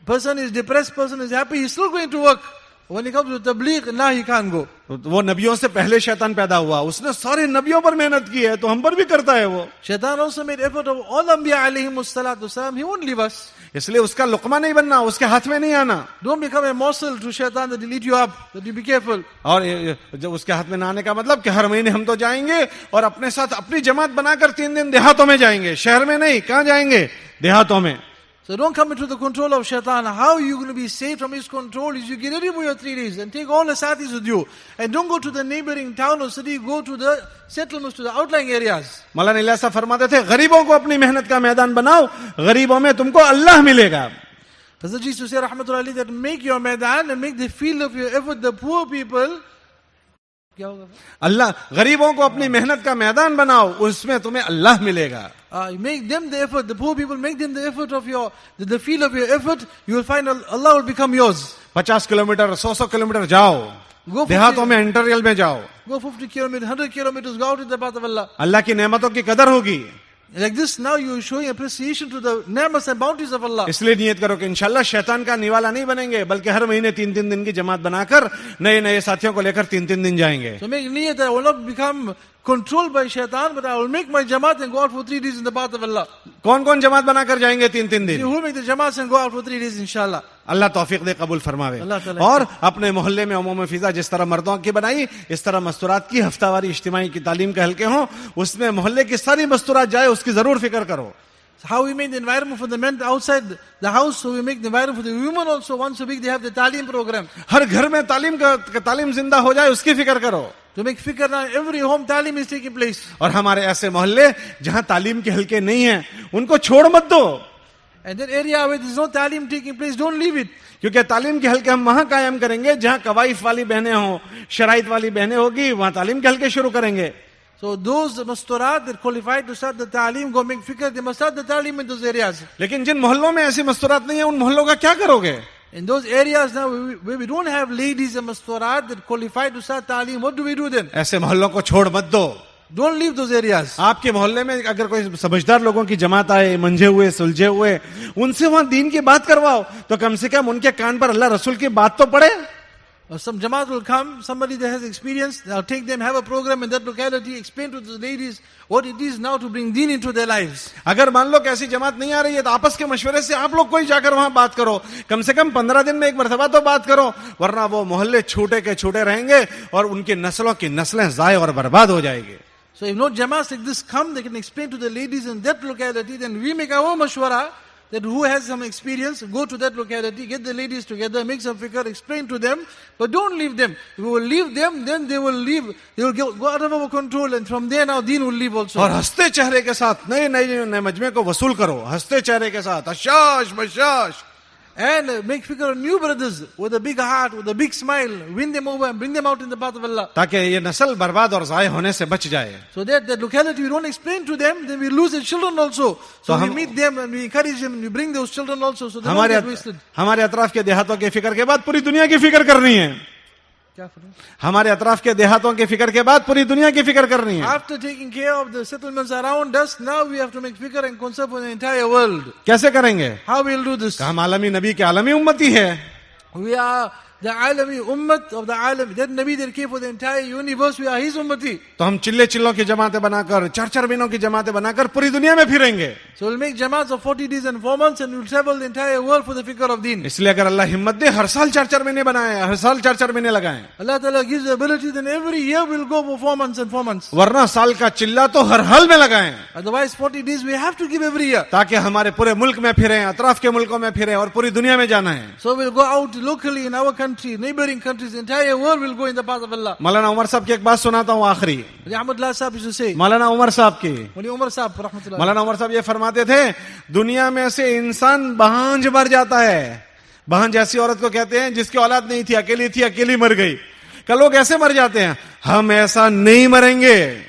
Person is depressed, person is happy, he's still going to work. When he comes to tabligh, now he can't go. वो नबियों से पहले शैतान पैदा हुआ, उसने सारे नबियों पर मेहनत की है, तो हम पर भी करता है वो. Shaitan also made effort of all Anbiya alayhimus salatu wasalam. He won't leave us. इसलिए उसका लुकमा नहीं बनना, उसके हाथ में नहीं आना. Don't become a morsel to Shaitan that he'll eat you up. That you be careful. और जब उसके हाथ में ना आने का मतलब कि हर महीने हम तो जाएंगे और अपने साथ अपनी जमात बनाकर 3 दिन देहातों में जाएंगे, शहर में नहीं. कहाँ जाएंगे? देहातों में. So don't come into the control of Shaitan. How are you going to be saved from his control is you get ready for your 3 days and take all the sathis with you. And don't go to the neighboring town or city, go to the settlements, to the outlying areas. मौलाना इलियास फरमाते थे गरीबों को अपनी मेहनत का मैदान बनाओ, गरीबों में तुमको अल्लाह मिलेगा. Hazrat Ji used to say, Rahmatullah Ali, that make your मैदान and make the field of your effort the poor people. अल्लाह गरीबों को अपनी मेहनत का मैदान बनाओ, उसमें तुम्हें अल्लाह मिलेगा. Make them the effort, the poor people, make them the effort of the field of your effort, you will find Allah will become yours. 50 kilometre 100 kilometre जाओ, देहातों में इंटरियल में जाओ. Go 50 kilometers, 100 kilometers, go out in the path of Allah. अल्लाह की नेमतों की कदर होगी. Like this, now you are showing appreciation to the ni'mas and bounties of Allah. इसलिए नियत करो कि इंशाल्लाह शैतान का निवाला नहीं बनेंगे, बल्कि हर महीने 3-3 दिन की जमात बनाकर नए नए साथियों को लेकर 3-3 दिन जाएंगे. So make niyat that I will not become controlled by Shaitan, but I will make my jamaat and go out for 3 days in the path of Allah. कौन कौन जमात बनाकर जाएंगे 3-3 दिन? You will make the jamaats and go out for 3 days, inshallah. अल्लाह तौफीक दे, कबूल फरमावे. और अपने मोहल्ले में उमूम फिजा जिस तरह मर्दों की बनाई, इस तरह मस्तूरात की हफ्तावारी इज्तिमाई की तालीम के हल्के हों, उसमें मोहल्ले की सारी मस्तूरात जाए, उसकी जरूर फिक्र करो. How we make the environment for the men outside the house, so we make the environment for the women also. Once a week they have the talim program. हर घर में तालीम जिंदा हो जाए उसकी फिक्र करो. To make fikr now, every home talim is taking place. और हमारे ऐसे मोहल्ले जहां तालीम के हलके नहीं है उनको छोड़ मत दो. And that area where there is no talim taking place, don't leave it. क्योंकि तालीम के हलके हम वहां कायम करेंगे जहां कवाइफ वाली बहनें हों, शराइत वाली बहनें होगी, वहां तालीम के हलके शुरू करेंगे. So those masturat that qualified to start the talim, go make fikr, they must start the talim in those areas. लेकिन जिन मोहल्लों में ऐसी मस्तूरात नहीं है उन मोहल्लों का क्या करोगे? In those areas now where we don't have ladies and masturat that qualified to start talim, what do we do then? ऐसे मोहल्लों को छोड़ मत दो. Don't leave those areas. आपके मोहल्ले में अगर कोई समझदार लोगों की जमात आए, मंझे हुए, सुलझे हुए, उनसे वहां दीन की बात करवाओ, तो कम से कम उनके कान पर अल्लाह रसूल की बात तो पड़े. Or some jamaat will come, somebody that has experience, I'll take them, have a program in that locality, explain to the ladies what it is now to bring deen into their lives. अगर मान लो कैसी जमात नहीं आ रही है तो आपस के मशवरे से आप लोग कोई जाकर वहां बात करो. कम से कम 15 दिन में एक मरतबा तो बात करो, वरना वो मोहल्ले छूटे के छूटे रहेंगे और उनकी नस्लों की नस्लें जाए और बर्बाद हो जाएगी. So if no jamaats like this come, they can explain to the ladies in that locality, then we make our own mashwara, that who has some experience, go to that locality, get the ladies together, make some fikr, explain to them, but don't leave them. If we will leave them, then they will leave, they will go out of our control, and from there now deen will leave also. और हंसते चेहरे के साथ नए नए मजमे को वसूल करो. हंसते चेहरे के साथ अशाश बशाश. And make fikr on new brothers with a big heart, with a big smile, win them over and bring them out in the path of Allah. ताकि ये नस्ल बर्बाद और ज़ाय होने से बच जाए. So that locality we don't explain to them, then we lose the children also. So we meet them and we encourage them and we bring those children also. So they don't get wasted. हमारे अतराफ के देहातों के फिक्र के बाद पूरी दुनिया की फिक्र करनी है. हमारे अतराफ के देहातों की फिक्र के बाद पूरी दुनिया की फिक्र करनी है. After taking care of the settlements around us, now we have to make fikr and concern for the entire world. कैसे करेंगे? How we will do this? हम आलमी नबी के आलमी उम्मती है. We are the alami ummat of the alami. That Nabi that came for the entire universe, we are his ummati. तो हम चिल्ले चिल्लों की जमातें बनाकर, 4-4 महीनों की जमातें बनाकर पूरी दुनिया में फिरेंगे. So we'll make jamaats of 40 days and 4 months and we'll travel the entire world for the fikr of deen. इसलिए अगर अल्लाह हिम्मत दे हर साल 4-4 महीने बनाए, हर साल 4-4 महीने लगाएं. Allah Ta'ala gives the ability, then every year we'll go for 4 months and 4 months. वरना साल का चिल्ला तो हर हाल में लगाएं. Otherwise 40 days we have to give every year. ताकि हमारे पूरे मुल्क में फिरें, अतराफ के मुल्कों में फिरें और पूरी दुनिया में जाना है. So we'll go out locally in our country, neighboring countries, the entire world will go in the path of Allah. मौलाना उमर साहब की एक बात सुनाता हूँ आखिरी. Ahmed Hussain used to say, मौलाना उमर साहब की. Umar Sahab, rahmatullah. मौलाना उमर साहब ये फरमाते थे, दुनिया में से इंसान बहांज मर जाता है. बहांज ऐसी औरत को कहते हैं जिसकी औलाद नहीं थी, अकेली मर गई. कल लोग ऐसे मर जाते हैं. हम ऐसा नहीं मरेंगे.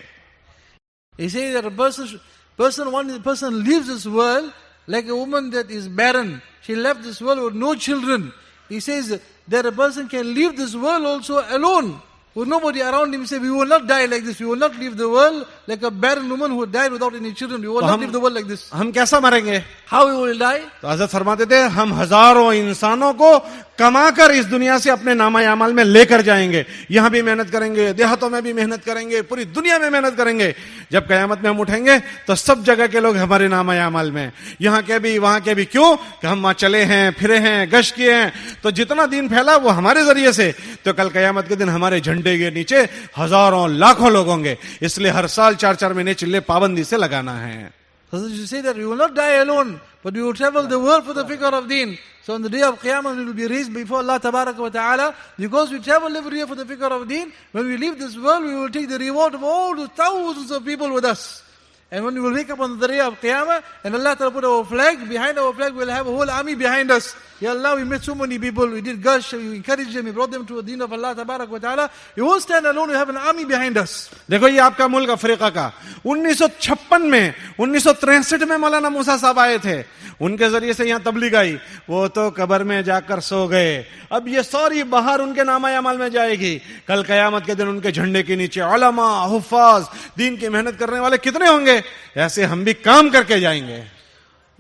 He says that one person leaves this world like a woman that is barren. She left this world with no children. He says that a person can leave this world also alone, with nobody around him. He says, we will not die like this. We will not leave the world like a barren woman who died without any children. We will not leave the world like this. हम कैसा मरेंगे? How we will die? तो हज़रत फरमाते थे, हम हजारों इंसानों को कमाकर इस दुनिया से अपने नामा अमाल में लेकर जाएंगे. यहां भी मेहनत करेंगे, देहातों में भी मेहनत करेंगे, पूरी दुनिया में मेहनत करेंगे. जब कयामत में हम उठेंगे तो सब जगह के लोग हमारे नामा अमाल में, यहां के भी वहां के भी. क्यों? कि हम वहां चले हैं, फिरे हैं, गश्त किए हैं. तो जितना दीन फैला वो हमारे जरिए से, तो कल कयामत के दिन हमारे झंडे के नीचे हजारों लाखों लोग होंगे. इसलिए हर साल 4-4 महीने चिल्ले पाबंदी से लगाना है. So you say that we will not die alone, but we will travel the world for the fikr of deen. So on the day of Qiyamah we will be raised before Allah Tabaraka wa Ta'ala, because we travel every year for the fikr of deen. When we leave this world, we will take the reward of all the thousands of people with us. And when we will wake up on the day of Qiyamah, and Allah Ta'ala put our flag, behind our flag we will have a whole army behind us. Ya Allah, we met so many people, we did gush, we encouraged them, we brought them to the deen of Allah Tabarak wa Ta'ala. We won't stand alone, we have an army behind us. देखो ये आपका मुल्क Africa का 1956 में 1963 में मौलाना मूसा साहब आए थे. उनके जरिए से यहाँ तबलीग आई. वो तो कब्र में जाकर सो गए. अब ये सारी बाहर उनके नामा अमल में जाएगी. कल कयामत के दिन उनके झंडे के नीचे उलमा, हुफ्फाज, दीन की मेहनत करने वाले कितने होंगे. ऐसे हम भी काम करके जाएंगे.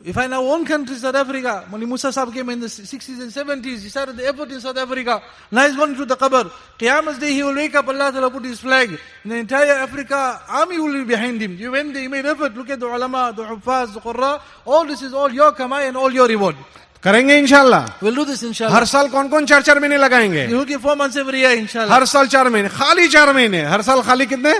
We find our own country, South Africa. Maulana Musa Sahab came in the 60s and 70s. He started the effort in South Africa. Now he's gone to the qabr. Qiyamah's day he will wake up, Allah Ta'ala put his flag. And the entire Africa army will be behind him. You went there, you made effort. Look at the ulama, the huffaz, the qurra. All this is all your kamai and all your reward. करेंगे इंशाल्लाह. We'll do this inshallah. हर साल कौन कौन 4-4 महीने लगाएंगे? You will give 4 months every year inshallah. हर साल 4 महीने, खाली 4 महीने. हर साल खाली कितने?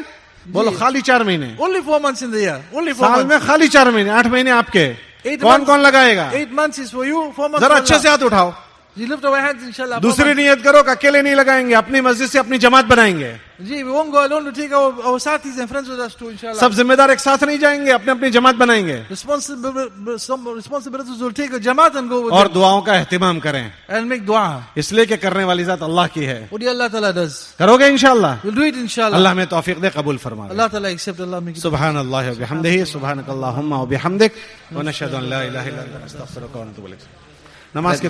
बोलो खाली 4 महीने, Only 4 months in the year. Only 4 साल months. में खाली 4 महीने, 8 महीने आपके। 8 कौन months- कौन लगाएगा? 8 months is for you, 4 months जरा for अच्छे Allah. से हाथ उठाओ। जी lift our hands inshallah. दूसरी नियत करो कि अकेले नहीं लगाएंगे, अपनी मस्जिद से अपनी जमात बनाएंगे। जी we won't go alone to take our sathis and friends with us too inshallah. सब जिम्मेदार एक साथ नहीं जाएंगे, अपनी अपनी जमात बनाएंगे Some responsible brothers will take a jamaat and go with और them दुआओं का एहतिमाम करें, and make dua. इसलिए कि करने वाली जात अल्लाह की है। What Allah Ta'ala does. करोगे इंशाअल्लाह? We'll do it inshallah. अल्लाह में तौफीक दे, कबूल फरमा दे। Allah Ta'ala accept, Allah make it. सुभान अल्लाह व बिहम्दिही, सुभानक अल्लाहुम्मा व बिहम्दिक, व नशहदु अन ला इलाहा इल्ला अंता, नस्तगफिरुका व नतूबु इलैक। नमाज के